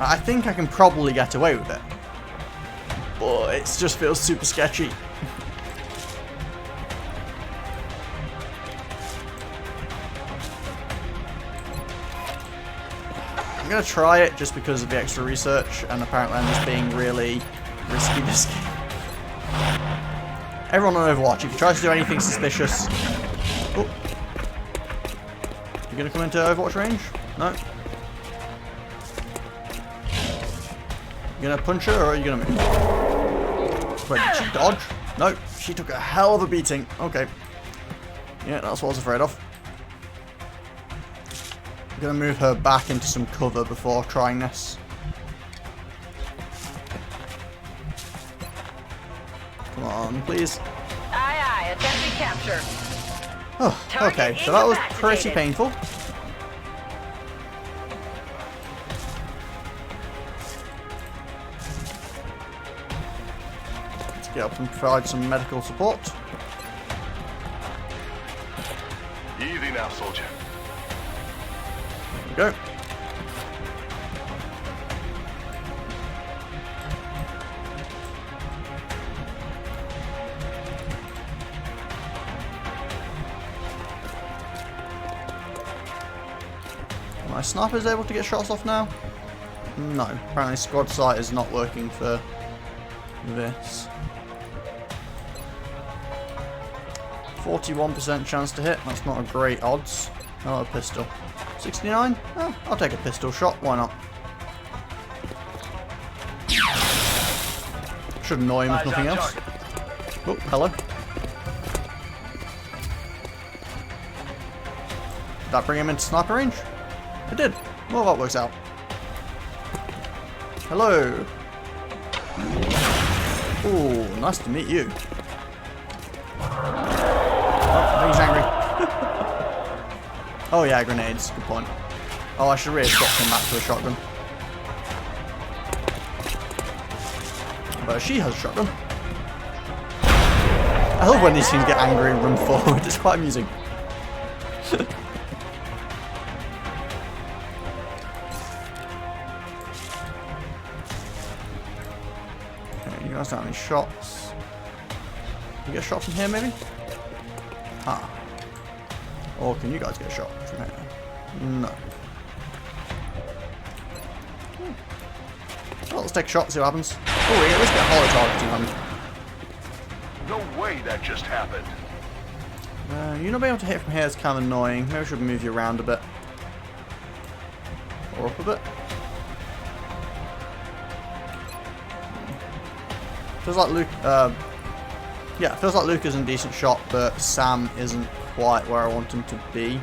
S1: I think I can probably get away with it. But it just feels super sketchy. I'm going to try it just because of the extra research, and apparently I'm just being really risky this game. Everyone on Overwatch, if you try to do anything suspicious... Oh. You going to come into Overwatch range? No? You going to punch her, or are you going to move? Wait, did she dodge? No, she took a hell of a beating. Okay. Yeah, that's what I was afraid of. I'm going to move her back into some cover before trying this. Come on, please.
S3: Aye, aye, attempting capture.
S1: Oh, okay, so that was pretty painful. Let's get up and provide some medical support.
S7: Easy now, soldier.
S1: There we go. My sniper's able to get shots off now? No, apparently squad sight is not working for this. 41% chance to hit, that's not a great odds. Oh, a pistol. 69? Oh, I'll take a pistol shot, why not? Should annoy him if nothing else. Oh, hello. Did that bring him into sniper range? It did. Well, that works out. Hello. Ooh, nice to meet you. Oh, he's angry. Oh yeah, grenades. Good point. Oh, I should really swap him back to a shotgun. But she has a shotgun. I love when these things get angry and run forward. It's quite amusing. You guys don't have any shots. Can you get a shot from here, maybe? Ah. Or can you guys get a shot from here? No. Well, let's take a shot, see what happens. Oh, we at least get hollow targeting on.
S7: No way that just happened.
S1: You not being able to hit from here is kind of annoying. Maybe I should move you around a bit. Or up a bit. Feels like Luke, yeah, feels like Luke is a decent shot, but Sam isn't quite where I want him to be.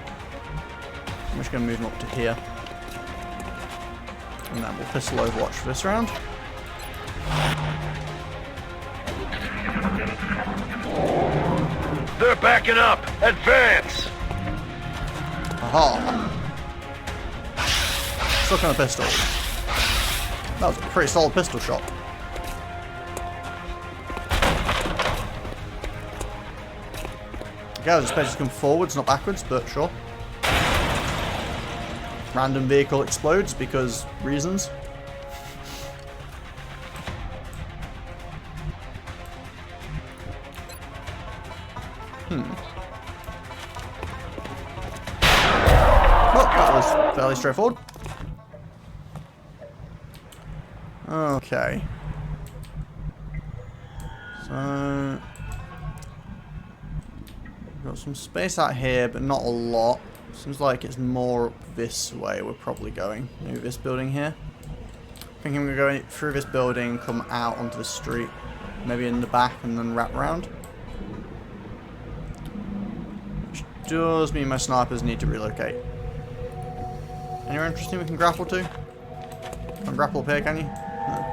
S1: I'm just going to move him up to here. And then we'll pistol Overwatch for this round.
S7: They're backing up! Advance!
S1: Aha! Stuck on a pistol. That was a pretty solid pistol shot. Okay, I was expecting to come forwards, not backwards, but sure. Random vehicle explodes because reasons. Well, that was fairly straightforward. Okay. So... got some space out here, but not a lot. Seems like it's more up this way we're probably going. Maybe this building here. I think I'm going to go through this building, come out onto the street. Maybe in the back and then wrap around. Which does mean my snipers need to relocate. Anywhere interesting we can grapple to? Can't grapple up here, can you? No.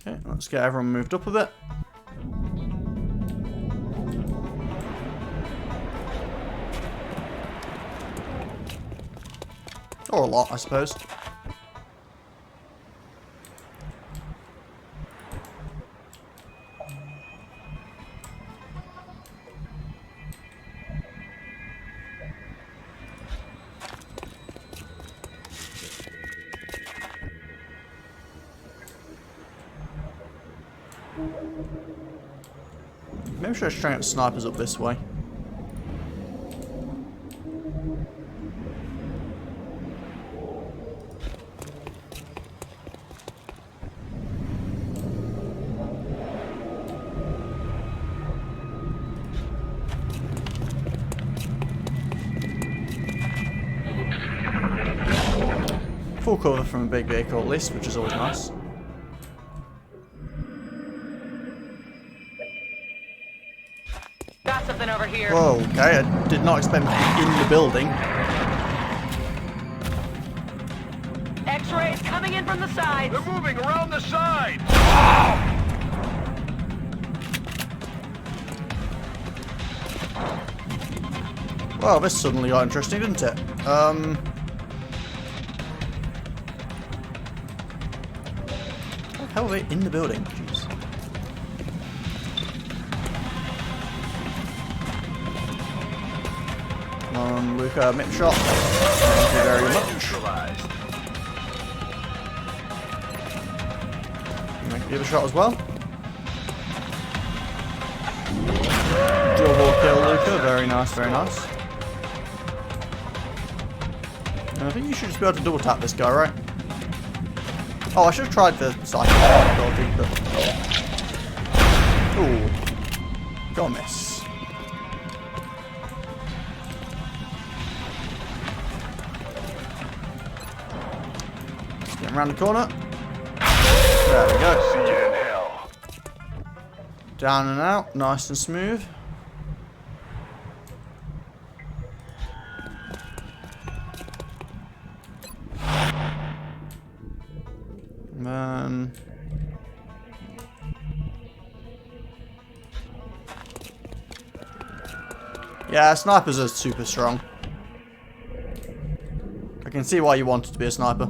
S1: Okay, let's get everyone moved up a bit. Or a lot, I suppose. Maybe I should try and get snipers up this way. Full cover from a big vehicle at least, which is always nice.
S9: Got something over here.
S1: Whoa, okay, I did not expect them to be in the building.
S9: X-rays coming in from the sides.
S7: They're moving around the side!
S1: Well, this suddenly got interesting, didn't it? How are they in the building? Jeez. Come on, Luca, make the shot. Thank you very much. Make the other shot as well. Double kill, Luca. Very nice, very nice. And I think you should just be able to double tap this guy, right? Oh, I should have tried the cycle ability, but... Ooh. Got a miss. Let's get around the corner. There we go.
S7: See you in hell.
S1: Down and out. Nice and smooth. Man. Yeah, snipers are super strong. I can see why you wanted to be a sniper.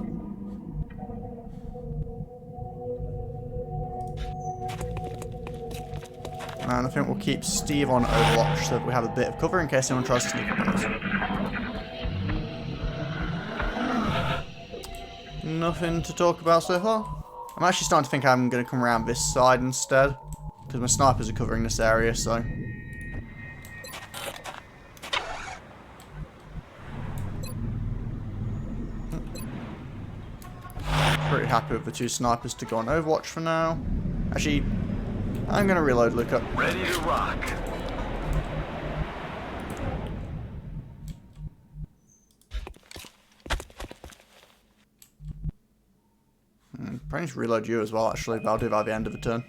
S1: And I think we'll keep Steve on Overwatch so that we have a bit of cover in case anyone tries to sneak up on us. Nothing to talk about so far. I'm actually starting to think I'm going to come around this side instead. Because my snipers are covering this area, so... Pretty happy with the two snipers to go on Overwatch for now. Actually, I'm going to reload Luca.
S7: Ready to rock.
S1: Probably need to reload you as well, actually, but I'll do that at the end of the turn.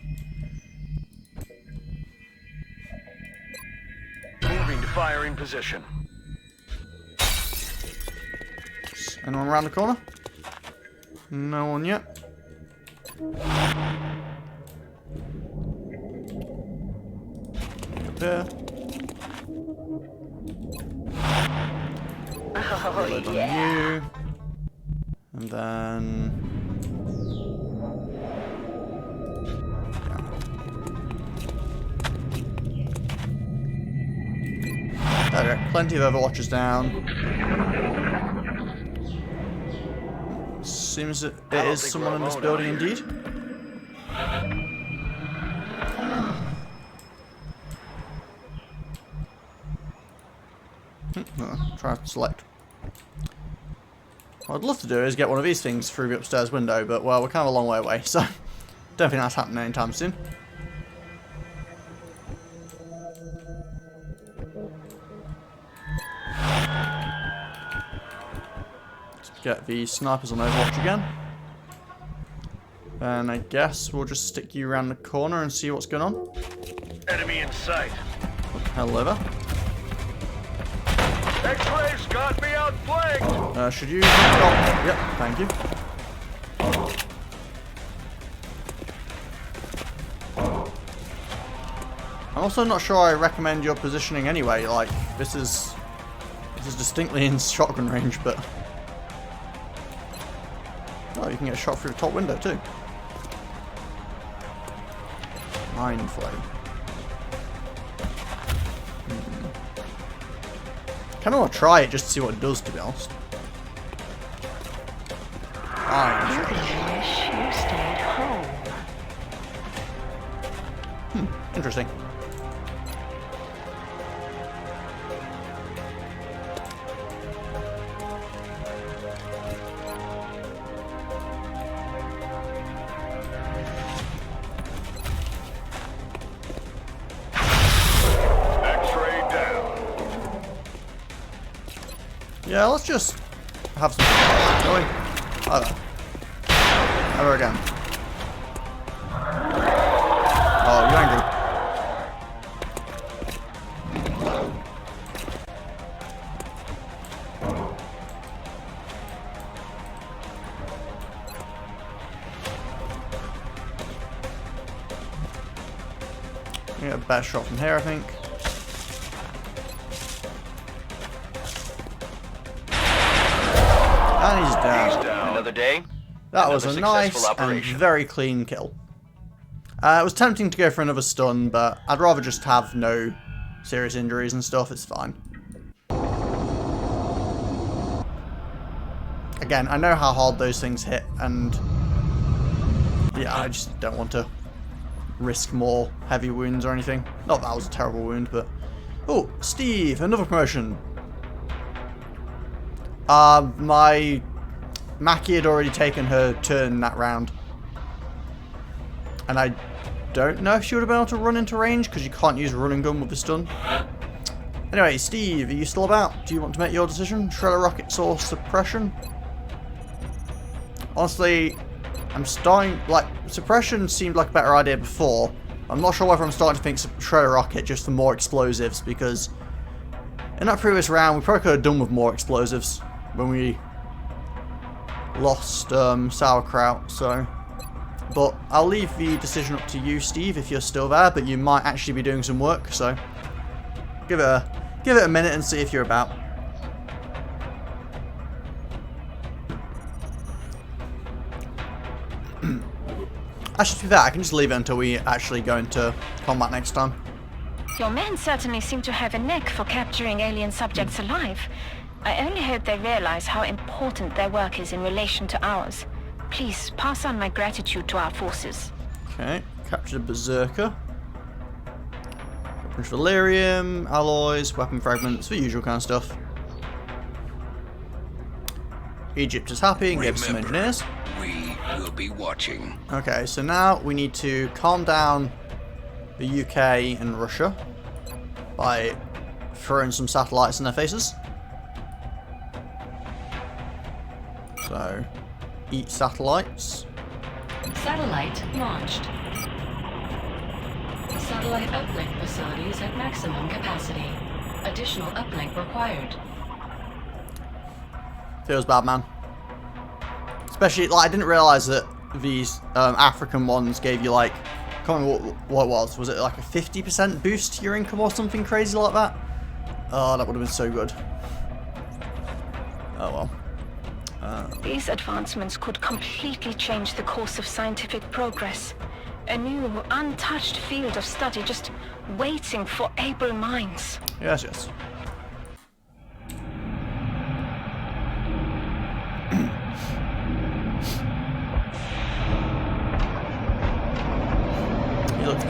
S7: Moving to firing position.
S1: Anyone around the corner? No one yet. Up here. Reload on you. And then... There we go. Plenty of Overwatchers down. Seems that it is someone in this building indeed. Try to select. What I'd love to do is get one of these things through the upstairs window, but well, we're kind of a long way away, so don't think that's happening anytime soon. Let's get the snipers on Overwatch again. And I guess we'll just stick you around the corner and see what's going on.
S7: Enemy in sight.
S1: Hello there.
S7: X-rays got me outflanked.
S1: Should you? Oh, yep, thank you. I'm also not sure I recommend your positioning anyway. Like this is distinctly in shotgun range, but oh, you can get shot through the top window too. Mind flame. Kind of want to try it just to see what it does, to be honest.
S6: You stayed home.
S1: Interesting. Yeah, let's just have some fun, shall we? Ever again. Oh, you angry? Get a better shot from here, I think. And he's down.
S4: Another day.
S1: That was a nice and very clean kill. It was tempting to go for another stun, but I'd rather just have no serious injuries and stuff. It's fine. Again, I know how hard those things hit, and yeah, I just don't want to risk more heavy wounds or anything. Not that was a terrible wound, but oh, Steve, another promotion. My Mackie had already taken her turn that round. And I don't know if she would have been able to run into range because you can't use a running gun with the stun. Anyway, Steve, are you still about? Do you want to make your decision? Shredder rockets or suppression? Honestly, I'm starting, like, suppression seemed like a better idea before. I'm not sure whether I'm starting to think shredder rocket just for more explosives, because in that previous round we probably could have done with more explosives when we lost sauerkraut, so. But I'll leave the decision up to you, Steve, if you're still there, but you might actually be doing some work, so give it a minute and see if you're about. Actually, to be fair, I can just leave it until we actually go into combat next time.
S6: Your men certainly seem to have a knack for capturing alien subjects alive. I only hope they realize how important their work is in relation to ours. Please pass on my gratitude to our forces.
S1: Okay, captured a berserker. Weapons Valerium, alloys, weapon fragments, the usual kind of stuff. Egypt is happy and gave us some engineers.
S10: We will be watching.
S1: Okay, so now we need to calm down the UK and Russia by throwing some satellites in their faces. So, eat satellites.
S3: Satellite launched. Satellite uplink facilities at maximum capacity. Additional uplink required.
S1: Feels bad, man. Especially, like, I didn't realise that these African ones gave you, like, I can't remember what it was. Was it like a 50% boost to your income or something crazy like that? Oh, that would have been so good. Oh well.
S6: These advancements could completely change the course of scientific progress. A new, untouched field of study just waiting for able minds.
S1: Yes, yes.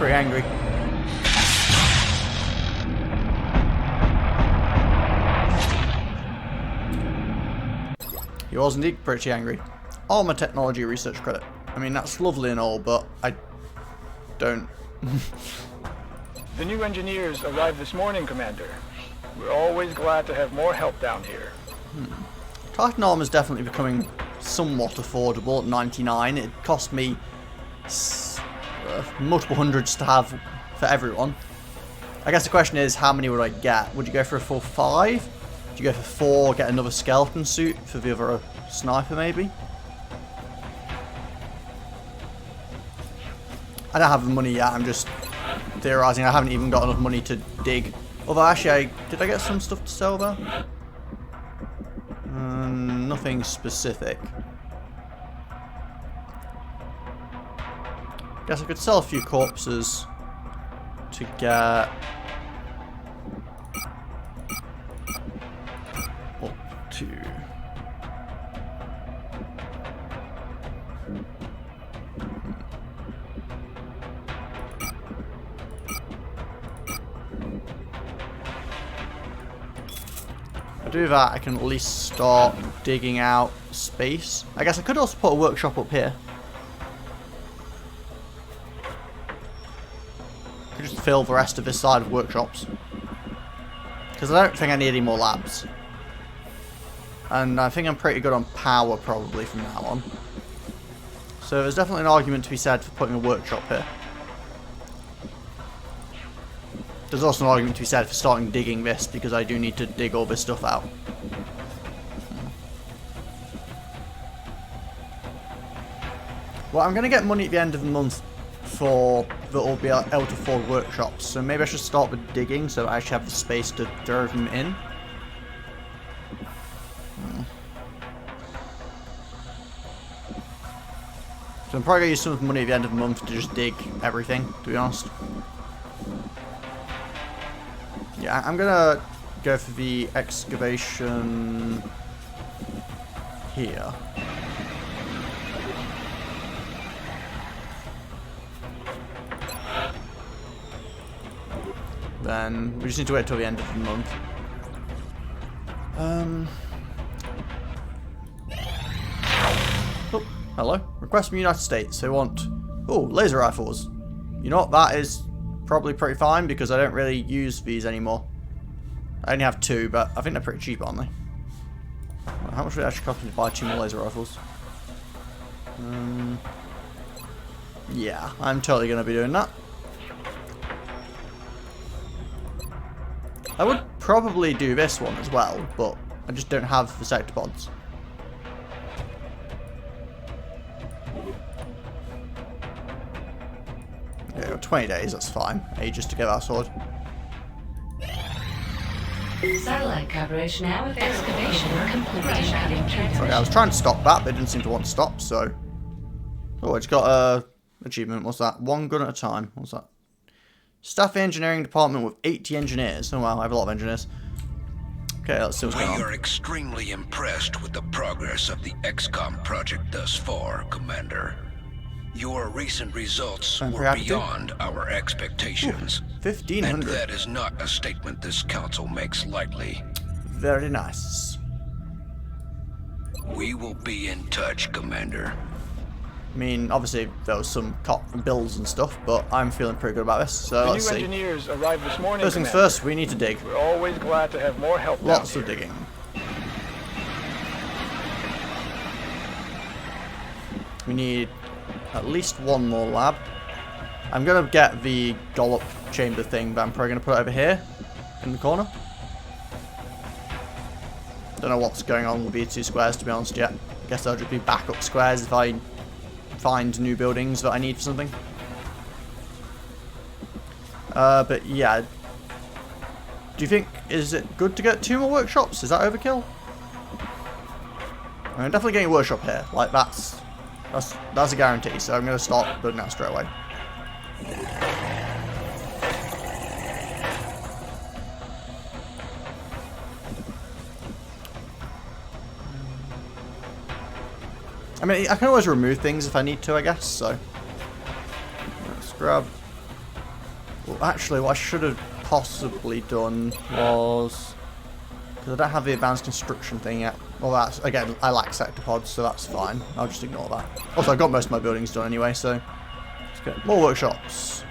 S1: pretty angry. He was indeed pretty angry. Armor technology research credit. I mean, that's lovely and all, but I don't...
S2: The new engineers arrived this morning, Commander. We're always glad to have more help down here.
S1: Titan armor is definitely becoming somewhat affordable at 99. It cost me multiple hundreds to have for everyone. I guess the question is, how many would I get? Would you go for a full 5? Would you go for 4, get another skeleton suit for the other sniper maybe? I don't have the money yet, I'm just theorising. I haven't even got enough money to dig. Although actually, did I get some stuff to sell there? Nothing specific. Guess I could sell a few corpses to get up to... If I do that, I can at least start digging out space. I guess I could also put a workshop up here. Could just fill the rest of this side of workshops. Because I don't think I need any more labs. And I think I'm pretty good on power probably from now on. So there's definitely an argument to be said for putting a workshop here. There's also an argument to be said for starting digging this, because I do need to dig all this stuff out. Well, I'm going to get money at the end of the month for that will be able to afford workshops, so maybe I should start with digging so I actually have the space to throw them in. So I'm probably going to use some of the money at the end of the month to just dig everything, to be honest. Yeah, I'm gonna go for the excavation here. Then we just need to wait till the end of the month. Oh, hello. Request from the United States. They want laser rifles. You know what? That is probably pretty fine because I don't really use these anymore. I only have 2, but I think they're pretty cheap, aren't they? Well, how much would it actually cost me to buy 2 more laser rifles? Yeah, I'm totally going to be doing that. I would probably do this one as well, but I just don't have the sector pods. Yeah, 20 days, that's fine. Ages to get that sword.
S3: Satellite coverage now with excavation complete.
S1: Sorry, I was trying to stop that, but it didn't seem to want to stop, so... Oh, I just got a achievement. What's that? 1 gun at a time. What's that? Staff engineering department with 80 engineers. Oh wow, I have a lot of engineers. Okay, let's see what's going on.
S10: We are extremely impressed with the progress of the XCOM project thus far, Commander. Your recent results were beyond our expectations.
S1: 1,500.
S10: And that is not a statement this council makes lightly.
S1: Very nice.
S10: We will be in touch, Commander.
S1: I mean, obviously there was some bills and stuff, but I'm feeling pretty good about this. So let's see.
S2: The new engineers arrived this morning.
S1: First things first, we need to dig.
S2: We're always glad to have more help.
S1: Lots of digging. We need at least 1 more lab. I'm gonna get the Gollop chamber thing, but I'm probably gonna put it over here in the corner. Don't know what's going on with these 2 squares, to be honest, yet. I guess they'll just be backup squares if I find new buildings that I need for something. But yeah. Do you think, is it good to get 2 more workshops? Is that overkill? I'm definitely getting a workshop here. Like, that's a guarantee, so I'm going to start building that straight away. I mean, I can always remove things if I need to, I guess, so... Let's grab Well, actually, what I should have possibly done was... Because I don't have the advanced construction thing yet. Well, that's... Again, I lack sector pods, so that's fine. I'll just ignore that. Also, I've got most of my buildings done anyway, so... Let's get more workshops.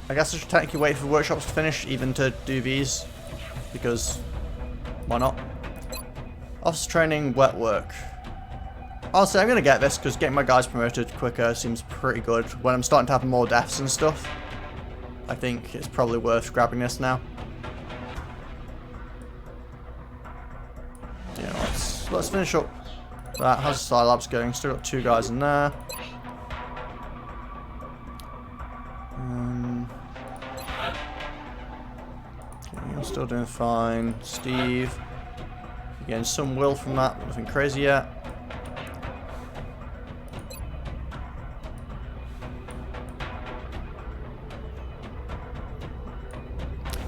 S1: I guess I should technically wait for the workshops to finish, even to do these, because why not? Officer training, wet work. Honestly, I'm going to get this, because getting my guys promoted quicker seems pretty good. When I'm starting to have more deaths and stuff, I think it's probably worth grabbing this now. Yeah, let's finish up that. How's the Sci Labs going? Still got 2 guys in there. I'm still doing fine. Steve, again, some will from that, but nothing crazy yet.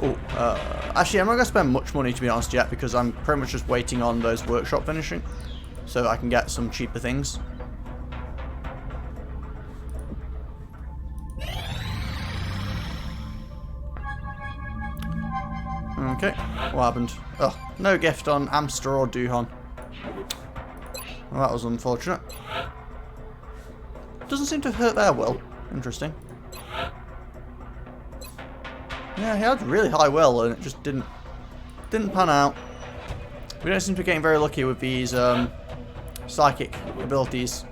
S1: Oh, actually, I'm not going to spend much money, to be honest, yet, because I'm pretty much just waiting on those workshop finishing, so I can get some cheaper things. Okay, what happened? Oh, no gift on Amster or Duhon. Well, that was unfortunate. Doesn't seem to have hurt their will. Interesting. Yeah, he had really high will and it just didn't pan out. We don't seem to be getting very lucky with these psychic abilities.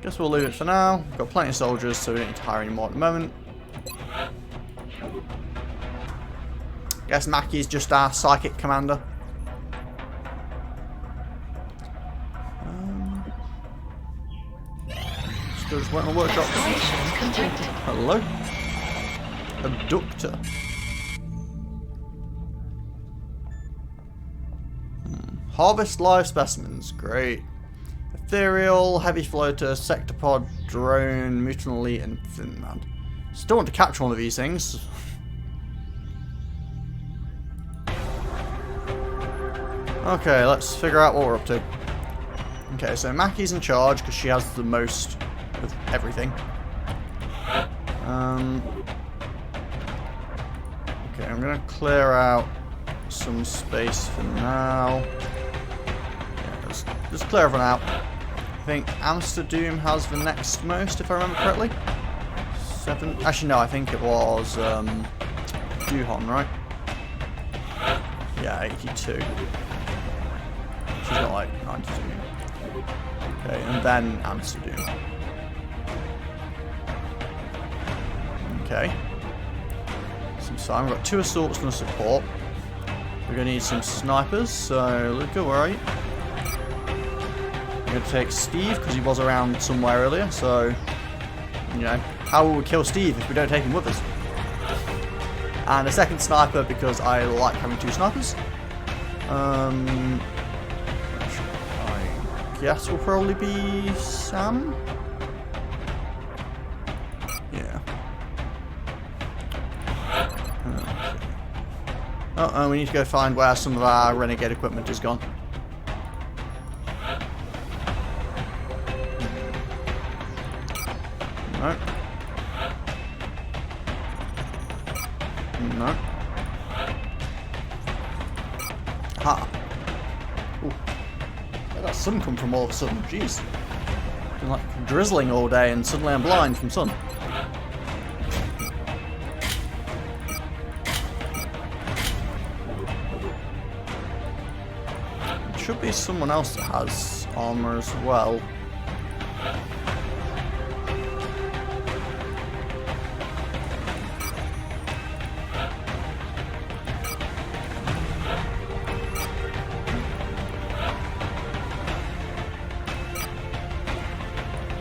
S1: Guess we'll leave it for now. We've got plenty of soldiers, so we don't need to hire any more at the moment. Guess Mackie's just our psychic commander. Still just waiting on workshops. Hello. Abductor. Harvest live specimens. Great. Ethereal, heavy floater, sector pod, drone, mutant elite, and thin man. Still want to capture one of these things. Okay, let's figure out what we're up to. Okay, so Mackie's in charge because she has the most of everything. Okay, I'm gonna clear out some space for now. Yeah, let's clear everyone out. I think Amsterdam has the next most, if I remember correctly. 7. Actually, no, I think it was Duhon, right? Yeah, 82. She's got like 92. Okay, and then Amsterdam. Okay. So I've got 2 assaults and a support. We're going to need some snipers, so Luca, where are you? I'm going to take Steve, because he was around somewhere earlier, so, you know, how will we kill Steve if we don't take him with us? And a second sniper, because I like having 2 snipers. I guess will probably be Sam? Yeah. Oh, we need to go find where some of our renegade equipment is gone. No. No. Ha. Ooh. Where'd that sun come from all of a sudden? Jeez. Been like drizzling all day and suddenly I'm blind from sun. Should be someone else that has armor as well.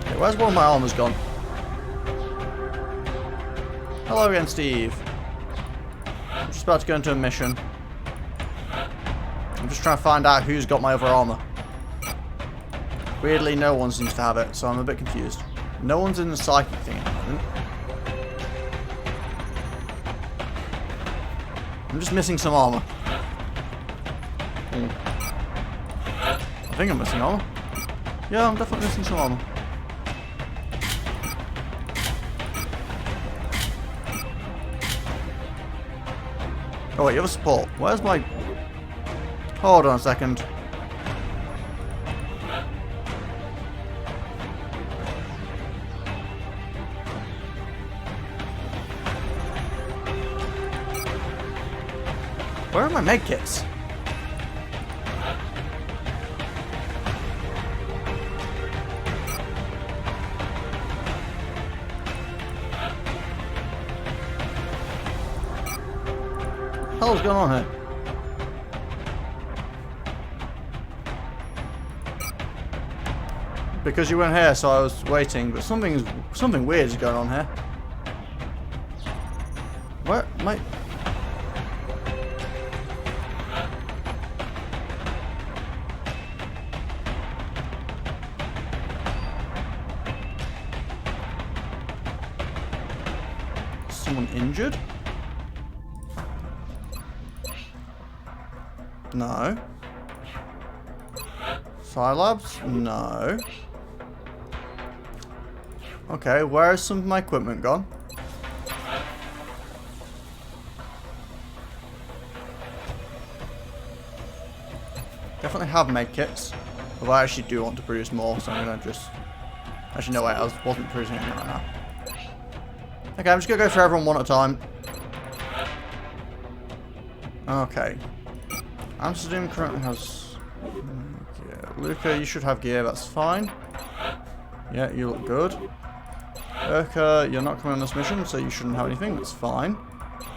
S1: Okay, where's one of my armors gone? Hello again, Steve. I'm just about to go into a mission. I'm just trying to find out who's got my other armor. Weirdly, no one seems to have it, so I'm a bit confused. No one's in the psychic thing at the moment. I'm just missing some armor. I think I'm missing armor. Yeah, I'm definitely missing some armor. Oh wait, you have a support. Where's my... Hold on a second. Where are my medkits? What the hell is going on here? Because you weren't here, so I was waiting, but something weird is going on here. Where my... Someone injured? No. Scilabs? No. Okay, where is some of my equipment gone? Definitely have medkits. Although I actually do want to produce more, so I'm gonna just... Actually, no, wait, I wasn't producing it right now. Okay, I'm just gonna go for everyone one at a time. Okay. Amsterdam currently has... gear. Luca, you should have gear, that's fine. Yeah, you look good. Urka, you're not coming on this mission, so you shouldn't have anything, that's fine.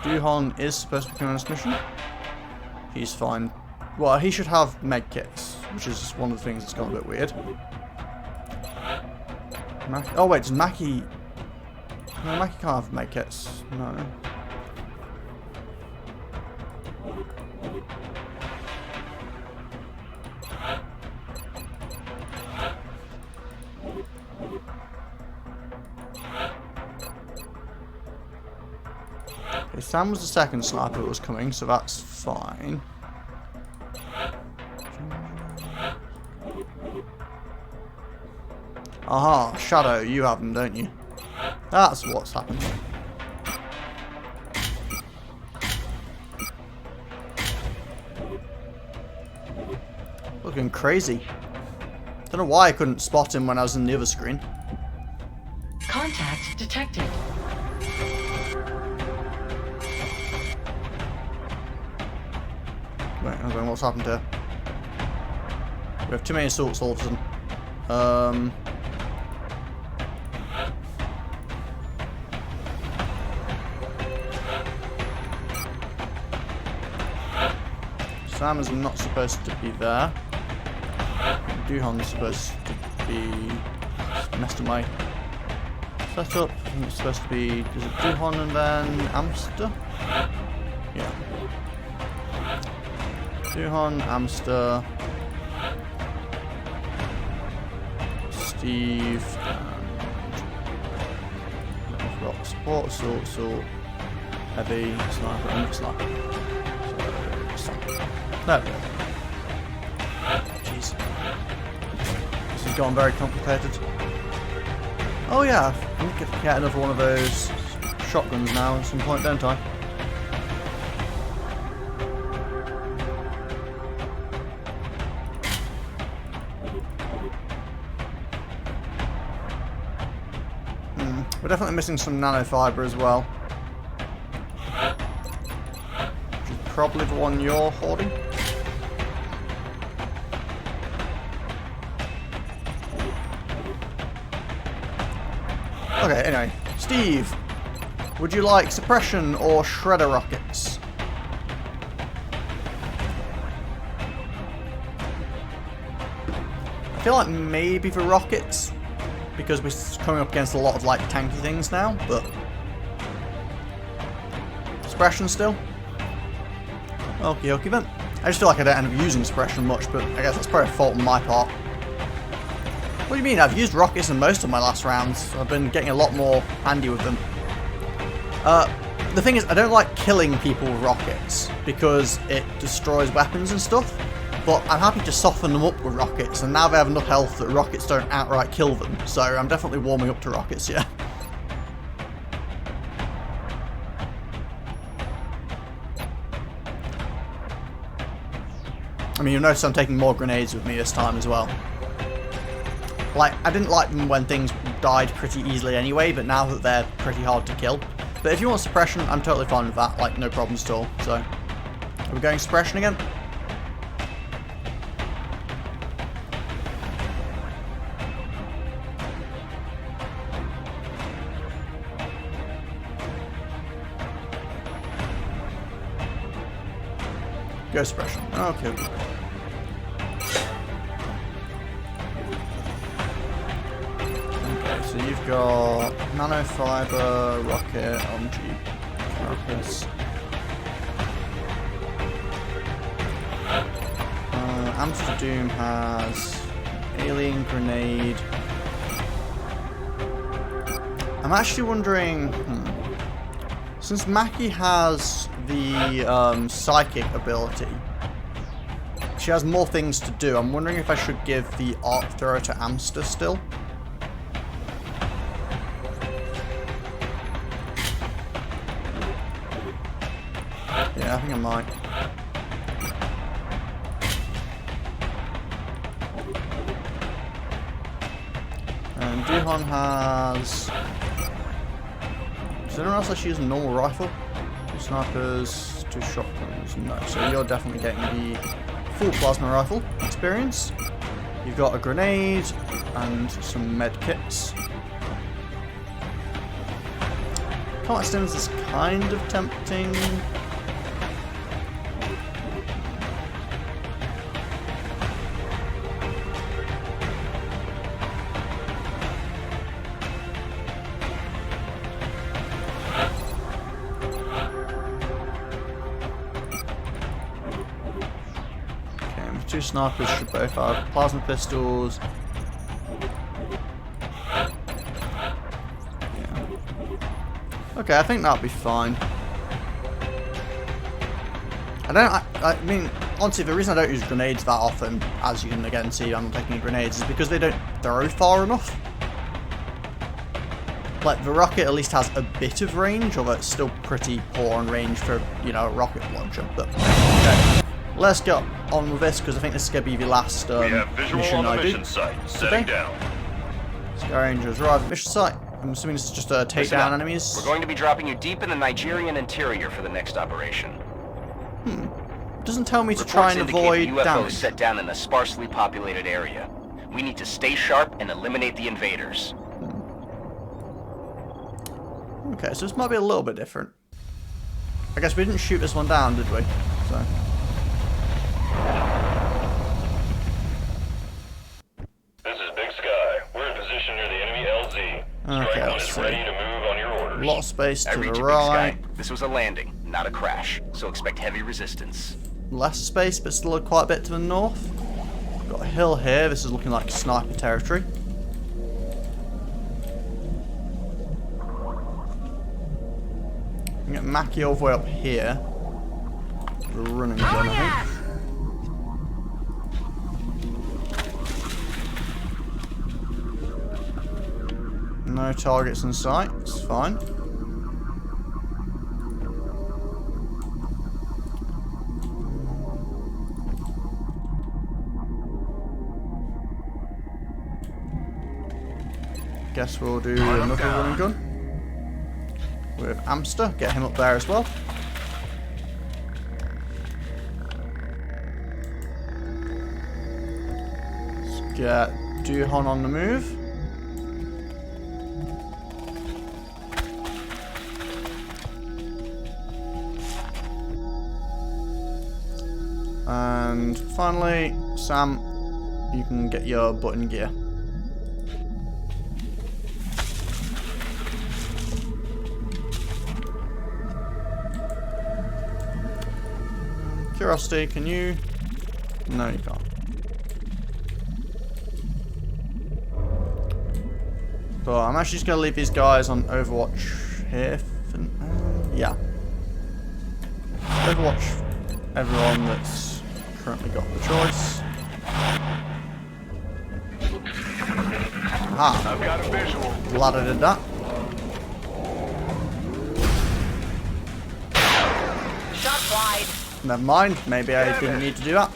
S1: Duhon is supposed to be coming on this mission. He's fine. Well, he should have medkits, which is one of the things that's gone a bit weird. Oh wait, does Mackie... No, Mackie can't have medkits. No. Okay, Sam was the second sniper that was coming, so that's fine. Aha, Shadow, you have them, don't you? That's what's happened. Looking crazy. Don't know why I couldn't spot him when I was in the other screen.
S3: Contact detected.
S1: Wait, I don't know what's happened here. We have too many assaults all of a sudden. Sam is not supposed to be there. Duhon's supposed to be... messed up my setup. I think it's supposed to be... Is it Duhon and then Amster? Yeah. Duhon, Amster, Steve, and we've got support, assault, heavy, sniper, and sniper. So, there we go. Jeez. This has gone very complicated. Oh yeah, I need to get another one of those shotguns now at some point, don't I? We're definitely missing some nanofiber as well. Which is probably the one you're hoarding. Okay, anyway. Steve, would you like suppression or shredder rockets? I feel like maybe for rockets, because we're coming up against a lot of like tanky things now, but suppression still. Okie dokie then. I just feel like I don't end up using suppression much, but I guess that's probably a fault on my part. What do you mean? I've used rockets in most of my last rounds. I've been getting a lot more handy with them. The thing is, I don't like killing people with rockets because it destroys weapons and stuff. But I'm happy to soften them up with rockets, and now they have enough health that rockets don't outright kill them. So I'm definitely warming up to rockets, yeah. I mean, you'll notice I'm taking more grenades with me this time as well. Like, I didn't like them when things died pretty easily anyway, but now that they're pretty hard to kill. But if you want suppression, I'm totally fine with that, like, no problems at all. So, are we going suppression again? Go suppression. Okay. Okay, so you've got nanofiber, rocket, OMG, carapace. Amster Doom has alien grenade. I'm actually wondering, since Mackie has the psychic ability, she has more things to do. I'm wondering if I should give the arc thrower to Amster still. Yeah, I think I might. And Duhon has... Does anyone else actually use a normal rifle? 2 snipers, 2 shotguns. No, so you're definitely getting the full plasma rifle experience. You've got a grenade and some med kits. Combat stims is kind of tempting. Two snipers should both have plasma pistols. Yeah. Okay, I think that'll be fine. I mean, honestly, the reason I don't use grenades that often, as you can again see, I'm taking grenades, is because they don't throw far enough. Like, the rocket at least has a bit of range, although it's still pretty poor on range for, you know, a rocket launcher. But okay. Let's get on with this, because I think this is going to be the last
S5: we have visual
S1: mission
S5: on the
S1: I do.
S5: mission site. Setting down.
S1: Sky Rangers arrive at mission site. I'm assuming this is just a take down enemies.
S4: We're going to be dropping you deep in the Nigerian interior for the next operation.
S1: Doesn't tell me to try and avoid
S4: UFOs
S1: damage.
S4: set down in a sparsely populated area. We need to stay sharp and eliminate the invaders.
S1: Okay, so this might be a little bit different. I guess we didn't shoot this one down, did we? So.
S5: This is Big Sky. We're in position near the enemy LZ.
S1: Okay,
S5: Strike
S1: let's
S5: is
S1: see.
S5: ready to move on your orders.
S1: A lot of space to
S4: I read
S1: the
S4: you, Big
S1: right.
S4: Sky. This was a landing, not a crash, so expect heavy resistance.
S1: Less space, but still quite a bit to the north. Got a hill here. This is looking like sniper territory. We can get Mackie all the way up here. The running gun, I think. No targets in sight. It's fine. Guess we'll do another running gun with Amster. Get him up there as well. Let's get Duhon on the move. And finally, Sam, you can get your button gear. Curiosity, can you? No, you can't. But I'm actually just going to leave these guys on Overwatch here. Yeah. Overwatch everyone that's currently got the choice. Aha.
S7: I've got a visual.
S1: Glad I did that.
S9: Shot wide.
S1: Never mind. Maybe I didn't need to do that.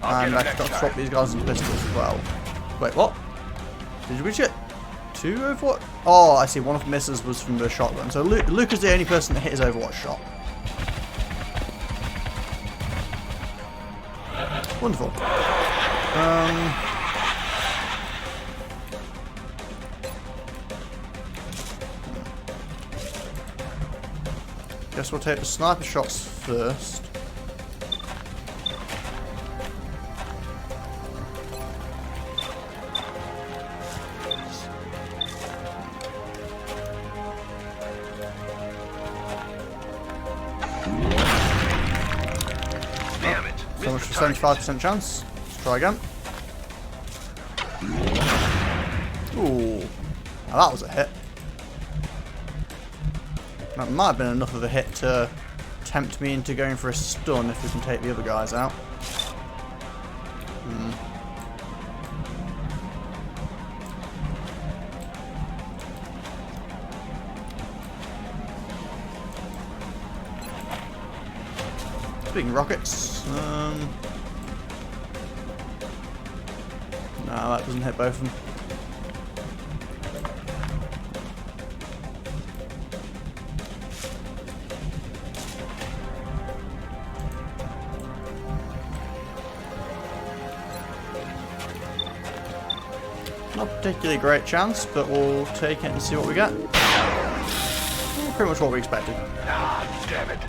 S1: And I forgot to swap these guys into pistols as well. Wait, what? Did we get 2 Overwatch? Oh, I see. One of the misses was from the shotgun. So Luke is the only person that hit his Overwatch shot. Wonderful. Guess we'll take the sniper shots first.
S7: Damn it.
S1: So much for 75% chance. Let's try again. Ooh. Now that was a hit. That might have been enough of a hit to tempt me into going for a stun if we can take the other guys out. Speaking of rockets, no, that doesn't hit both of them. Not particularly great chance, but we'll take it and see what we get. Pretty much what we expected.
S7: Ah, damn it.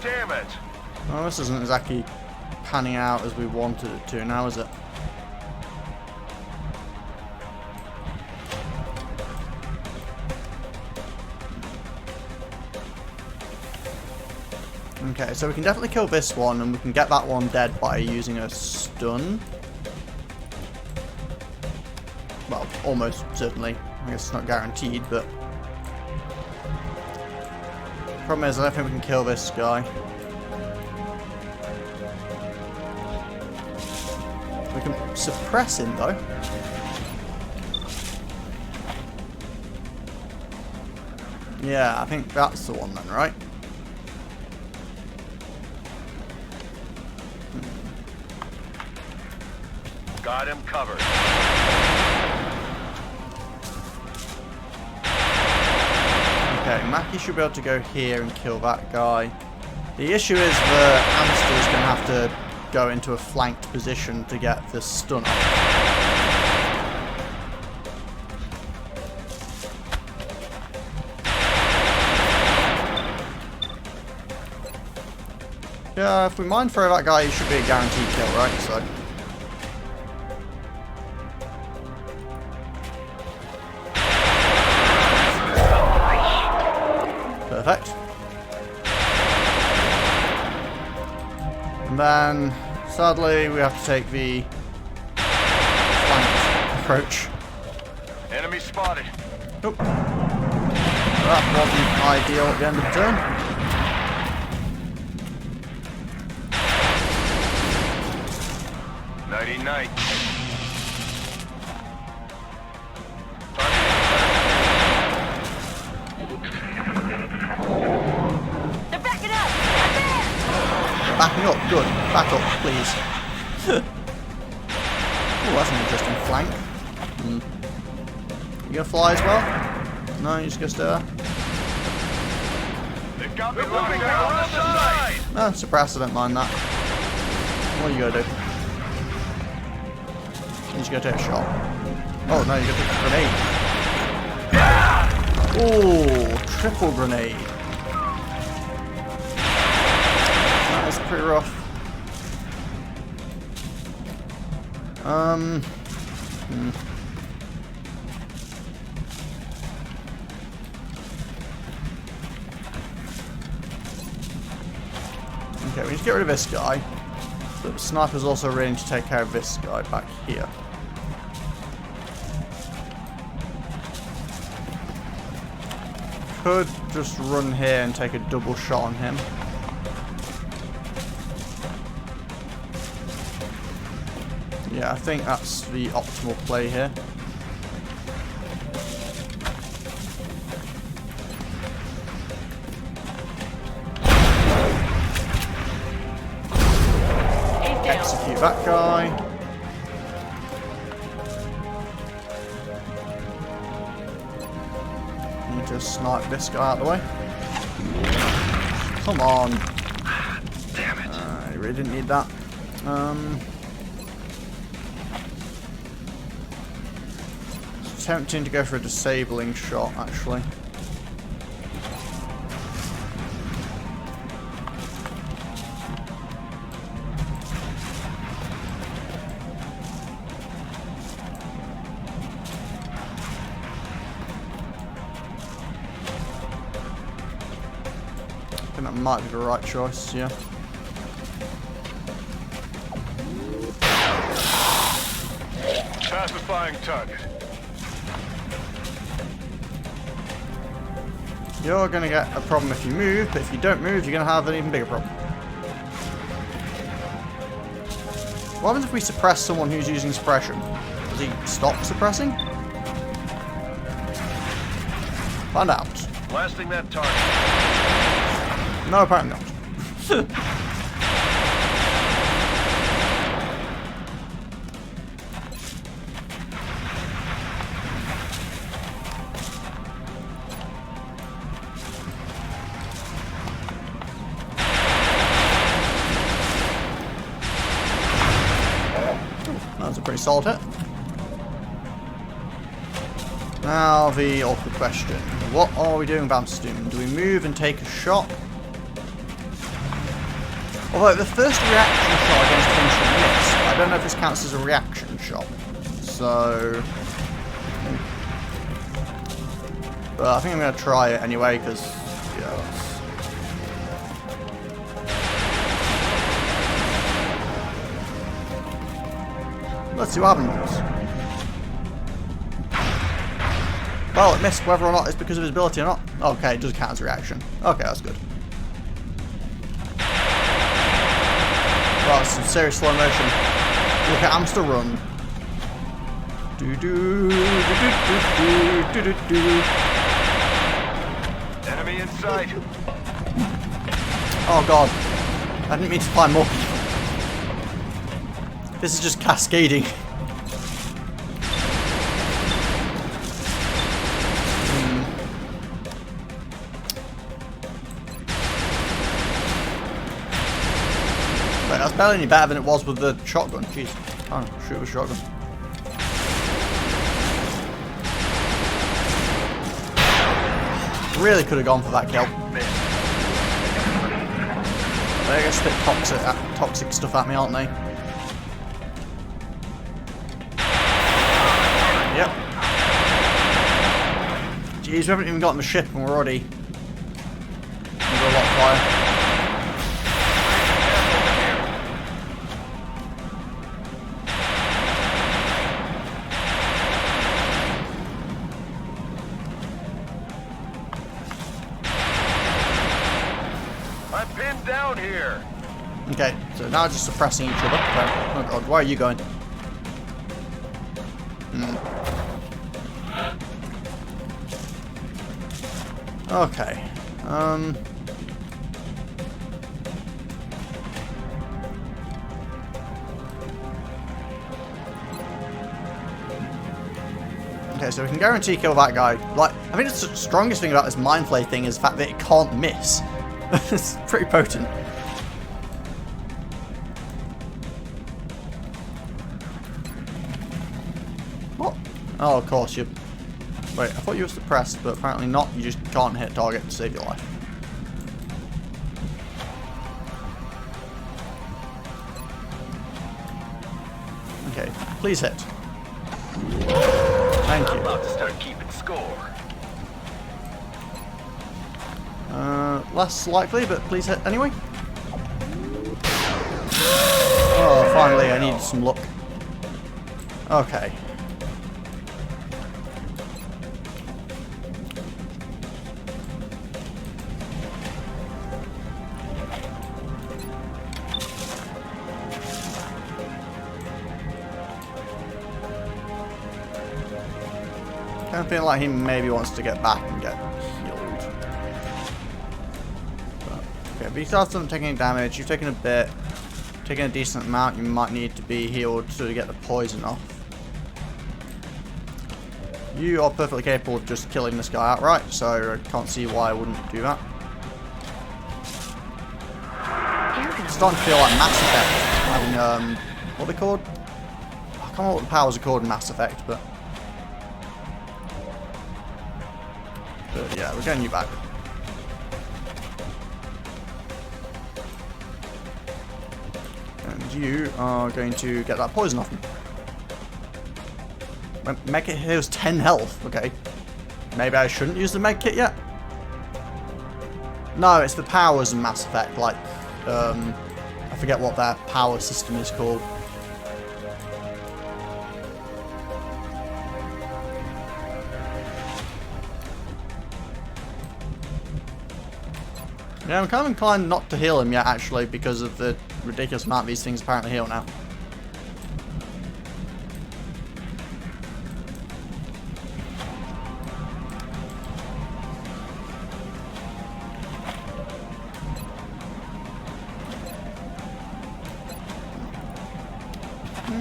S7: Damn it.
S1: Well, this isn't exactly panning out as we wanted it to now, is it? Okay, so we can definitely kill this one, and we can get that one dead by using a stun. Well, almost certainly. I guess it's not guaranteed, but... Problem is, I don't think we can kill this guy. We can suppress him, though. Yeah, I think that's the one then, right?
S7: Got him covered.
S1: Okay, Mackie should be able to go here and kill that guy. The issue is the hamster's going to have to go into a flanked position to get the stun off. Yeah, if we mind throw that guy, he should be a guaranteed kill, right? So. Perfect. And then, sadly, we have to take the flanked approach.
S7: Enemy spotted.
S1: Nope. That wasn't ideal at the end of the turn.
S7: Nighty night.
S9: They're backing up! Up there!
S1: They're backing up. Good. Back up, please. Oh, that's an interesting flank. You gonna fly as well? No, you just gonna stay there?
S7: They've got me moving down the side.
S1: No, suppress, I don't mind that. What are you gonna do? You just gonna take a shot. Oh no, you're gonna take a grenade. Oh, triple grenade. That was pretty rough. Okay, we need to get rid of this guy. But the sniper's also ready to take care of this guy back here. Could just run here and take a double shot on him. Yeah, I think that's the optimal play here. Execute that guy. Need to snipe this guy out of the way. Come on.
S7: Damn it.
S1: I really didn't need that. It's tempting to go for a disabling shot, actually. I think that might be the right choice, yeah.
S7: Pacifying target.
S1: You're going to get a problem if you move, but if you don't move, you're going to have an even bigger problem. What happens if we suppress someone who's using suppression? Does he stop suppressing? Find out.
S7: Blasting that target.
S1: No, apparently not. That was a pretty solid hit. Now the awkward question. What are we doing, Bamstoon? Do we move and take a shot? Although the first reaction shot against him should miss. I don't know if this counts as a reaction shot. So... But I think I'm going to try it anyway, because... Yeah, let's see what happens. Well, it missed whether or not it's because of his ability or not. Okay, it does count as a reaction. Okay, that's good. Well, that's some serious slow motion. Look at Amster run. Do do do do do do do.
S7: Enemy in sight.
S1: Oh god. I didn't mean to find more people. This is just cascading. Wait, that's barely any better than it was with the shotgun. Jeez. Oh, shoot with a shotgun. Really could have gone for that kill. They're going to spit toxic stuff at me, aren't they? Yep. Jeez, we haven't even gotten the ship and we're already under a lot of fire.
S7: I'm pinned down here.
S1: Okay, so now just suppressing each other. Oh god, where are you going? Okay. Okay, so we can guarantee kill that guy. Like, I think the strongest thing about this mind flay thing is the fact that it can't miss. It's pretty potent. What? Oh, of course, you... Wait, I thought you were suppressed, but apparently not. You just can't hit target to save your life. Okay, please hit. Thank you.
S7: I'm about to start keeping score.
S1: Less likely, but please hit anyway. Oh, finally, I needed some luck. Okay. I feel like he maybe wants to get back and get healed. But, okay, but he starts not taking any damage. You've taken a bit. Taking a decent amount. You might need to be healed to get the poison off. You are perfectly capable of just killing this guy outright, so I can't see why I wouldn't do that. It's starting to feel like Mass Effect. Having, what are they called? I can't remember what the powers are called in Mass Effect, but yeah, we're getting you back. And you are going to get that poison off him. Med kit heals 10 health. Okay. Maybe I shouldn't use the med kit yet? No, it's the powers in Mass Effect. Like, I forget what that power system is called. Yeah, I'm kind of inclined not to heal him yet, actually, because of the ridiculous amount these things apparently heal now.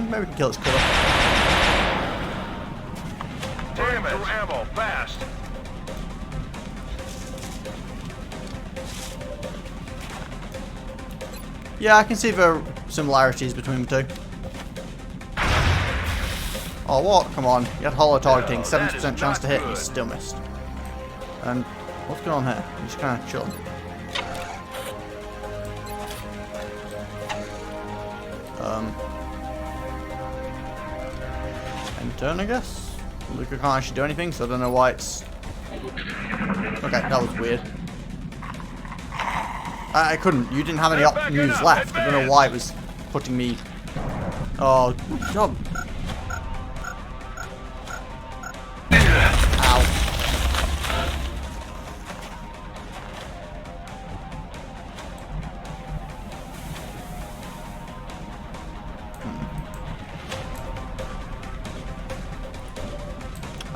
S1: Maybe we can kill this killer.
S7: Damn it! Ammo, fast!
S1: Yeah, I can see the similarities between the two. Oh, what? Come on. You had hollow targeting, 70% chance to hit, and you still missed. And what's going on here? I'm just kind of chilling. End turn, I guess? Luca can't actually do anything, so I don't know why it's... Okay, that was weird. I couldn't. You didn't have any moves left. I don't know why it was putting me... Oh, good job. Ow.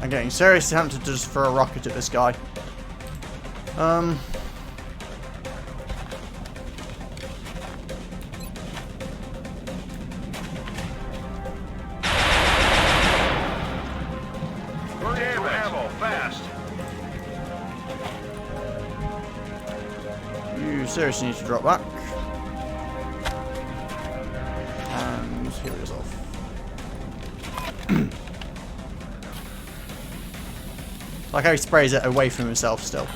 S1: I'm getting seriously tempted to just throw a rocket at this guy. You seriously need to drop back. And heal yourself. Like how he sprays it away from himself still.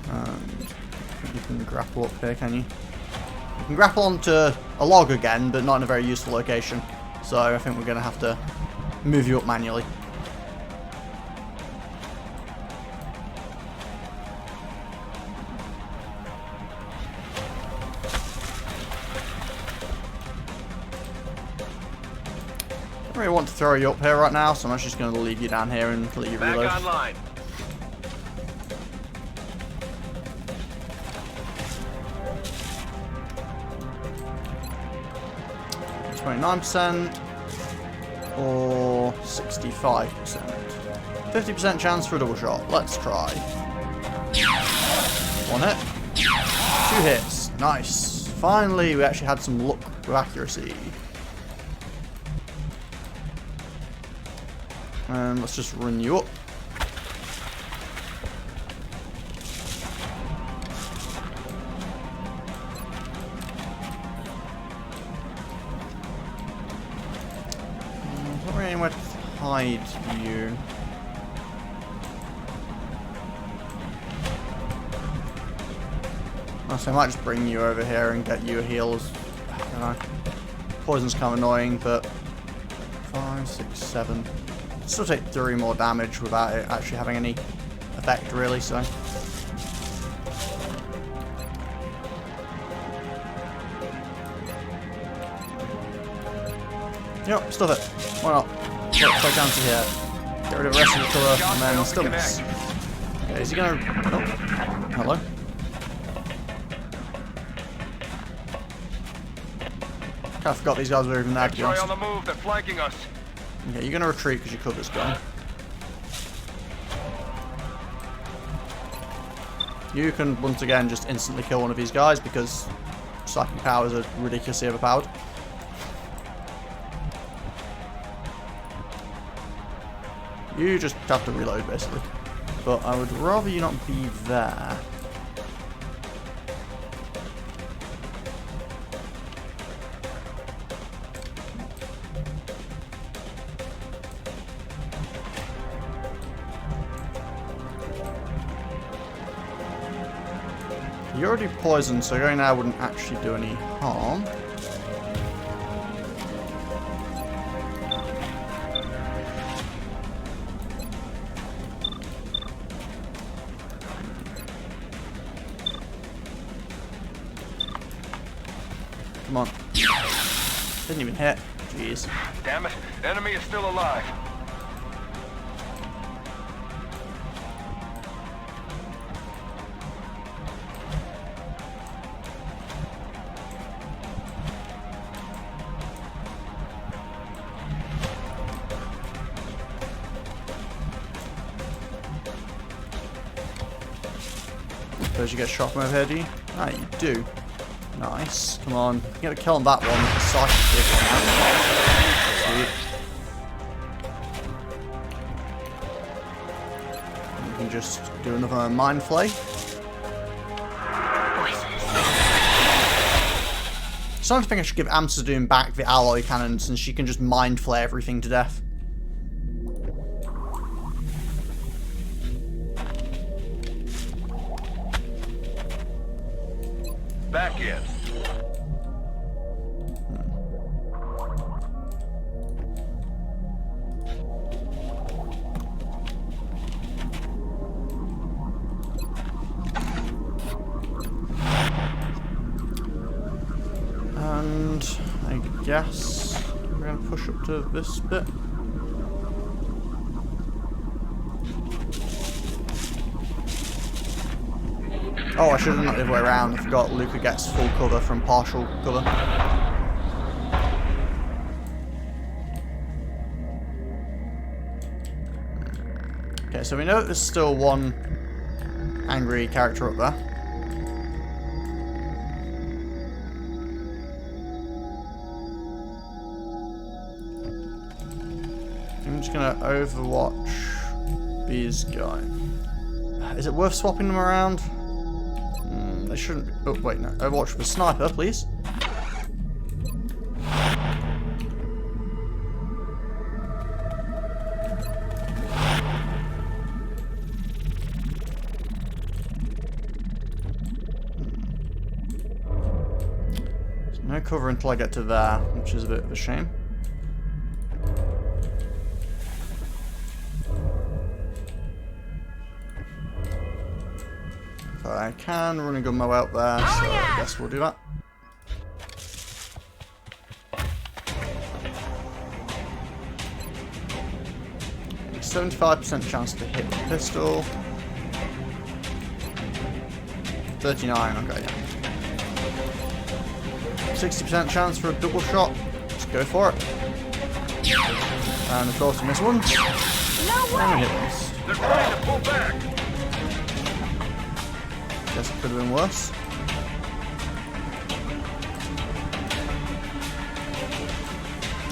S1: And you can grapple up here, can you? You can grapple onto a log again, but not in a very useful location. So I think we're going to have to move you up manually. I don't really want to throw you up here right now, so I'm actually just going to leave you down here and let you reload.
S7: Back online.
S1: %, or 65%. 50% chance for a double shot. Let's try. One hit. 2 hits. Nice. Finally, we actually had some luck with accuracy. And let's just run you up. Not really anywhere to hide you. So I might just bring you over here and get you heals. I don't know. Poison's kind of annoying, but 5, 6, 7. Still take 3 more damage without it actually having any effect, really, so. Yep, stuff it. Why not? Play down to here. Get rid of the rest of the colour, and then still miss. Okay, is he gonna... Oh, hello. I forgot these guys were even there, to be honest.
S7: on the move, they're flanking us.
S1: Okay, you're gonna retreat because your cover's gone. You can once again just instantly kill one of these guys because psychic powers are ridiculously overpowered. You just have to reload basically. But I would rather you not be there. You're already poisoned, so going there wouldn't actually do any harm. Come on. Didn't even hit. Jeez.
S7: Damn it, enemy is still alive.
S1: Suppose you get shot from over here, do you? Ah, you do. Nice. Come on. You get a kill on that one. The psychic one out. Sweet. You can just do another mind flay. Starting to think I should give Amsterdam back the alloy cannon since she can just mind flay everything to death.
S7: Back in.
S1: And I guess we're going to push up to this bit. Oh, I should have done it the other way around. I forgot Luca gets full cover from partial cover. Okay, so we know that there's still one angry character up there. I'm just going to overwatch these guys. Is it worth swapping them around? They shouldn't be. Oh, wait, no. Overwatch with sniper, please. There's no cover until I get to there, which is a bit of a shame. I can run and gun my way up there, so I guess we'll do that. A 75% chance to hit the pistol. 39, okay, yeah. 60% chance for a double shot. Let's go for it. And of course, I miss one. And we hit once.
S7: They're trying to pull back.
S1: Guess it could have been worse.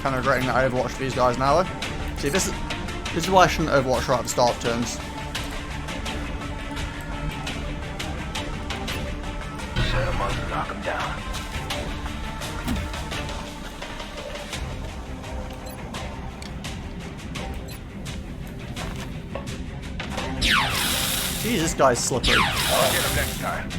S1: Kind of regretting that I overwatched these guys now though. See, this is why I shouldn't overwatch right at the start of turns.
S2: Set him up and knock him down.
S1: Jeez, this guy's slippery.
S7: I'll get him next time.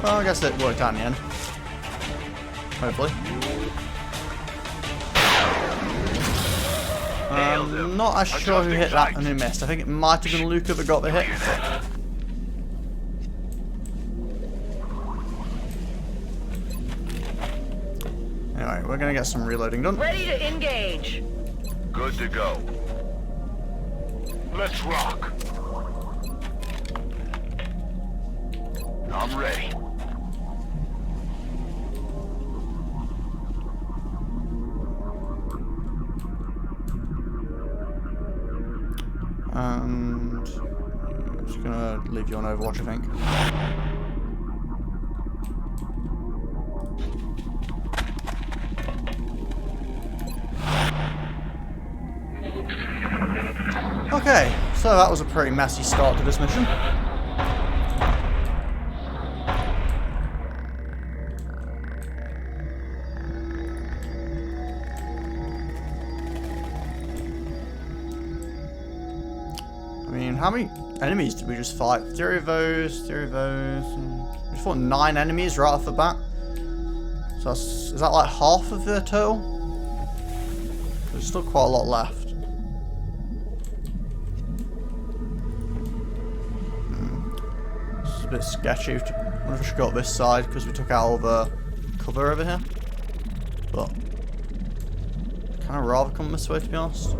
S1: Well, I guess it worked out in the end. Hopefully. I'm not actually sure who hit that and who missed. I think it might have been Luca that got the hit. Anyway, we're gonna get some reloading done.
S9: Ready to engage.
S7: Good to go. Let's rock. I'm ready.
S1: And I'm just gonna leave you on Overwatch, I think. Okay, so that was a pretty messy start to this mission. I mean, how many enemies did we just fight? Theory of those. We fought 9 enemies right off the bat. So is that like half of the total? There's still quite a lot left. It's a bit sketchy. I wonder if I should go up this side because we took out all the cover over here. But I'd kind of rather come this way, to be honest.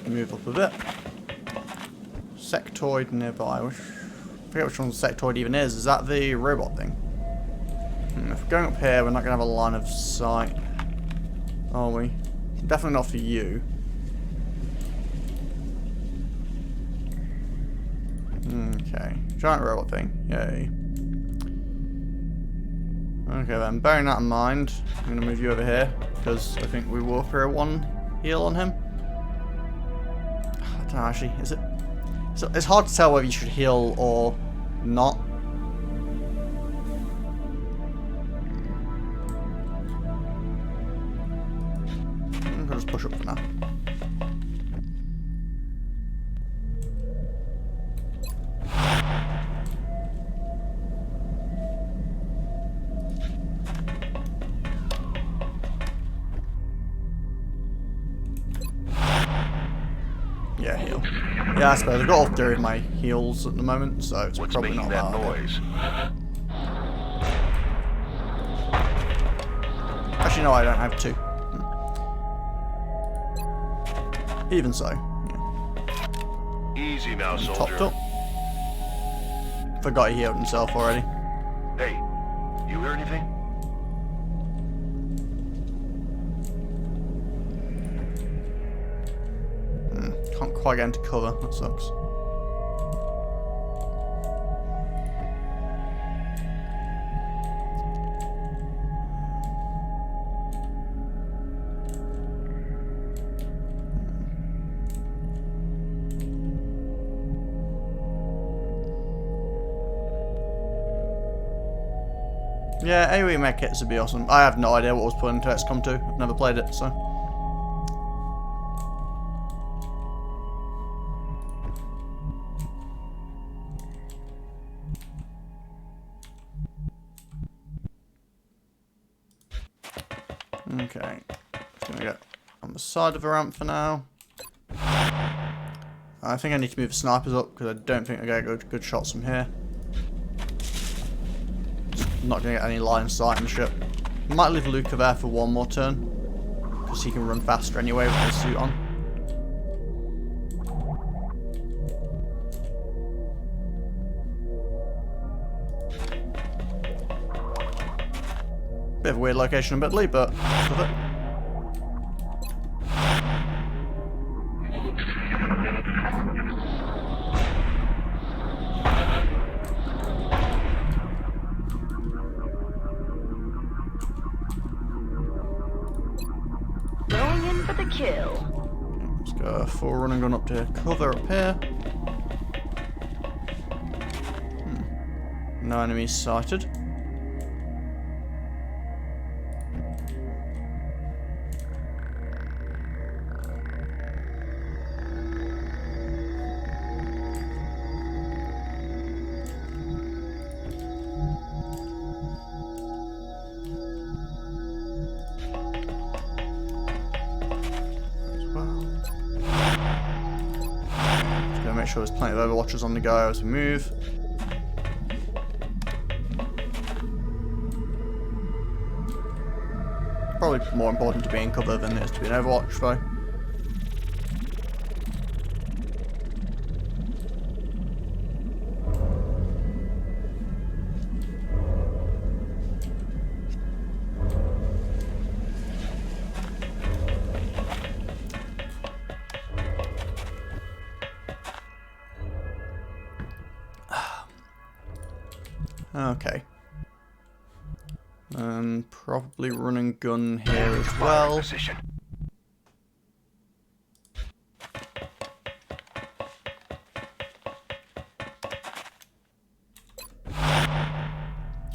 S1: Move up a bit. Sectoid nearby. I forget which one the sectoid even is. Is that the robot thing? If we're going up here, we're not going to have a line of sight. Are we? Definitely not for you. Okay. Giant robot thing. Yay. Okay then, bearing that in mind, I'm going to move you over here, because I think we will throw 1 heal on him. I don't know actually, is it? It's hard to tell whether you should heal or not. I'll just push up for now. Yeah, heal. Yeah, I suppose I've got all 3 of my heals at the moment, so it's probably not
S7: that
S1: that
S7: noise?
S1: Actually, no, I don't have 2. Even so, yeah.
S7: Easy now, soldier.
S1: Topped up. Forgot he healed himself already.
S7: Hey, you hear anything?
S1: Can't quite get into cover, that sucks. Yeah, AoE mech kits would be awesome. I have no idea what was put into XCOM 2. I've never played it, so. Okay, just gonna get on the side of the ramp for now. I think I need to move the snipers up because I don't think I get good shots from here. I'm not gonna get any line of sight in the ship. Might leave Luca there for 1 more turn because he can run faster anyway with his suit on. Bit of a weird location admittedly, but love it.
S9: for the kill.
S1: Let's go full run and gun up to cover up here. No enemies sighted. Make sure there's plenty of overwatchers on the go as we move. Probably more important to be in cover than it is to be in Overwatch, though. Okay. Probably run and gun here as well.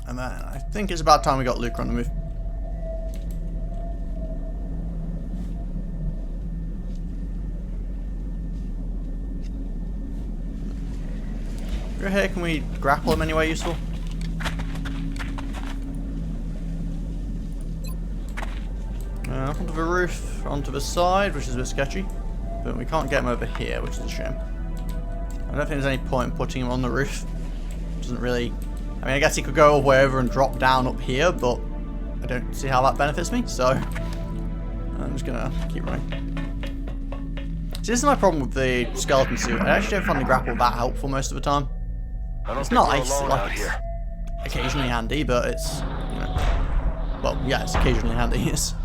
S1: And then I think it's about time we got Luke on the move. Go here, can we grapple him anywhere useful? Up onto the roof, onto the side, which is a bit sketchy. But we can't get him over here, which is a shame. I don't think there's any point in putting him on the roof. Doesn't really... I mean, I guess he could go all the way over and drop down up here, but I don't see how that benefits me, so I'm just gonna keep running. See, this is my problem with the skeleton suit. I actually don't find the grapple that helpful most of the time. It's nice, like, it's occasionally handy, but it's, you know... Well, yeah, it's occasionally handy, yes.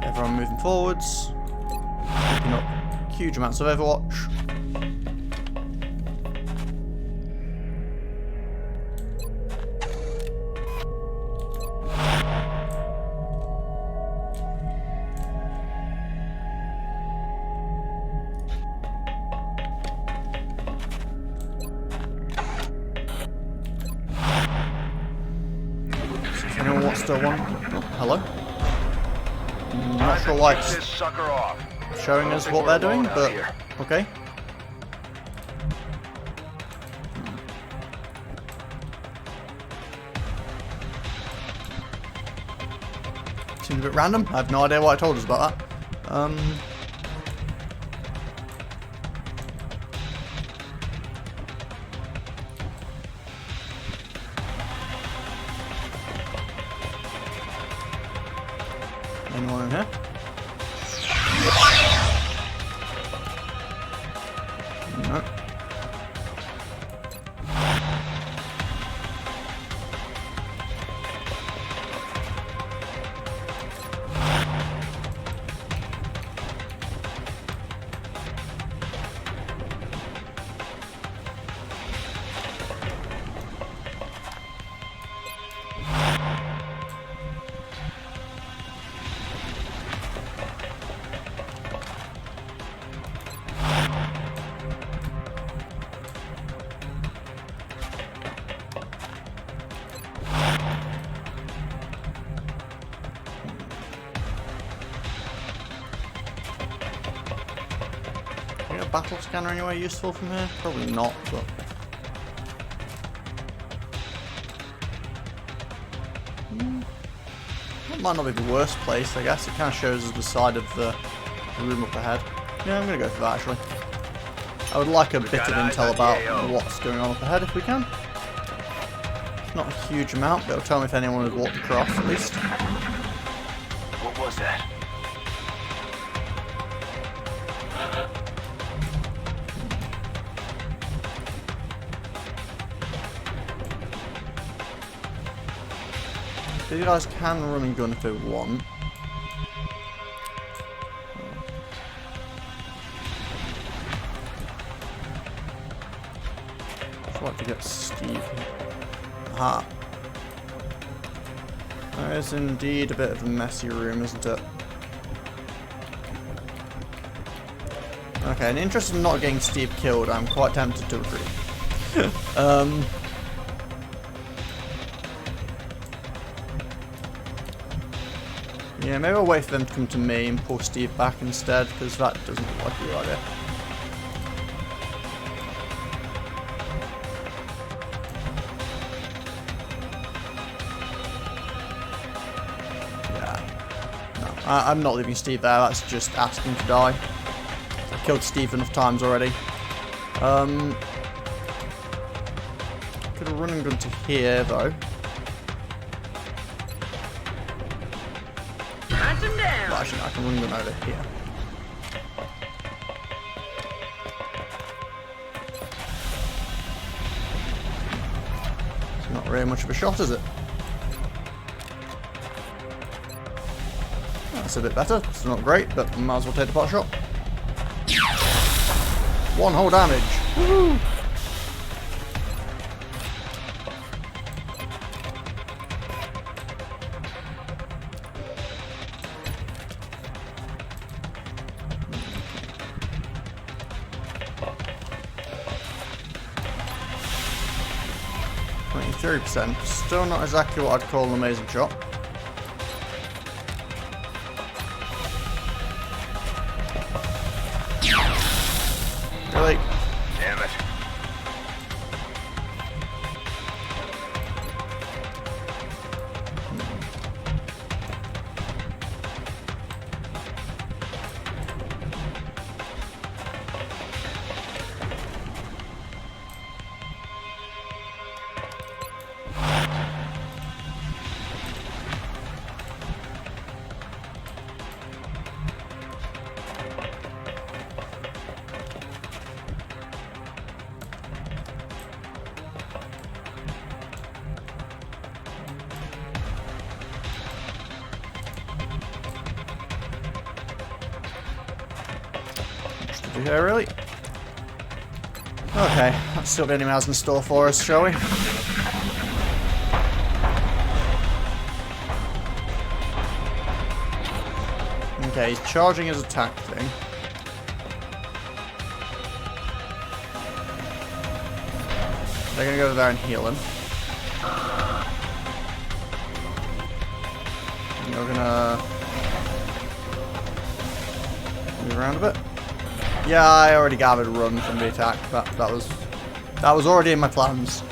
S1: Everyone moving forwards, picking up huge amounts of Overwatch. If anyone wants to one, oh, hello. Not sure why it's showing us what they're doing, but okay. Seems a bit random. I have no idea why it told us about that. Anyone in here? No. Battle scanner anywhere useful from here? Probably not, but... That might not be the worst place, I guess. It kind of shows us the side of the room up ahead. Yeah, I'm going to go for that, actually. I would like a bit of intel about what's going on up ahead, if we can. Not a huge amount, but it'll tell me if anyone has walked across, at least.
S7: What was that?
S1: These guys can run and gun if they want. I'd like to get Steve. Aha. That is indeed a bit of a messy room, isn't it? Okay, in the interest of not getting Steve killed, I'm quite tempted to agree. Yeah, maybe I'll wait for them to come to me and pull Steve back instead, because that doesn't look like a good idea. Yeah. No, I'm not leaving Steve there, that's just asking to die. I killed Steve enough times already. Could have run and gun to here, though. Well, actually, I can run them over here. It's not really much of a shot, is it? That's a bit better. It's not great, but might as well take the pot shot. 1 whole damage. Woo! %. Still not exactly what I'd call an amazing shot. Really?
S7: Damn it.
S1: Here, really? Okay, that's still the only mouse in store for us, shall we? Okay, he's charging his attack thing. They're gonna go there and heal him. And we're gonna move around a bit. Yeah, I already gathered a run from the attack. That was already in my plans.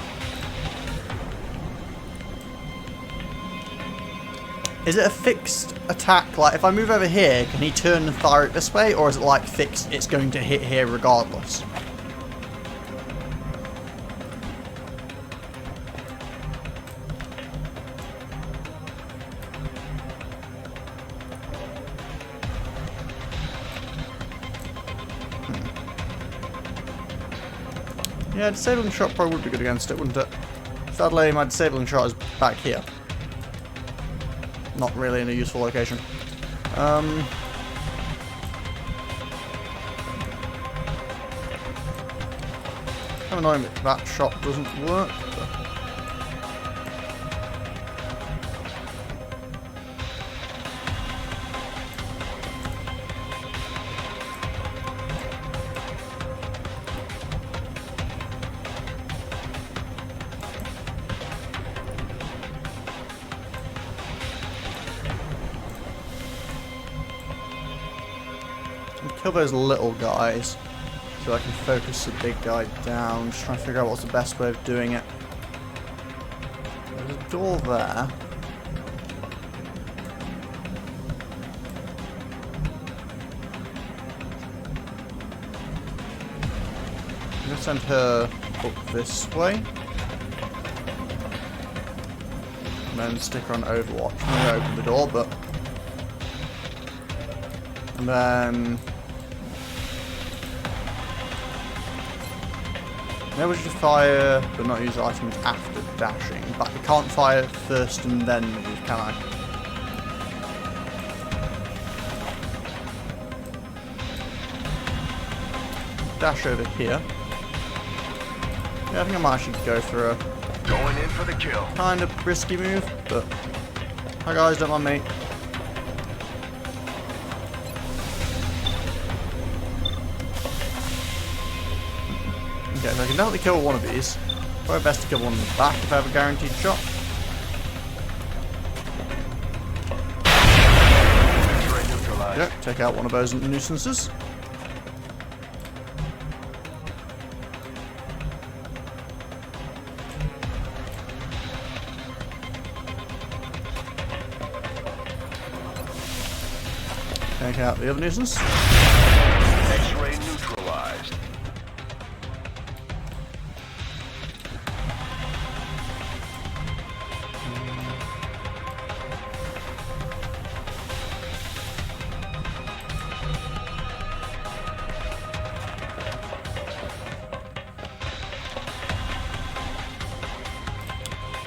S1: Is it a fixed attack? Like, if I move over here, can he turn and fire it this way? Or is it like fixed, it's going to hit here regardless? Yeah, disabling shot probably would be good against it, wouldn't it? Sadly, my disabling shot is back here. Not really in a useful location. Kind of annoying that that shot doesn't work. But... kill those little guys so I can focus the big guy down. Just trying to figure out what's the best way of doing it. There's a door there. I'm going to send her up this way. And then stick her on Overwatch. I'm going to open the door, but... And then... Able to fire, but not use items after dashing. But I can't fire first and then move, can I? Dash over here. Yeah, I think I might actually go for a
S7: Going in for the kill.
S1: kind of risky move, but hi guys, don't mind me. Okay, so I can definitely kill one of these. Probably best to kill one in the back if I have a guaranteed shot. Yeah, take out one of those nuisances. Take out the other nuisance.
S7: X-ray neutralized.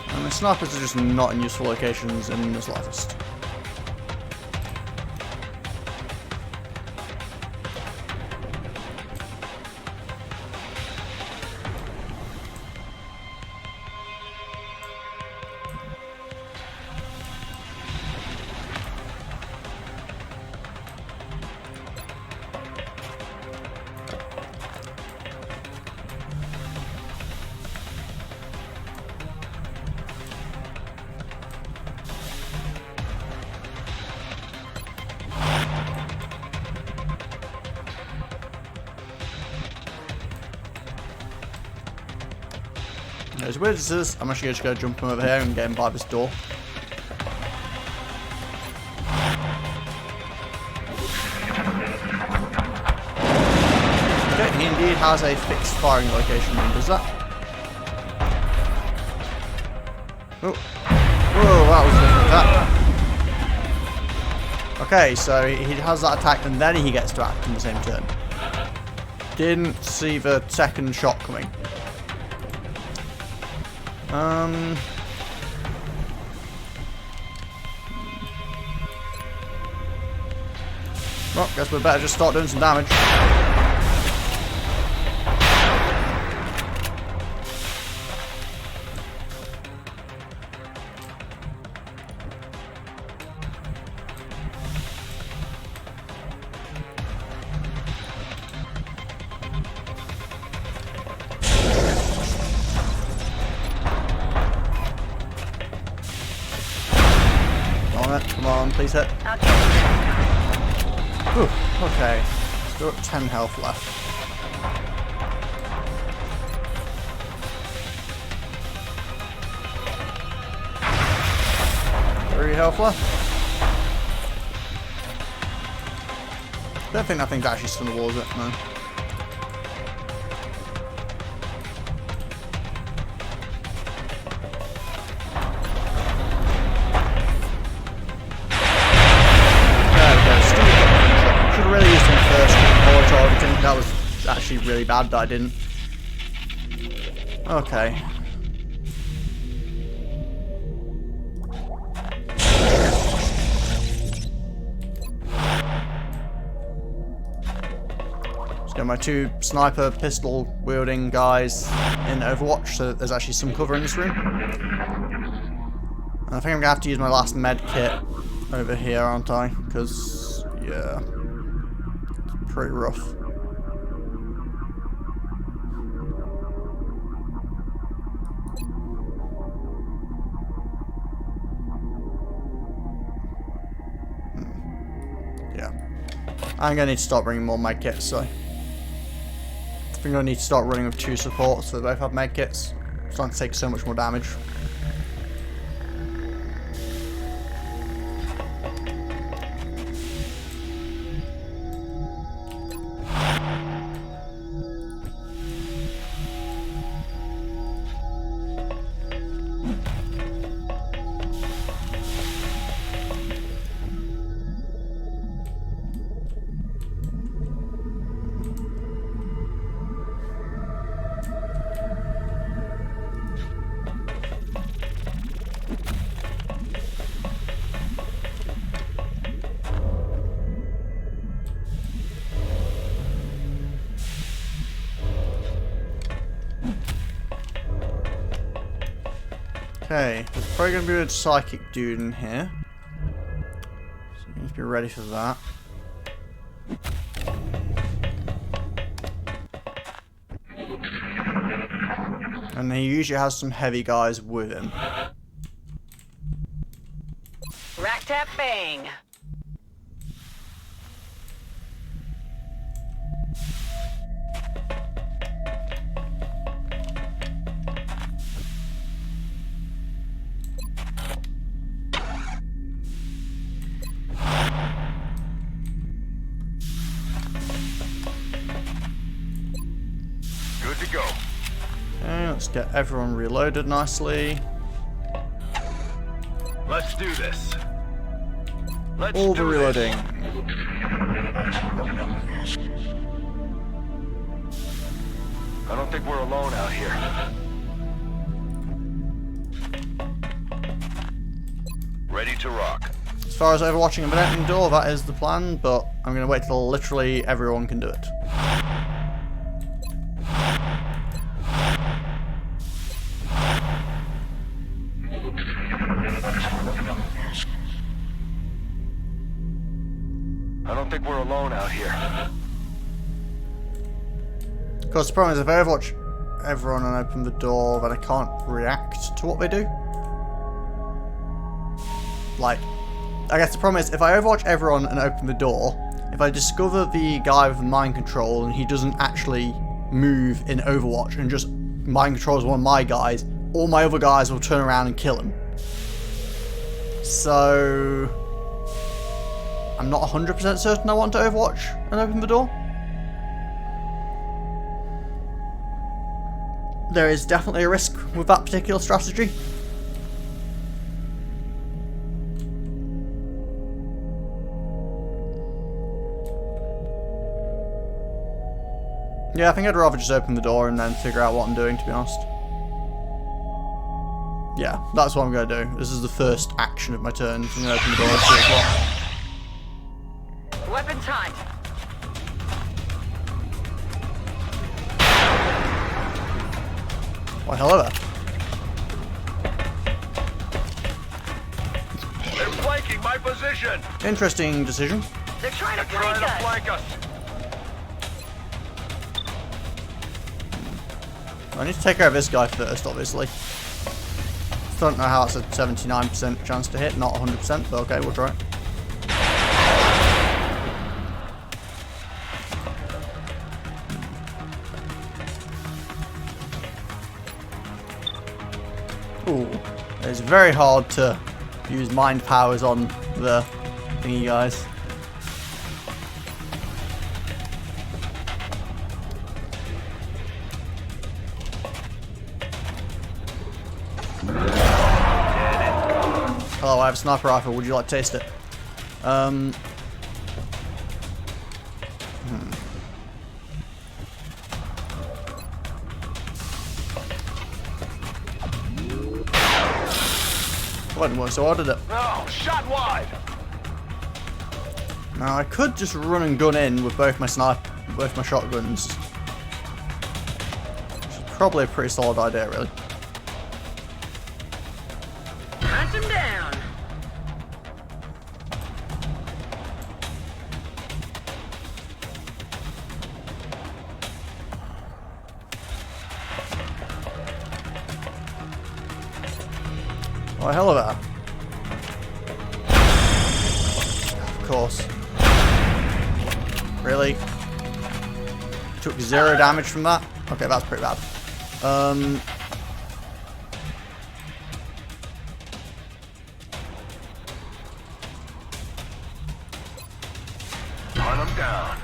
S1: And the snipers are just not in useful locations in the slightest. As weird as this, I'm actually just going to jump him over here and get him by this door. Okay, he indeed has a fixed firing location and does that. Oh. Whoa, that was a different attack. Okay, so he has that attack and then he gets to act in the same turn. Didn't see the second shot coming. Well, guess we better just start doing some damage. Come on, please hit. Ooh, okay. Still got 10 health left. Three health left. Don't think that thing's actually still on the walls, is it? No. That was actually really bad that I didn't. Okay. Just got my two sniper pistol wielding guys in Overwatch, so there's actually some cover in this room. And I think I'm gonna have to use my last med kit over here, aren't I? Because, yeah, it's pretty rough. I'm going to need to start bringing more med kits, so I think I need to start running with two supports so they both have med kits. It's starting to take so much more damage. Okay, there's probably going to be a psychic dude in here. So we need to be ready for that. And he usually has some heavy guys with him.
S9: Rack tap bang.
S7: Good to go.
S1: Okay, let's get everyone reloaded nicely.
S7: Let's do this. Let's
S1: All the
S7: do
S1: reloading.
S7: I don't think we're alone out here. Ready to rock.
S1: As far as overwatching and opening door, that is the plan, but I'm going to wait till literally everyone can do it.
S7: I don't think we're alone out here.
S1: Of course, the problem is if I overwatch everyone and open the door, then I can't react to what they do. Like, I guess the problem is if I overwatch everyone and open the door, if I discover the guy with mind control and he doesn't actually move in Overwatch and just mind controls one of my guys, all my other guys will turn around and kill him. So I'm not 100% certain I want to Overwatch and open the door. There is definitely a risk with that particular strategy. Yeah, I think I'd rather just open the door and then figure out what I'm doing, to be honest. Yeah, that's what I'm going to do. This is the first action of my turn. I'm going to open the door at 2 o'clock.
S9: Weapon time.
S1: Why, hello there.
S7: They're flanking my position.
S1: Interesting decision.
S9: They're trying to
S7: Trying
S9: flank
S7: to
S9: us.
S7: flank us.
S1: I need to take care of this guy first, obviously. Don't know how it's a 79% chance to hit, not 100%, but okay, we'll try it. Ooh, it's very hard to use mind powers on the thingy guys. Hello, I have a sniper rifle. Would you like to taste it? Wasn't work so hard, did it?
S7: No, shot wide.
S1: Now I could just run and gun in with both my shotguns. Which is probably a pretty solid idea, really.
S9: Hunt him down.
S1: Why, hello there. Of course. Really? Took 0 damage from that? Okay, that's pretty bad.
S7: Hunt them down.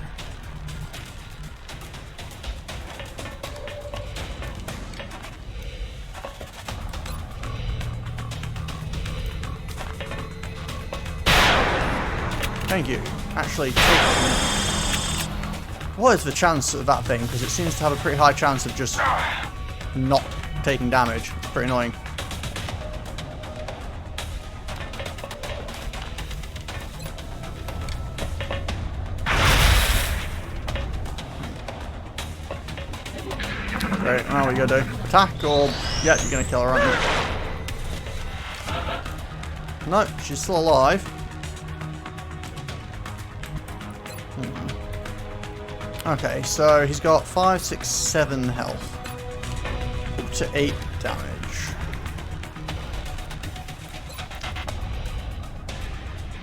S1: Thank you. Actually, what is the chance of that thing? Because it seems to have a pretty high chance of just not taking damage. It's pretty annoying. Great, now what are you gonna do? Attack or... Yeah, you're gonna kill her, aren't you? No, she's still alive. Okay, so he's got 5, 6, 7 health. Up to 8 damage.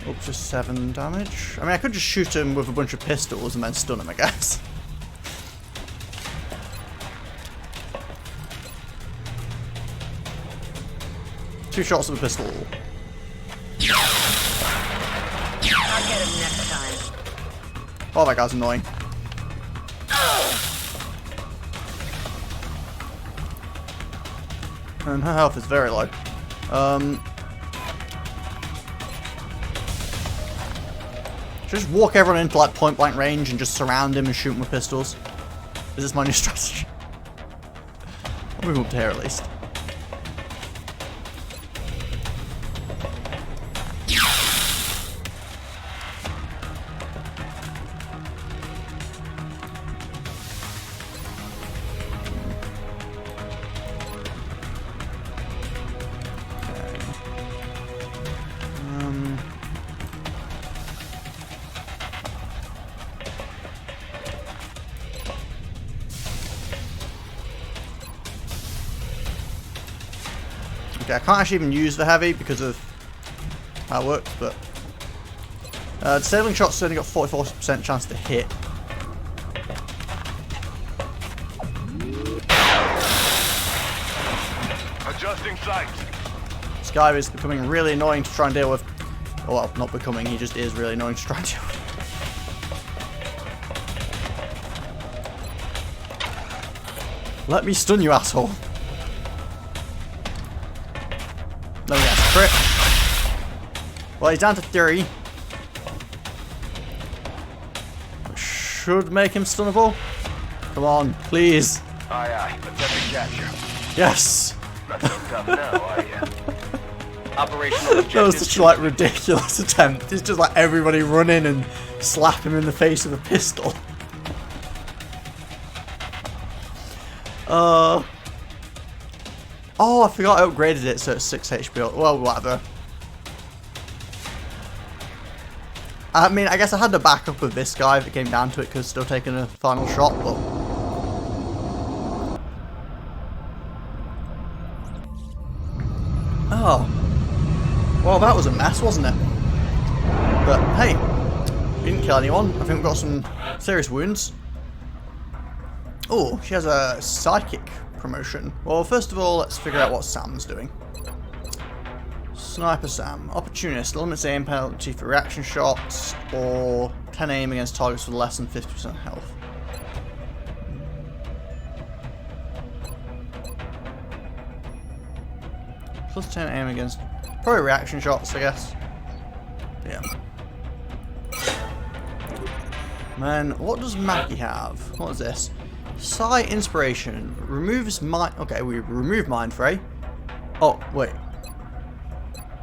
S1: Up to 7 damage. I mean, I could just shoot him with a bunch of pistols and then stun him, I guess. Two shots of a pistol.
S9: I'll get him next time.
S1: Oh, that guy's annoying. And her health is very low. Just walk everyone into like point blank range and just surround him and shoot him with pistols. Is this my new strategy? I'll move him up to here at least. Okay, I can't actually even use the heavy because of how it works, but disabling shot's only got 44% chance to hit.
S7: Adjusting sights.
S1: This guy is becoming really annoying to try and deal with. Oh, well, not becoming, he just is really annoying to try and deal with. Let me stun you, asshole. No, yes, crit. Well, he's down to 3. Should make him stunnable. Come on, please.
S7: Aye, aye. Attempting capture.
S1: Yes.
S7: Not so tough now, are you?
S4: Operational objectives.
S1: That was such a ridiculous attempt. It's just like everybody run in and slap him in the face with a pistol. Oh, I forgot I upgraded it so it's 6 HP. Well, whatever. I mean, I guess I had the backup of this guy if it came down to it, because still taking a final shot, but... Oh. Well, that was a mess, wasn't it? But, hey. We didn't kill anyone. I think we've got some serious wounds. Oh, she has a psychic promotion. Well, first of all, let's figure out what Sam's doing. Sniper Sam. Opportunist. Limits aim penalty for reaction shots or 10 aim against targets with less than 50% health. Plus 10 aim against... probably reaction shots, I guess. Yeah. Man, what does Mackie have? What is this? Psi Inspiration. Removes mind... okay, we remove Mind Fray. Oh, wait.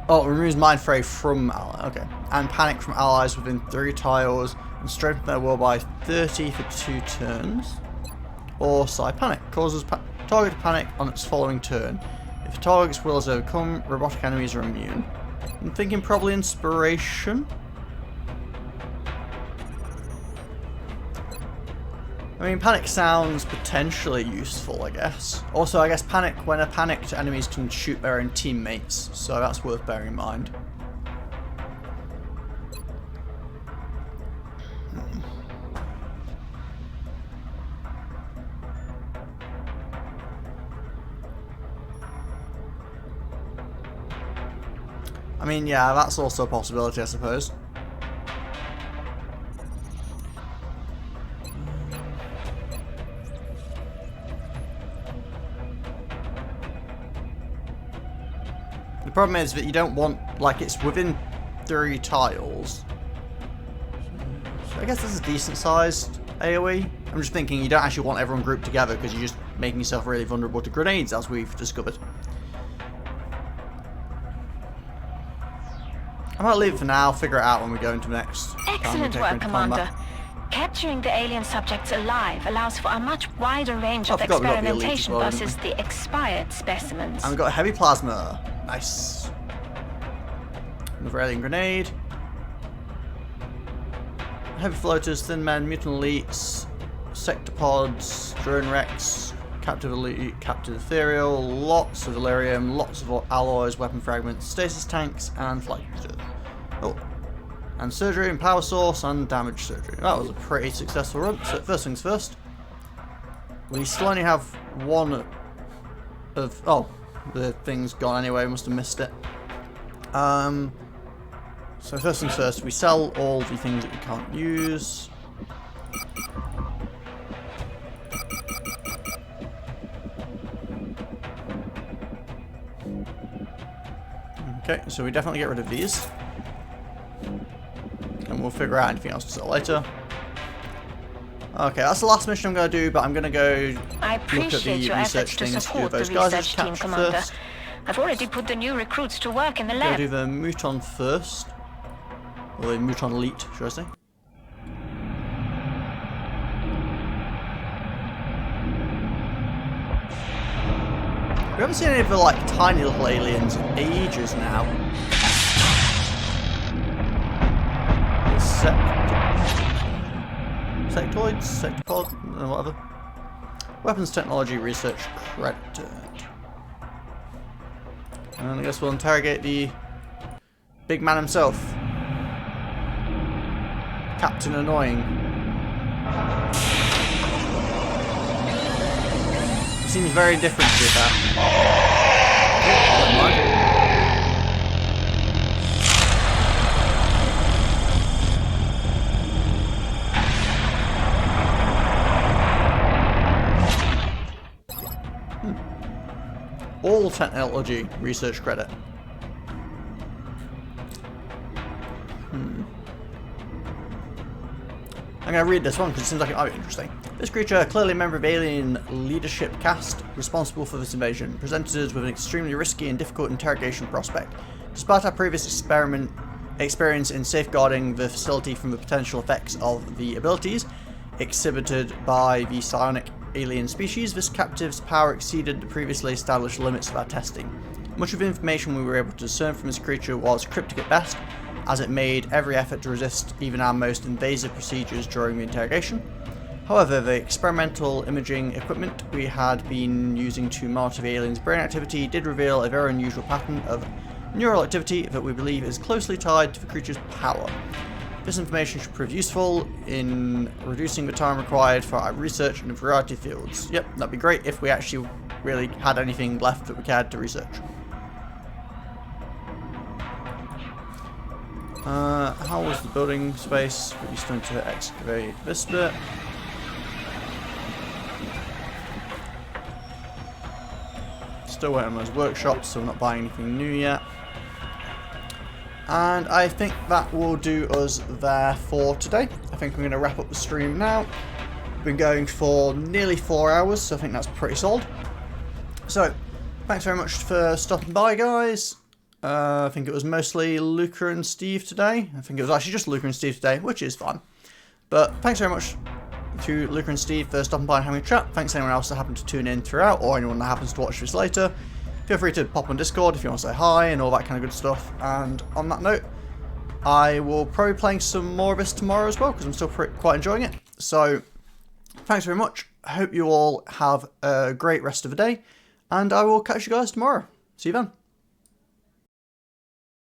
S1: Oh, removes Mind Fray from ally. Okay. And Panic from allies within 3 tiles. And strengthen their will by 30 for 2 turns. Or Psi Panic. Causes target to panic on its following turn. If a target's will is overcome, robotic enemies are immune. I'm thinking probably Inspiration. I mean, Panic sounds potentially useful, I guess. Also, I guess Panic, when they're panicked, enemies can shoot their own teammates, so that's worth bearing in mind. I mean, yeah, that's also a possibility, I suppose. The problem is that you don't want, like, it's within 3 tiles. So I guess this is a decent sized AoE. I'm just thinking you don't actually want everyone grouped together because you're just making yourself really vulnerable to grenades, as we've discovered. I might leave it for now, figure it out when we go into the next.
S6: Excellent work, Commander. Capturing the alien subjects alive allows for a much wider range of experimentation versus the expired specimens.
S1: And we've got heavy plasma. Nice. Another alien grenade. Heavy floaters, thin men, mutant elites, sectopods, drone wrecks, captive elite, captive ethereal, lots of delirium, lots of alloys, weapon fragments, stasis tanks, and flight cruisers. Oh. And surgery and power source and damage surgery. That was a pretty successful run. So first things first. We still only have one of... Oh, the thing's gone anyway. Must have missed it. So first things first. We sell all the things that we can't use. Okay, so we definitely get rid of these. And we'll figure out anything else to sell later. Okay, that's the last mission I'm going to do, but I'm going to go look at the research things to do those guys as capture first.
S6: I've already put the new recruits to work in the lab.
S1: Go do the Muton first. Or the Muton Elite, should I say. We haven't seen any of the, like, tiny little aliens in ages now. Sectoids? Sectopod? Whatever. Weapons Technology Research credited. And I guess we'll interrogate the big man himself. Captain Annoying. Seems very different to that. All technology research credit. I'm going to read this one because it seems like it might be interesting. This creature, clearly a member of alien leadership caste responsible for this invasion, presented us with an extremely risky and difficult interrogation prospect. Despite our previous experience in safeguarding the facility from the potential effects of the abilities exhibited by the psionic alien species, this captive's power exceeded the previously established limits of our testing. Much of the information we were able to discern from this creature was cryptic at best, as it made every effort to resist even our most invasive procedures during the interrogation. However, the experimental imaging equipment we had been using to monitor the alien's brain activity did reveal a very unusual pattern of neural activity that we believe is closely tied to the creature's power. This information should prove useful in reducing the time required for our research in a variety of fields. Yep, that'd be great if we actually really had anything left that we cared to research. How was the building space? We're just going to excavate this bit. Still waiting on those workshops, so we're not buying anything new yet. And I think that will do us there for today. I think I'm going to wrap up the stream now. We've been going for nearly 4 hours, so I think that's pretty solid. So, thanks very much for stopping by, guys. I think it was mostly Luca and Steve today. I think it was actually just Luca and Steve today, which is fun. But thanks very much to Luca and Steve for stopping by and having a chat. Thanks to anyone else that happened to tune in throughout, or anyone that happens to watch this later. Feel free to pop on Discord if you want to say hi and all that kind of good stuff. And on that note, I will probably be playing some more of this tomorrow as well, because I'm still quite enjoying it. So, thanks very much. I hope you all have a great rest of the day, and I will catch you guys tomorrow. See you then.